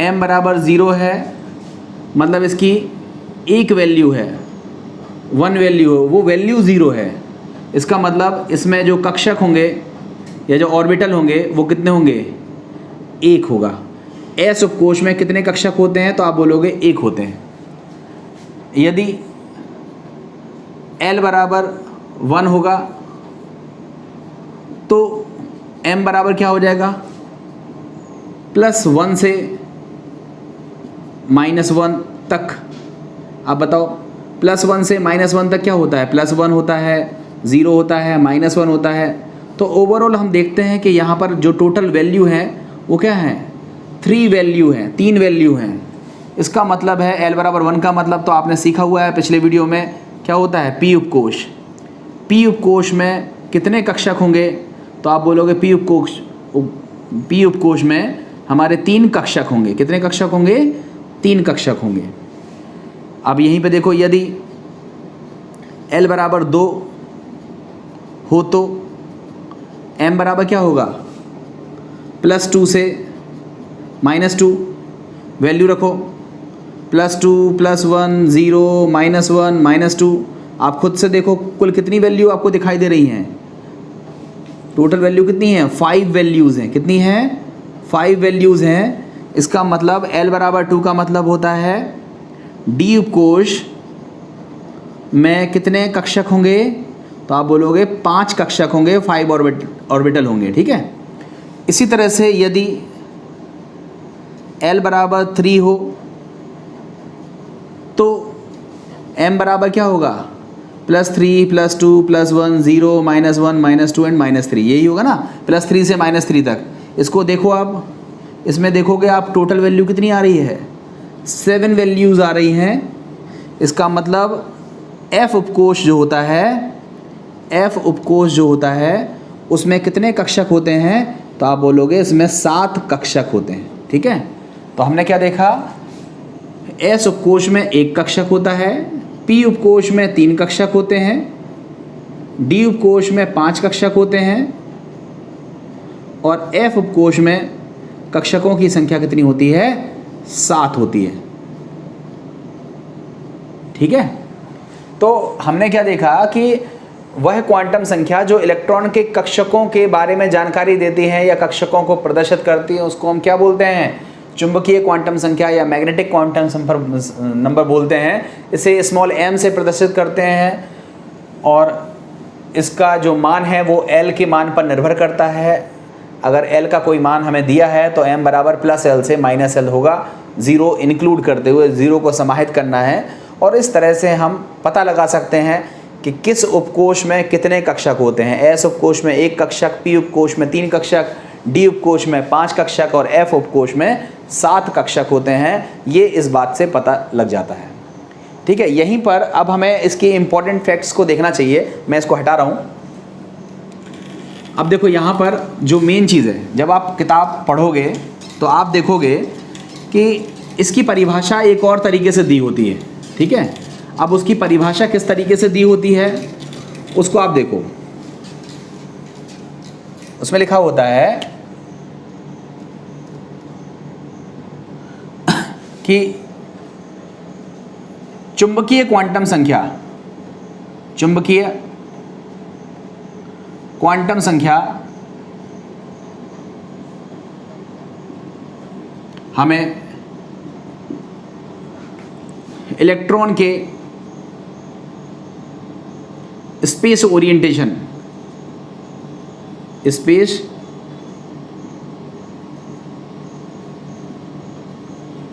m बराबर 0 है मतलब इसकी एक वैल्यू है, 1 वैल्यू हो, वो वैल्यू 0 है। इसका मतलब इसमें जो कक्षक होंगे या जो ऑर्बिटल होंगे वो कितने होंगे, 1 होगा। S उपकोश में कितने कक्षक होते हैं, तो आप बोलोगे 1 होते हैं। यदि L बराबर 1 होगा तो m बराबर क्या हो जाएगा, प्लस 1 से माइनस 1 तक। आप बताओ, प्लस 1 से माइनस 1 तक क्या होता है, प्लस 1 होता है, 0 होता है, माइनस 1 होता है। तो ओवरऑल हम देखते हैं कि यहाँ पर जो टोटल वैल्यू है वो क्या है, 3 वैल्यू हैं, 3 वैल्यू हैं। इसका मतलब है L बराबर 1 का मतलब तो आपने सीखा हुआ है पिछले वीडियो में, क्या होता है, P उपकोश। P उपकोश में कितने कक्षक होंगे, तो आप बोलोगे P उपकोश में हमारे 3 कक्षक होंगे। कितने कक्षक होंगे, 3 कक्षक होंगे। अब यहीं पे देखो, यदि L बराबर 2 हो तो m बराबर क्या होगा, प्लस 2 से माइनस 2, वैल्यू रखो, प्लस 2 प्लस 1 0 माइनस 1 माइनस 2। आप खुद से देखो कुल कितनी वैल्यू आपको दिखाई दे रही हैं, टोटल वैल्यू कितनी है, 5 वैल्यूज़ हैं। कितनी हैं, 5 वैल्यूज़ हैं। इसका मतलब L बराबर 2 का मतलब होता है D उपकोश में कितने कक्षक होंगे? तो आप बोलोगे 5 कक्षक होंगे, 5 ऑर्बिटल होंगे, ठीक है। इसी तरह से यदि L बराबर 3 हो तो M बराबर क्या होगा? +3 +2 +1 0 -1 -2 एंड -3, यही होगा ना, +3 से -3 तक। इसको देखो आप, इसमें देखोगे आप टोटल वैल्यू कितनी आ रही है? 7 वैल्यूज़ आ रही हैं। इसका मतलब F उपकोष जो होता है, F उपकोष जो होता है उसमें कितने कक्षक होते हैं? तो आप बोलोगे इसमें 7 कक्षक होते हैं, ठीक है। तो हमने क्या देखा? S उपकोष में 1 कक्षक होता है, P उपकोष में 3 कक्षक होते हैं, D उपकोष में 5 कक्षक होते हैं और F उपकोष में कक्षकों की संख्या कितनी होती है? 7 होती है, ठीक है। तो हमने क्या देखा कि वह क्वांटम संख्या जो इलेक्ट्रॉन के कक्षकों के बारे में जानकारी देती है या कक्षकों को प्रदर्शित करती है उसको हम क्या बोलते हैं? चुंबकीय क्वांटम संख्या या मैग्नेटिक क्वांटम नंबर बोलते हैं। इसे स्मॉल m से प्रदर्शित करते हैं और इसका जो मान है वो L के मान पर निर्भर करता है। अगर L का कोई मान हमें दिया है तो m बराबर +L से -L होगा, 0 इंक्लूड करते हुए 0 को समाहित करना है। और इस तरह से हम पता लगा सकते हैं कि किस उपकोष में कितने कक्षक होते हैं। S उपकोष में 1 कक्षक, P उपकोष में 3 कक्षक, D उपकोष में 5 कक्षक और F उपकोष में 7 कक्षक होते हैं। ये इस बात से पता लग जाता है, ठीक है। यहीं पर अब हमें इसके इम्पॉर्टेंट फैक्ट्स को देखना चाहिए। मैं इसको हटा रहा हूँ। अब देखो यहाँ पर जो मेन चीज़ है, जब आप किताब पढ़ोगे तो आप देखोगे कि इसकी परिभाषा एक और तरीके से दी होती है, ठीक है। अब उसकी परिभाषा किस तरीके से दी होती है उसको आप देखो। उसमें लिखा होता है कि चुंबकीय क्वांटम संख्या, चुंबकीय क्वांटम संख्या हमें इलेक्ट्रॉन के स्पेस ओरिएंटेशन,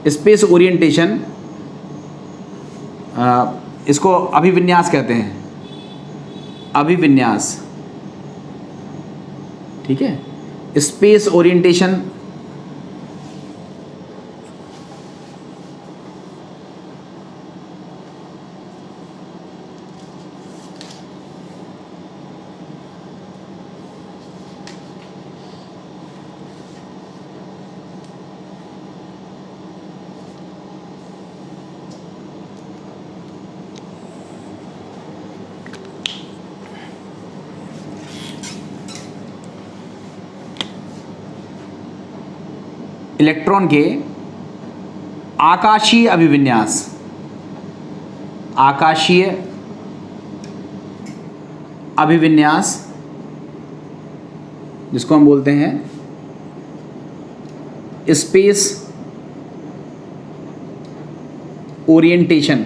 स्पेस ओरिएंटेशन, इसको अभिविन्यास कहते हैं, अभिविन्यास, ठीक है। स्पेस ओरिएंटेशन इलेक्ट्रॉन के आकाशीय अभिविन्यास, आकाशीय अभिविन्यास जिसको हम बोलते हैं स्पेस ओरिएंटेशन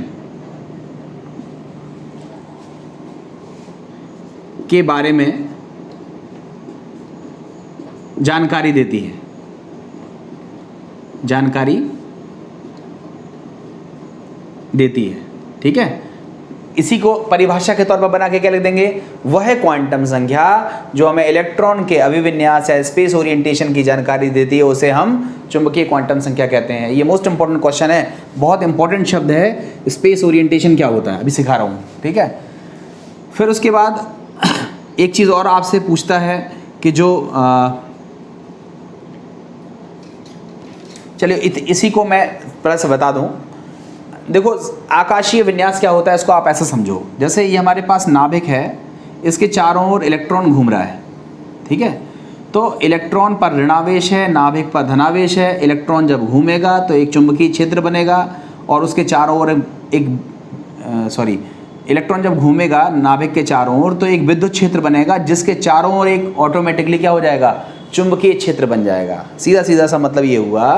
के बारे में जानकारी देती है, जानकारी देती है, ठीक है। इसी को परिभाषा के तौर पर बना के क्या लिख देंगे? वह क्वांटम संख्या जो हमें इलेक्ट्रॉन के अभिविन्यास या स्पेस ओरिएंटेशन की जानकारी देती है उसे हम चुंबकीय क्वांटम संख्या कहते हैं। ये मोस्ट इंपॉर्टेंट क्वेश्चन है, बहुत इंपॉर्टेंट शब्द है। स्पेस ओरिएंटेशन क्या होता है अभी सिखा रहा हूँ, ठीक है। फिर उसके बाद एक चीज़ और आपसे पूछता है कि जो चलिए इसी को मैं प्लस बता दूं। देखो आकाशीय विन्यास क्या होता है इसको आप ऐसा समझो, जैसे ये हमारे पास नाभिक है, इसके चारों ओर इलेक्ट्रॉन घूम रहा है, ठीक है। तो इलेक्ट्रॉन पर ऋणावेश है, नाभिक पर धनावेश है। इलेक्ट्रॉन जब घूमेगा तो एक चुंबकीय क्षेत्र बनेगा और उसके चारों ओर इलेक्ट्रॉन जब घूमेगा नाभिक के चारों ओर तो एक विद्युत क्षेत्र बनेगा जिसके चारों ओर एक ऑटोमेटिकली क्या हो जाएगा? चुंबकीय क्षेत्र बन जाएगा। सीधा सीधा सा मतलब ये हुआ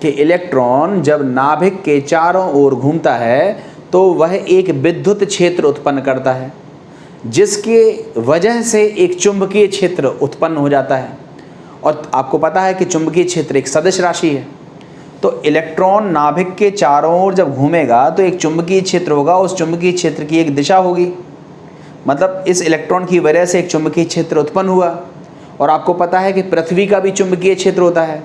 कि इलेक्ट्रॉन जब नाभिक के चारों ओर घूमता है तो वह एक विद्युत क्षेत्र उत्पन्न करता है, जिसके वजह से एक चुंबकीय क्षेत्र उत्पन्न हो जाता है। और आपको पता है कि चुंबकीय क्षेत्र एक सदिश राशि है। तो इलेक्ट्रॉन नाभिक के चारों ओर जब घूमेगा तो एक चुंबकीय क्षेत्र होगा, उस चुंबकीय क्षेत्र की एक दिशा होगी, मतलब इस इलेक्ट्रॉन की वजह से एक चुंबकीय क्षेत्र उत्पन्न हुआ। और आपको पता है कि पृथ्वी का भी चुंबकीय क्षेत्र होता है।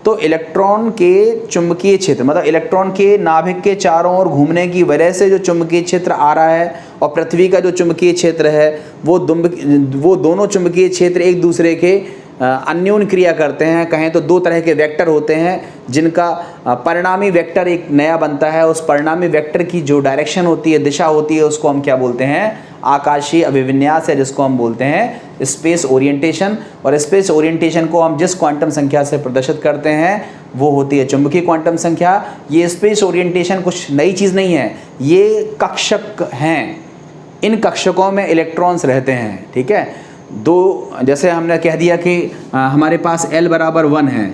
तो इलेक्ट्रॉन के चुंबकीय क्षेत्र मतलब इलेक्ट्रॉन के नाभिक के चारों ओर घूमने की वजह से जो चुंबकीय क्षेत्र आ रहा है और पृथ्वी का जो चुंबकीय क्षेत्र है वो दोनों चुंबकीय क्षेत्र एक दूसरे के अन्योन्य क्रिया करते हैं। कहें तो दो तरह के वेक्टर होते हैं जिनका परिणामी वेक्टर एक नया बनता है। उस परिणामी वेक्टर की जो डायरेक्शन होती है, दिशा होती है, उसको हम क्या बोलते हैं? आकाशीय अभिविन्यास है, जिसको हम बोलते हैं स्पेस ओरिएंटेशन। और स्पेस ओरिएंटेशन को हम जिस क्वांटम संख्या से प्रदर्शित करते हैं वो होती है चुंबकीय क्वांटम संख्या। ये स्पेस ओरिएंटेशन कुछ नई चीज़ नहीं है, ये कक्षक हैं। इन कक्षकों में इलेक्ट्रॉन्स रहते हैं, ठीक है। दो, जैसे हमने कह दिया कि हमारे पास L बराबर 1 है,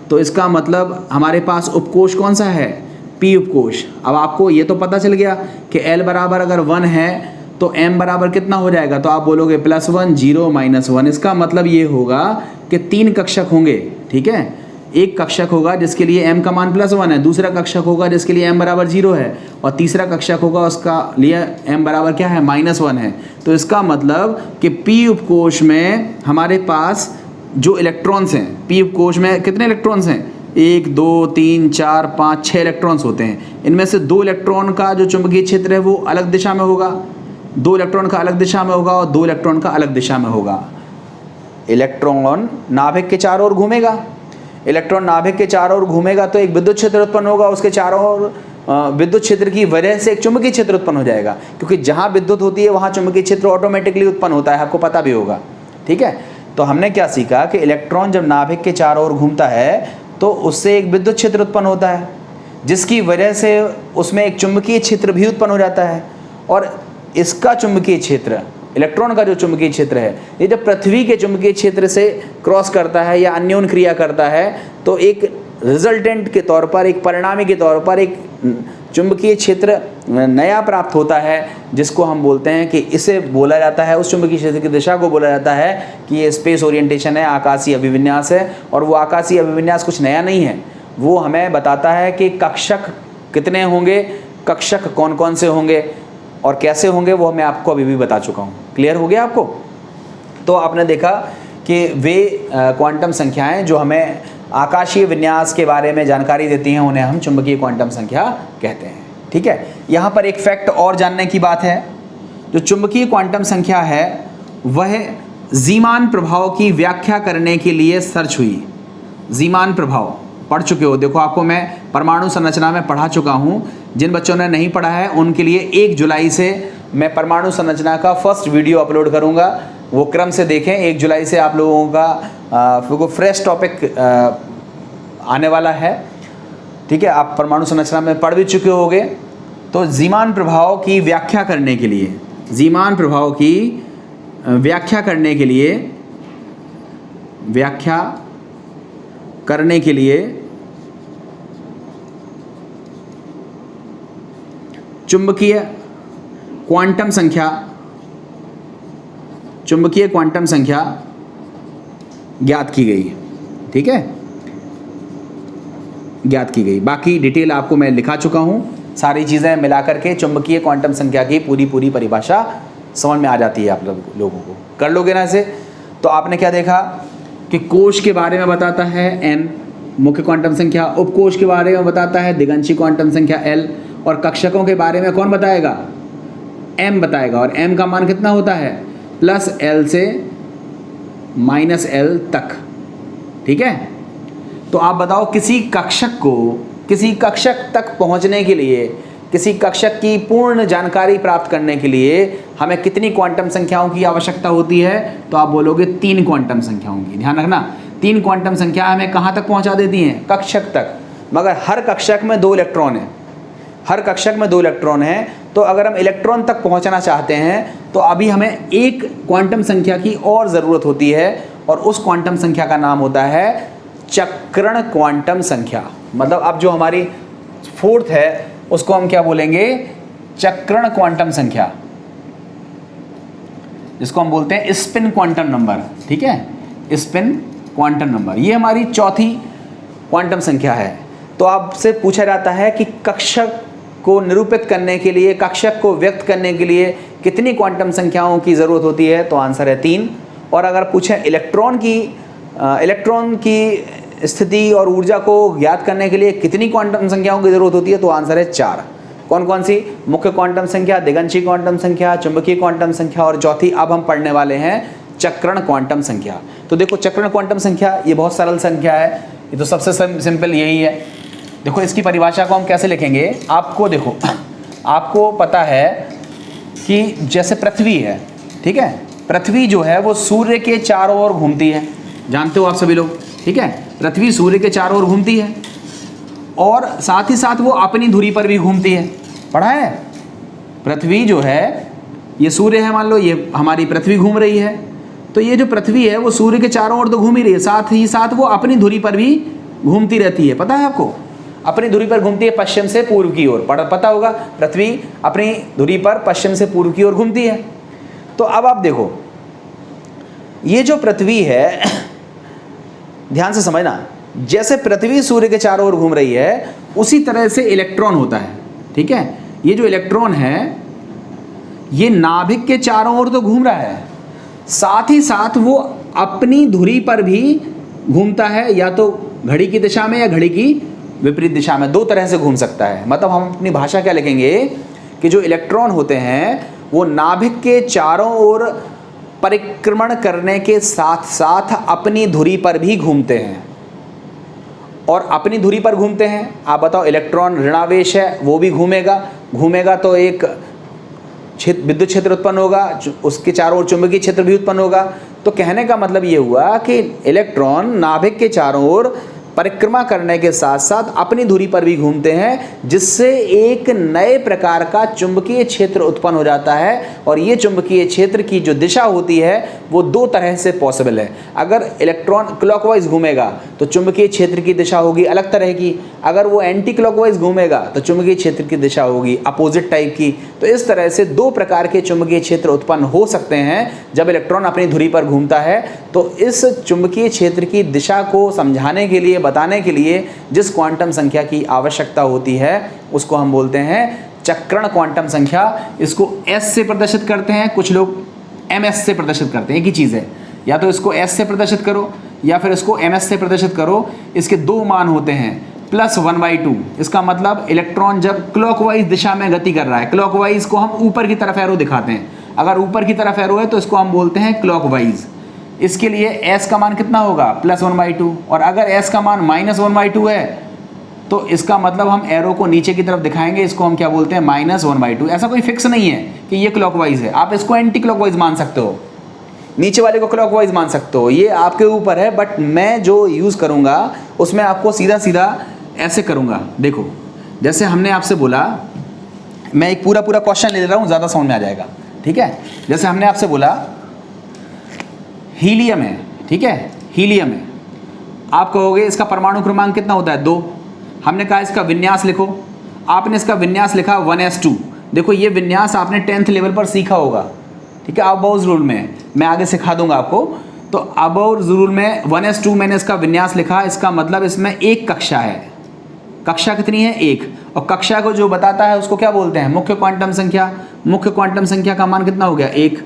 तो इसका मतलब हमारे पास उपकोष कौन सा है? P उपकोष। अब आपको ये तो पता चल गया कि L बराबर अगर 1 है तो M बराबर कितना हो जाएगा? तो आप बोलोगे +1 0 -1। इसका मतलब ये होगा कि 3 कक्षक होंगे, ठीक है। एक कक्षक होगा जिसके लिए M का मान +1 है, दूसरा कक्षक होगा जिसके लिए M बराबर 0 है, और तीसरा कक्षक होगा उसका लिए M बराबर क्या है? -1 है। तो इसका मतलब कि P उपकोष में हमारे पास जो इलेक्ट्रॉन्स हैं, P उपकोष में कितने इलेक्ट्रॉन्स हैं? 1 2 3 4 5 6 इलेक्ट्रॉन्स होते हैं। इनमें से 2 इलेक्ट्रॉन का जो चुंबकीय क्षेत्र है वो अलग दिशा में होगा, 2 इलेक्ट्रॉन का अलग दिशा में होगा और 2 इलेक्ट्रॉन का अलग दिशा में होगा। इलेक्ट्रॉन नाभिक के चारों ओर घूमेगा, इलेक्ट्रॉन नाभिक के चारों ओर घूमेगा तो एक विद्युत क्षेत्र उत्पन्न होगा, उसके चारों ओर विद्युत क्षेत्र की वजह से एक चुंबकीय क्षेत्र उत्पन्न हो जाएगा, क्योंकि जहाँ विद्युत होती है वहाँ चुंबकीय क्षेत्र ऑटोमेटिकली उत्पन्न होता है, आपको पता भी होगा, ठीक है। तो हमने क्या सीखा कि इलेक्ट्रॉन जब नाभिक के चारों ओर घूमता है तो उससे एक विद्युत क्षेत्र उत्पन्न होता है, जिसकी वजह से उसमें एक चुंबकीय क्षेत्र भी उत्पन्न हो जाता है। और इसका चुंबकीय क्षेत्र, इलेक्ट्रॉन का जो चुंबकीय क्षेत्र है, ये जब पृथ्वी के चुंबकीय क्षेत्र से क्रॉस करता है या अन्योन्य क्रिया करता है तो एक रिजल्टेंट के तौर पर, एक परिणामी के तौर पर एक चुंबकीय क्षेत्र नया प्राप्त होता है, जिसको हम बोलते हैं कि इसे बोला जाता है, उस चुंबकीय क्षेत्र की दिशा को बोला जाता है कि ये स्पेस ओरिएंटेशन है, आकाशीय अभिविन्यास है। और वो आकाशीय अभिविन्यास कुछ नया नहीं है, वो हमें बताता है कि कक्षक कितने होंगे, कक्षक कौन कौन से होंगे और कैसे होंगे, वो मैं आपको अभी भी बता चुका हूँ। क्लियर हो गया आपको? तो आपने देखा कि वे क्वांटम संख्याएं जो हमें आकाशीय विन्यास के बारे में जानकारी देती हैं उन्हें हम चुंबकीय क्वांटम संख्या कहते हैं, ठीक है। यहाँ पर एक फैक्ट और जानने की बात है, जो चुंबकीय क्वांटम संख्या है वह ज़ीमान प्रभाव की व्याख्या करने के लिए सर्च हुई। ज़ीमान प्रभाव पढ़ चुके हो, देखो आपको मैं परमाणु संरचना में पढ़ा चुका हूँ। जिन बच्चों ने नहीं पढ़ा है उनके लिए 1 जुलाई से मैं परमाणु संरचना का फर्स्ट वीडियो अपलोड करूँगा, वो क्रम से देखें। 1 जुलाई से आप लोगों का फ्रेश टॉपिक आने वाला है, ठीक है। आप परमाणु संरचना में पढ़ भी चुके होंगे। तो ज़ीमान प्रभाव की व्याख्या करने के लिए, ज़ीमान प्रभाव की व्याख्या करने के लिए चुंबकीय क्वांटम संख्या ज्ञात की गई, ठीक है, ज्ञात की गई। बाकी डिटेल आपको मैं लिखा चुका हूँ, सारी चीज़ें मिला करके चुंबकीय क्वांटम संख्या की पूरी परिभाषा समझ में आ जाती है आप लोगों को। कर लोगे ना इसे? तो आपने क्या देखा कि कोश के बारे में बताता है n मुख्य क्वांटम संख्या, उपकोश के बारे में बताता है दिगंशी क्वांटम संख्या L, और कक्षकों के बारे में कौन बताएगा? M बताएगा। और M का मान कितना होता है? +L से -L तक, ठीक है। तो आप बताओ किसी कक्षक तक पहुंचने के लिए, किसी कक्षक की पूर्ण जानकारी प्राप्त करने के लिए हमें कितनी क्वांटम संख्याओं की आवश्यकता होती है? तो आप बोलोगे 3 क्वांटम संख्याओं की। ध्यान रखना, 3 क्वांटम संख्या हमें कहाँ तक पहुँचा देती हैं? कक्षक तक। मगर हर कक्षक में 2 इलेक्ट्रॉन हैं, हर कक्षक में 2 इलेक्ट्रॉन हैं। तो अगर हम इलेक्ट्रॉन तक पहुंचना चाहते हैं तो अभी हमें एक क्वांटम संख्या की और ज़रूरत होती है, और उस क्वांटम संख्या का नाम होता है चक्रण क्वांटम संख्या। मतलब अब जो हमारी 4th है उसको हम क्या बोलेंगे? चक्रण क्वांटम संख्या, जिसको हम बोलते हैं स्पिन क्वांटम नंबर, ठीक है, स्पिन क्वांटम नंबर, ये हमारी चौथी क्वांटम संख्या है। तो आपसे पूछा जाता है कि कक्षक को निरूपित करने के लिए, कक्षक को व्यक्त करने के लिए कितनी क्वांटम संख्याओं की ज़रूरत होती है, तो आंसर है 3। और अगर पूछें इलेक्ट्रॉन की स्थिति और ऊर्जा को ज्ञात करने के लिए कितनी क्वांटम संख्याओं की ज़रूरत होती है, तो आंसर है 4। कौन कौन सी? मुख्य क्वांटम संख्या, दिगंशी क्वांटम संख्या, चुंबकीय क्वांटम संख्या और चौथी अब हम पढ़ने वाले हैं चक्रण क्वांटम संख्या। तो देखो चक्रण क्वांटम संख्या ये बहुत सरल संख्या है, ये तो सबसे सिंपल यही है। देखो इसकी परिभाषा को हम कैसे लिखेंगे, आपको देखो, आपको पता है कि जैसे पृथ्वी है, ठीक है, पृथ्वी जो है वो सूर्य के चारों ओर घूमती है, जानते हो आप सभी लोग, ठीक है, पृथ्वी सूर्य के चारों ओर घूमती है और साथ ही साथ वो अपनी धुरी पर भी घूमती है। पढ़ा है? पृथ्वी जो है ये सूर्य है, मान लो ये हमारी पृथ्वी घूम रही है, तो ये जो पृथ्वी है वो सूर्य के चारों ओर तो घूम ही रही है, साथ ही साथ वो अपनी धुरी पर भी घूमती रहती है। पता है आपको? अपनी धुरी पर घूमती है पश्चिम से पूर्व की ओर, पता होगा, पृथ्वी अपनी धुरी पर पश्चिम से पूर्व की ओर घूमती है। तो अब आप देखो, ये जो पृथ्वी है, ध्यान से समझना, जैसे पृथ्वी सूर्य के चारों ओर घूम रही है उसी तरह से इलेक्ट्रॉन होता है, ठीक है। ये जो इलेक्ट्रॉन है ये नाभिक के चारों ओर तो घूम रहा है, साथ ही साथ वो अपनी धुरी पर भी घूमता है, या तो घड़ी की दिशा में या घड़ी की विपरीत दिशा में, दो तरह से घूम सकता है। मतलब हम अपनी भाषा क्या लिखेंगे कि जो इलेक्ट्रॉन होते हैं वो नाभिक के चारों ओर परिक्रमण करने के साथ साथ अपनी धुरी पर भी घूमते हैं। और अपनी धुरी पर घूमते हैं, आप बताओ, इलेक्ट्रॉन ऋणावेश है वो भी घूमेगा तो एक विद्युत क्षेत्र उत्पन्न होगा, उसके चारों ओर चुंबकीय क्षेत्र भी उत्पन्न होगा। तो कहने का मतलब ये हुआ कि इलेक्ट्रॉन नाभिक के चारों ओर परिक्रमा करने के साथ साथ अपनी धुरी पर भी घूमते हैं, जिससे एक नए प्रकार का चुंबकीय क्षेत्र उत्पन्न हो जाता है। और ये चुंबकीय क्षेत्र की जो दिशा होती है वो दो तरह से पॉसिबल है। अगर इलेक्ट्रॉन क्लॉकवाइज घूमेगा तो चुंबकीय क्षेत्र की दिशा होगी अलग तरह की, अगर वो एंटी क्लॉकवाइज घूमेगा तो चुंबकीय क्षेत्र की दिशा होगी अपोजिट टाइप की। तो इस तरह से दो प्रकार के चुंबकीय क्षेत्र उत्पन्न हो सकते हैं जब इलेक्ट्रॉन अपनी धुरी पर घूमता है। तो इस चुंबकीय क्षेत्र की दिशा को समझाने के लिए, बताने के लिए जिस क्वांटम संख्या की आवश्यकता होती है उसको हम बोलते हैं चक्रण क्वांटम संख्या। इसको S से प्रदर्शित करते हैं, कुछ लोग MS से प्रदर्शित करते हैं। एक ही चीज़ है, या तो इसको S से प्रदर्शित करो या फिर इसको MS से प्रदर्शित करो। इसके दो मान होते हैं, +1/2। इसका मतलब इलेक्ट्रॉन जब क्लॉकवाइज दिशा में गति कर रहा है, क्लॉकवाइज को हम ऊपर की तरफ एरो दिखाते हैं, अगर ऊपर की तरफ एरो है तो इसको हम बोलते हैं क्लॉकवाइज। इसके लिए S का मान कितना होगा? +1/2। और अगर S का मान -1/2 है तो इसका मतलब हम एरो को नीचे की तरफ दिखाएंगे, इसको हम क्या बोलते हैं? -1/2। ऐसा कोई फिक्स नहीं है कि ये क्लॉकवाइज है, आप इसको एंटी क्लॉकवाइज मान सकते हो, नीचे वाले को क्लॉकवाइज मान सकते हो, ये आपके ऊपर है। बट मैं जो यूज़ करूँगा उसमें आपको सीधा सीधा ऐसे करूँगा। देखो, जैसे हमने आपसे बोला, मैं एक पूरा क्वेश्चन ले रहा हूँ, ज़्यादा समझ में आ जाएगा, ठीक है। जैसे हमने आपसे बोला हीलियम है, ठीक है, हीलियम है, आप कहोगे इसका परमाणु क्रमांक कितना होता है? 2। हमने कहा इसका विन्यास लिखो, आपने इसका विन्यास लिखा 1s2। देखो ये विन्यास आपने 10th लेवल पर सीखा होगा, ठीक है, अबाउट रूल में, मैं आगे सिखा दूंगा आपको। तो अबाउट रूल में 1s2 मैंने इसका विन्यास लिखा, इसका मतलब इसमें एक कक्षा है। कक्षा कितनी है? 1। और कक्षा को जो बताता है उसको क्या बोलते हैं? मुख्य क्वांटम संख्या। मुख्य क्वांटम संख्या का मान कितना हो गया? 1।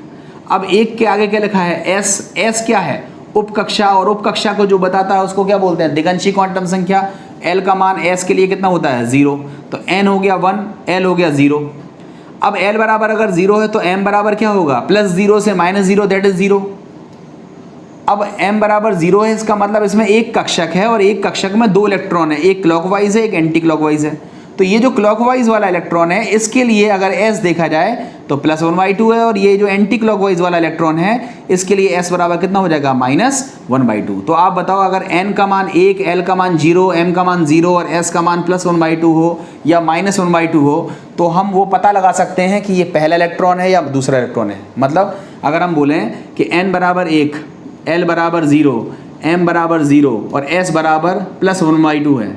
अब 1 के आगे क्या लिखा है? S क्या है? उपकक्षा। और उपकक्षा को जो बताता है उसको क्या बोलते हैं? दिगंशी क्वांटम संख्या। L का मान S के लिए कितना होता है? 0। तो N हो गया 1, L हो गया 0। अब L बराबर अगर 0 है तो M बराबर क्या होगा? +0 से -0, दैट इज 0। अब M बराबर 0 है, इसका मतलब इसमें एक कक्षक है और एक कक्षक में 2 इलेक्ट्रॉन है, एक क्लॉकवाइज है, एक एंटी क्लॉकवाइज है। तो ये जो क्लॉकवाइज वाला इलेक्ट्रॉन है इसके लिए अगर S देखा जाए तो +1/2 है, और ये जो एंटी क्लॉकवाइज वाला इलेक्ट्रॉन है इसके लिए S बराबर कितना हो जाएगा? -1/2। तो आप बताओ, अगर N का मान 1, L का मान 0, M का मान 0 और S का मान +1/2 हो या -1/2 हो, तो हम वो पता लगा सकते हैं कि ये पहला इलेक्ट्रॉन है या दूसरा इलेक्ट्रॉन है। मतलब अगर हम बोलें कि N बराबर 1, L बराबर 0, M बराबर 0 और S बराबर +1/2 है,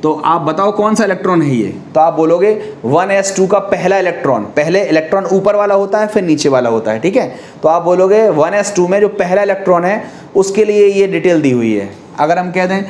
तो आप बताओ कौन सा इलेक्ट्रॉन है ये, तो आप बोलोगे 1s2 का पहला इलेक्ट्रॉन, पहले इलेक्ट्रॉन ऊपर वाला होता है फिर नीचे वाला होता है, ठीक है। तो आप बोलोगे 1s2 में जो पहला इलेक्ट्रॉन है उसके लिए ये डिटेल दी हुई है। अगर हम कह दें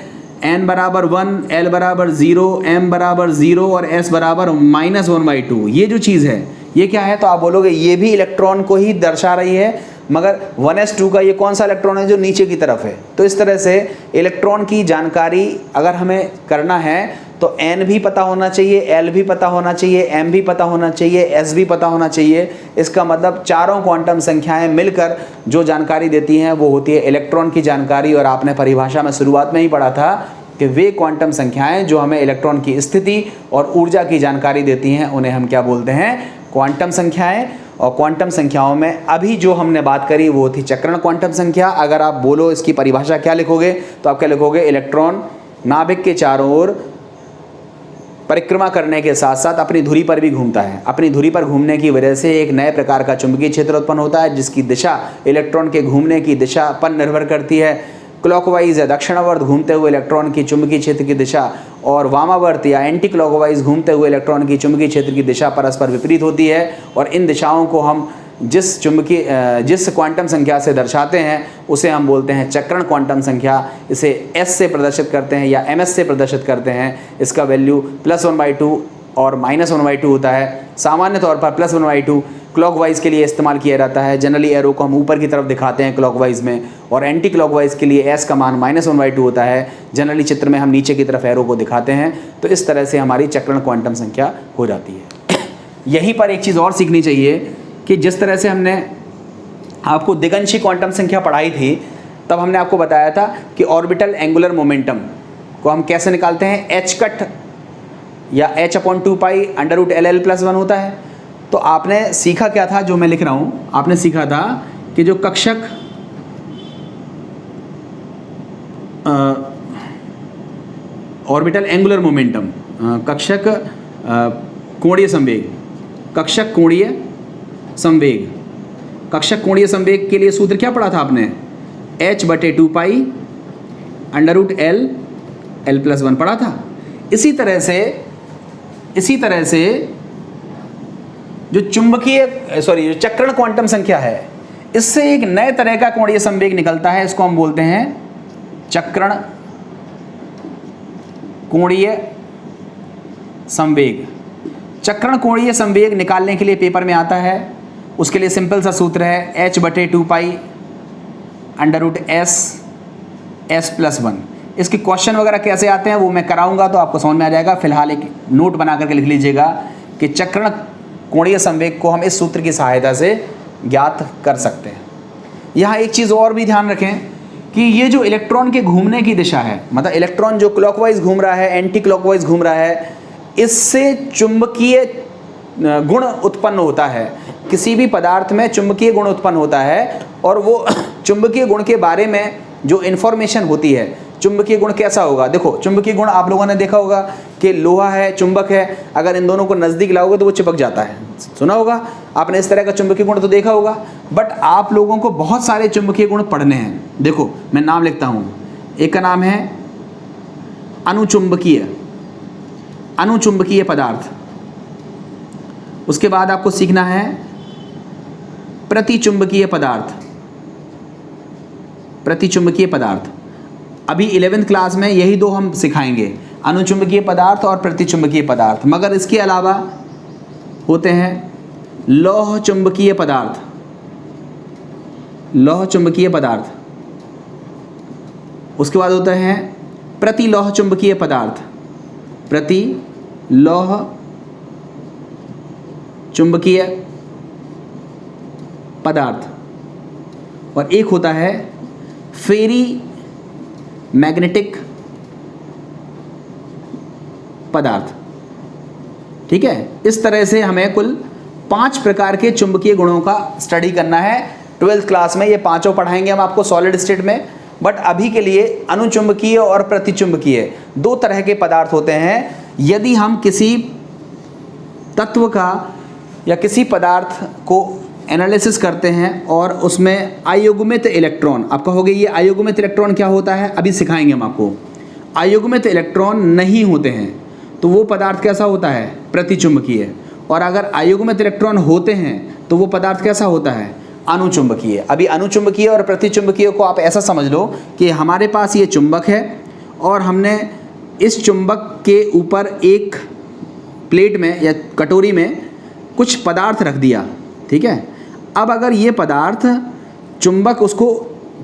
n बराबर 1, l बराबर 0, m बराबर 0 और s बराबर -1/2, ये जो चीज़ है ये क्या है, तो आप बोलोगे ये भी इलेक्ट्रॉन को ही दर्शा रही है, मगर 1s2 का ये कौन सा इलेक्ट्रॉन है जो नीचे की तरफ है। तो इस तरह से इलेक्ट्रॉन की जानकारी अगर हमें करना है तो n भी पता होना चाहिए, l भी पता होना चाहिए, m भी पता होना चाहिए, s भी पता होना चाहिए। इसका मतलब चारों क्वांटम संख्याएं मिलकर जो जानकारी देती हैं वो होती है इलेक्ट्रॉन की जानकारी। और आपने परिभाषा में शुरुआत में ही पढ़ा था कि वे क्वांटम संख्याएं जो हमें इलेक्ट्रॉन की स्थिति और ऊर्जा की जानकारी देती हैं उन्हें हम क्या बोलते हैं, क्वांटम संख्याएं। और क्वांटम संख्याओं में अभी जो हमने बात करी वो थी चक्रण क्वांटम संख्या। अगर आप बोलो इसकी परिभाषा क्या लिखोगे, तो आप क्या लिखोगे, इलेक्ट्रॉन नाभिक के चारों ओर परिक्रमा करने के साथ साथ अपनी धुरी पर भी घूमता है। अपनी धुरी पर घूमने की वजह से एक नए प्रकार का चुंबकीय क्षेत्र उत्पन्न होता है जिसकी दिशा इलेक्ट्रॉन के घूमने की दिशा पर निर्भर करती है। क्लॉकवाइज या दक्षिणावर्त घूमते हुए इलेक्ट्रॉन की चुंबकीय क्षेत्र की दिशा और वामावर्त या एंटी क्लॉकवाइज घूमते हुए इलेक्ट्रॉन की चुंबकीय क्षेत्र की दिशा परस्पर विपरीत होती है। और इन दिशाओं को हम जिस क्वांटम संख्या से दर्शाते हैं उसे हम बोलते हैं चक्रण क्वांटम संख्या। इसे s से प्रदर्शित करते हैं या ms से प्रदर्शित करते हैं। इसका वैल्यू +1/2 और -1/2 होता है। सामान्य तौर पर +1/2 क्लॉकवाइज के लिए इस्तेमाल किया जाता है। जनरली एरो को हम ऊपर की तरफ दिखाते हैं क्लॉकवाइज में, और एंटी क्लॉकवाइज के लिए s का मान -1/2 होता है। जनरली चित्र में हम नीचे की तरफ एरो को दिखाते हैं। तो इस तरह से हमारी चक्रण क्वांटम संख्या हो जाती है। यहीं पर एक चीज़ और सीखनी चाहिए कि जिस तरह से हमने आपको दिगंशी क्वांटम संख्या पढ़ाई थी तब हमने आपको बताया था कि ऑर्बिटल एंगुलर मोमेंटम को हम कैसे निकालते हैं, h कट या h/2π √LL+1 होता है। तो आपने सीखा क्या था, जो मैं लिख रहा हूँ, आपने सीखा था कि जो कक्षक ऑर्बिटल एंगुलर मोमेंटम, कक्षक कोणीय संवेग, कक्षक कोणीय संवेग, कक्षक कोणीय संवेग के लिए सूत्र क्या पढ़ा था आपने, h/2π √L+1 पढ़ा था। इसी तरह से जो जो चक्रण क्वांटम संख्या है, इससे एक नए तरह का कोणीय संवेग निकलता है। इसको हम बोलते हैं चक्रण कोणीय संवेग। चक्रण कोणीय संवेग निकालने के लिए पेपर में आता है, उसके लिए सिंपल सा सूत्र है h/2π √S+1। इसके क्वेश्चन वगैरह कैसे आते हैं वो मैं कराऊंगा तो आपको समझ में आ जाएगा। फिलहाल एक नोट बना करके लिख लीजिएगा कि चक्रण कोणीय संवेग को हम इस सूत्र की सहायता से ज्ञात कर सकते हैं। यहाँ एक चीज़ और भी ध्यान रखें कि ये जो इलेक्ट्रॉन के घूमने की दिशा है, मतलब इलेक्ट्रॉन जो क्लॉकवाइज घूम रहा है, एंटी क्लॉकवाइज घूम रहा है, इससे चुंबकीय गुण उत्पन्न होता है। किसी भी पदार्थ में चुंबकीय गुण उत्पन्न होता है और वो चुंबकीय गुण के बारे में जो इन्फॉर्मेशन होती है, चुंबकीय गुण कैसा होगा, देखो चुंबकीय गुण आप लोगों ने देखा होगा कि लोहा है, चुंबक है, अगर इन दोनों को नज़दीक लाओगे तो वो चिपक जाता है, सुना होगा आपने, इस तरह का चुंबकीय गुण तो देखा होगा। बट आप लोगों को बहुत सारे चुंबकीय गुण पढ़ने हैं। देखो मैं नाम लिखता हूँ, एक का नाम है अनुचुंबकीय पदार्थ, उसके बाद आपको सीखना है प्रतिचुंबकीय पदार्थ। अभी 11th क्लास में यही दो हम सिखाएंगे, अनुचुंबकीय पदार्थ और प्रतिचुंबकीय पदार्थ। मगर इसके अलावा होते हैं लौह चुंबकीय पदार्थ, उसके बाद होते हैं प्रतिलौह चुंबकीय पदार्थ, प्रतिलौह चुंबकीय पदार्थ, और एक होता है फेरी मैग्नेटिक पदार्थ। ठीक है, इस तरह से हमें कुल 5 प्रकार के चुंबकीय गुणों का स्टडी करना है। 12th क्लास में ये पांचों पढ़ाएंगे हम आपको सॉलिड स्टेट में। बट अभी के लिए अनुचुंबकीय और प्रतिचुंबकीय 2 तरह के पदार्थ होते हैं। यदि हम किसी तत्व का या किसी पदार्थ को एनालिसिस करते हैं और उसमें अयुग्मित इलेक्ट्रॉन, आप कहोगे ये अयुग्मित इलेक्ट्रॉन क्या होता है, अभी सिखाएंगे हम आपको। अयुग्मित इलेक्ट्रॉन नहीं होते हैं तो वो पदार्थ कैसा होता है, प्रतिचुंबकीय। और अगर अयुग्मित इलेक्ट्रॉन होते हैं तो वो पदार्थ कैसा होता है, अनुचुंबकीय। अभी अनुचुंबकीय और प्रतिचुंबकीय को आप ऐसा समझ लो कि हमारे पास ये चुंबक है और हमने इस चुंबक के ऊपर एक प्लेट में या कटोरी में कुछ पदार्थ रख दिया, ठीक है। अब अगर ये पदार्थ चुंबक उसको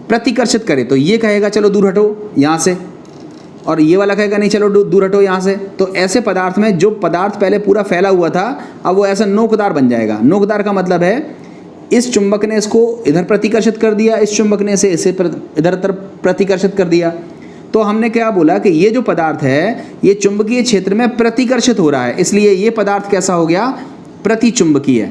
प्रतिकर्षित करे तो ये कहेगा चलो दूर हटो यहाँ से, और ये वाला कहेगा नहीं चलो दूर हटो यहाँ से। तो ऐसे पदार्थ में जो पदार्थ पहले पूरा फैला हुआ था अब वो ऐसा नोकदार बन जाएगा। नोकदार का मतलब है इस चुंबक ने इसको इधर प्रतिकर्षित कर दिया, इस चुंबक ने इसे इधर प्रतिकर्षित कर दिया। तो हमने क्या बोला कि ये जो पदार्थ है ये चुंबकीय क्षेत्र में प्रतिकर्षित हो रहा है, इसलिए ये पदार्थ कैसा हो गया, प्रतिचुंबकीय।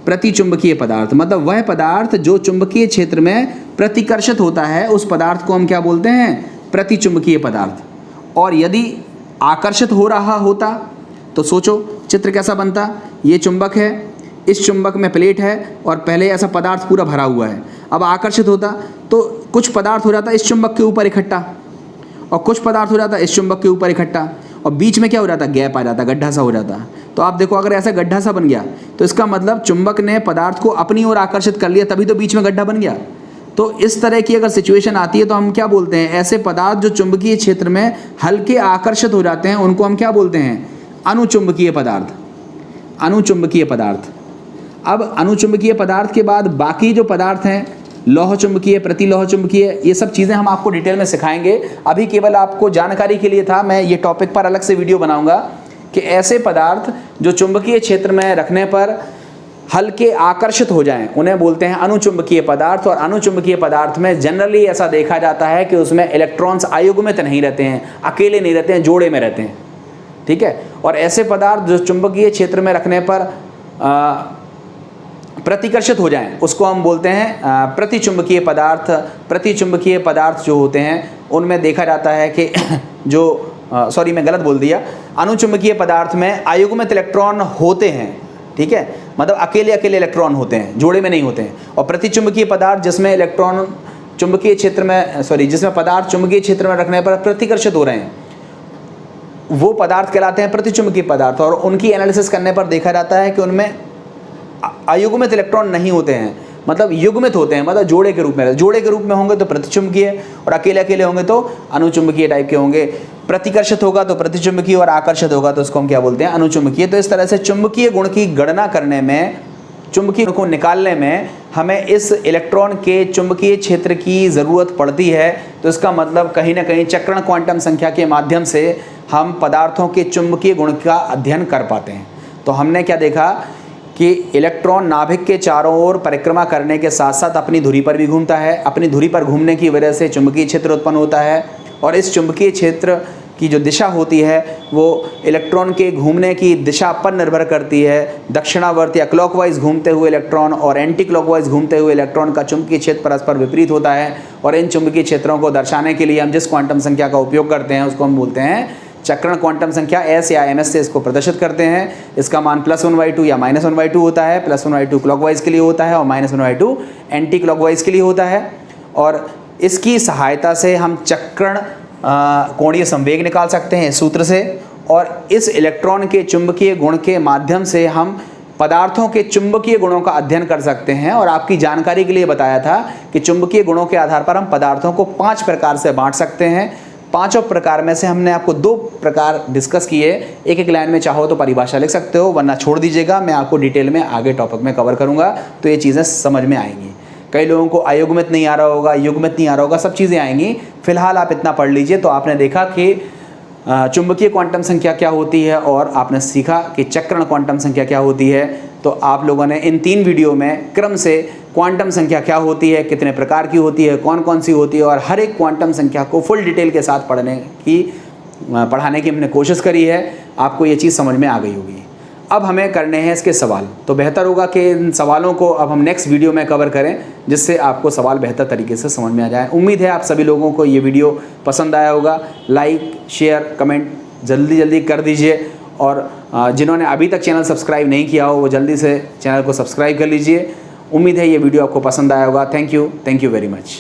प्रतिचुंबकीय पदार्थ मतलब वह पदार्थ जो चुंबकीय क्षेत्र में प्रतिकर्षित होता है उस पदार्थ को हम क्या बोलते हैं, प्रतिचुंबकीय पदार्थ। और यदि आकर्षित हो रहा होता तो सोचो चित्र कैसा बनता। ये चुंबक है, इस चुंबक में प्लेट है और पहले ऐसा पदार्थ पूरा भरा हुआ है। अब आकर्षित होता तो कुछ पदार्थ हो जाता इस चुंबक के ऊपर इकट्ठा और कुछ पदार्थ हो जाता इस चुंबक के ऊपर इकट्ठा, और बीच में क्या हो जाता, गैप आ जाता, गड्ढा सा हो जाता। तो आप देखो अगर ऐसा गड्ढा सा बन गया तो इसका मतलब चुंबक ने पदार्थ को अपनी ओर आकर्षित कर लिया, तभी तो बीच में गड्ढा बन गया। तो इस तरह की अगर सिचुएशन आती है तो हम क्या बोलते हैं, ऐसे पदार्थ जो चुंबकीय क्षेत्र में हल्के आकर्षित हो जाते हैं उनको हम क्या बोलते हैं, अनुचुंबकीय पदार्थ। अनुचुंबकीय पदार्थ। अब अनुचुंबकीय पदार्थ के बाद बाकी जो पदार्थ हैं, लौह चुंबकीय, प्रतिलौह चुंबकीय, ये सब चीज़ें हम आपको डिटेल में सिखाएंगे। अभी केवल आपको जानकारी के लिए था, मैं ये टॉपिक पर अलग से वीडियो बनाऊंगा कि ऐसे पदार्थ जो चुंबकीय क्षेत्र में रखने पर हल्के आकर्षित हो जाएं उन्हें बोलते हैं अनुचुंबकीय पदार्थ। और अनुचुंबकीय पदार्थ में जनरली ऐसा देखा जाता है कि उसमें इलेक्ट्रॉन्स अयुग्मित नहीं रहते हैं, अकेले नहीं रहते हैं, जोड़े में रहते हैं, ठीक है। और ऐसे पदार्थ जो चुंबकीय क्षेत्र में रखने पर प्रतिकर्षित हो जाएं उसको हम बोलते हैं प्रतिचुंबकीय पदार्थ। प्रतिचुंबकीय पदार्थ जो होते हैं उनमें देखा जाता है कि जो सॉरी मैं गलत बोल दिया, अनुचुंबकीय पदार्थ में अयुग्मित इलेक्ट्रॉन होते हैं, ठीक है, मतलब अकेले अकेले इलेक्ट्रॉन होते हैं, जोड़े में नहीं होते हैं। और प्रतिचुंबकीय पदार्थ जिसमें इलेक्ट्रॉन चुंबकीय क्षेत्र में जिसमें पदार्थ चुंबकीय क्षेत्र में रखने पर प्रतिकर्षित हो रहे हैं वो पदार्थ कहलाते हैं प्रतिचुंबकीय पदार्थ। और उनकी एनालिसिस करने पर देखा जाता है कि उनमें अयुग्मित इलेक्ट्रॉन नहीं होते हैं, मतलब युग्मित होते हैं, मतलब जोड़े के रूप में। जोड़े के रूप में होंगे तो प्रतिचुंबकीय और अकेले अकेले होंगे तो अनुचुंबकीय टाइप के होंगे। प्रतिकर्षित होगा तो प्रतिचुंबकीय और आकर्षित होगा तो उसको हम क्या बोलते हैं, अनुचुंबकीय। तो इस तरह से चुंबकीय गुण की गणना करने में, चुंबकीय गुण को निकालने में हमें इस इलेक्ट्रॉन के चुंबकीय क्षेत्र की ज़रूरत पड़ती है। तो इसका मतलब कहीं ना कहीं चक्रण क्वांटम संख्या के माध्यम से हम पदार्थों के चुंबकीय गुण का अध्ययन कर पाते हैं। तो हमने क्या देखा कि इलेक्ट्रॉन नाभिक के चारों ओर परिक्रमा करने के साथ साथ अपनी धुरी पर भी घूमता है। अपनी धुरी पर घूमने की वजह से चुंबकीय क्षेत्र उत्पन्न होता है और इस चुंबकीय क्षेत्र की जो दिशा होती है वो इलेक्ट्रॉन के घूमने की दिशा पर निर्भर करती है। दक्षिणावर्त या क्लॉकवाइज घूमते हुए इलेक्ट्रॉन और एंटी क्लॉकवाइज घूमते हुए इलेक्ट्रॉन का चुंबकीय क्षेत्र परस्पर विपरीत होता है। और इन चुंबकीय क्षेत्रों को दर्शाने के लिए हम जिस क्वांटम संख्या का उपयोग करते हैं उसको हम बोलते हैं चक्रण क्वांटम संख्या। एस या एमएस से इसको प्रदर्शित करते हैं। इसका मान +1/2 या -1/2 होता है। +1/2 क्लॉकवाइज के लिए होता है और -1/2 एंटी क्लॉकवाइज के लिए होता है। और इसकी सहायता से हम चक्रण कोणीय संवेग निकाल सकते हैं इस सूत्र से। और इस इलेक्ट्रॉन के चुंबकीय गुण के माध्यम से हम पदार्थों के चुंबकीय गुणों का अध्ययन कर सकते हैं। और आपकी जानकारी के लिए बताया था कि चुंबकीय गुणों के आधार पर हम पदार्थों को 5 प्रकार से बांट सकते हैं। पांचों प्रकार में से हमने आपको 2 प्रकार डिस्कस किए। एक एक लाइन में चाहो तो परिभाषा लिख सकते हो, वरना छोड़ दीजिएगा, मैं आपको डिटेल में आगे टॉपिक में कवर करूंगा तो ये चीज़ें समझ में आएंगी। कई लोगों को अयुग्मित नहीं आ रहा होगा, युग्मित नहीं आ रहा होगा, सब चीज़ें आएंगी। फिलहाल आप इतना पढ़ लीजिए। तो आपने देखा कि चुंबकीय क्वांटम संख्या क्या होती है और आपने सीखा कि चक्रण क्वांटम संख्या क्या होती है। तो आप लोगों ने इन 3 वीडियो में क्रम से क्वांटम संख्या क्या होती है, कितने प्रकार की होती है, कौन कौन सी होती है और हर एक क्वांटम संख्या को फुल डिटेल के साथ पढ़ाने की हमने कोशिश करी है। आपको ये चीज़ समझ में आ गई होगी। अब हमें करने हैं इसके सवाल। तो बेहतर होगा कि इन सवालों को अब हम नेक्स्ट वीडियो में कवर करें जिससे आपको सवाल बेहतर तरीके से समझ में आ जाए। उम्मीद है आप सभी लोगों को ये वीडियो पसंद आया होगा। लाइक, शेयर, कमेंट जल्दी कर दीजिए। और जिन्होंने अभी तक चैनल सब्सक्राइब नहीं किया हो वो जल्दी से चैनल को सब्सक्राइब कर लीजिए। उम्मीद है ये वीडियो आपको पसंद आया होगा। Thank you very much.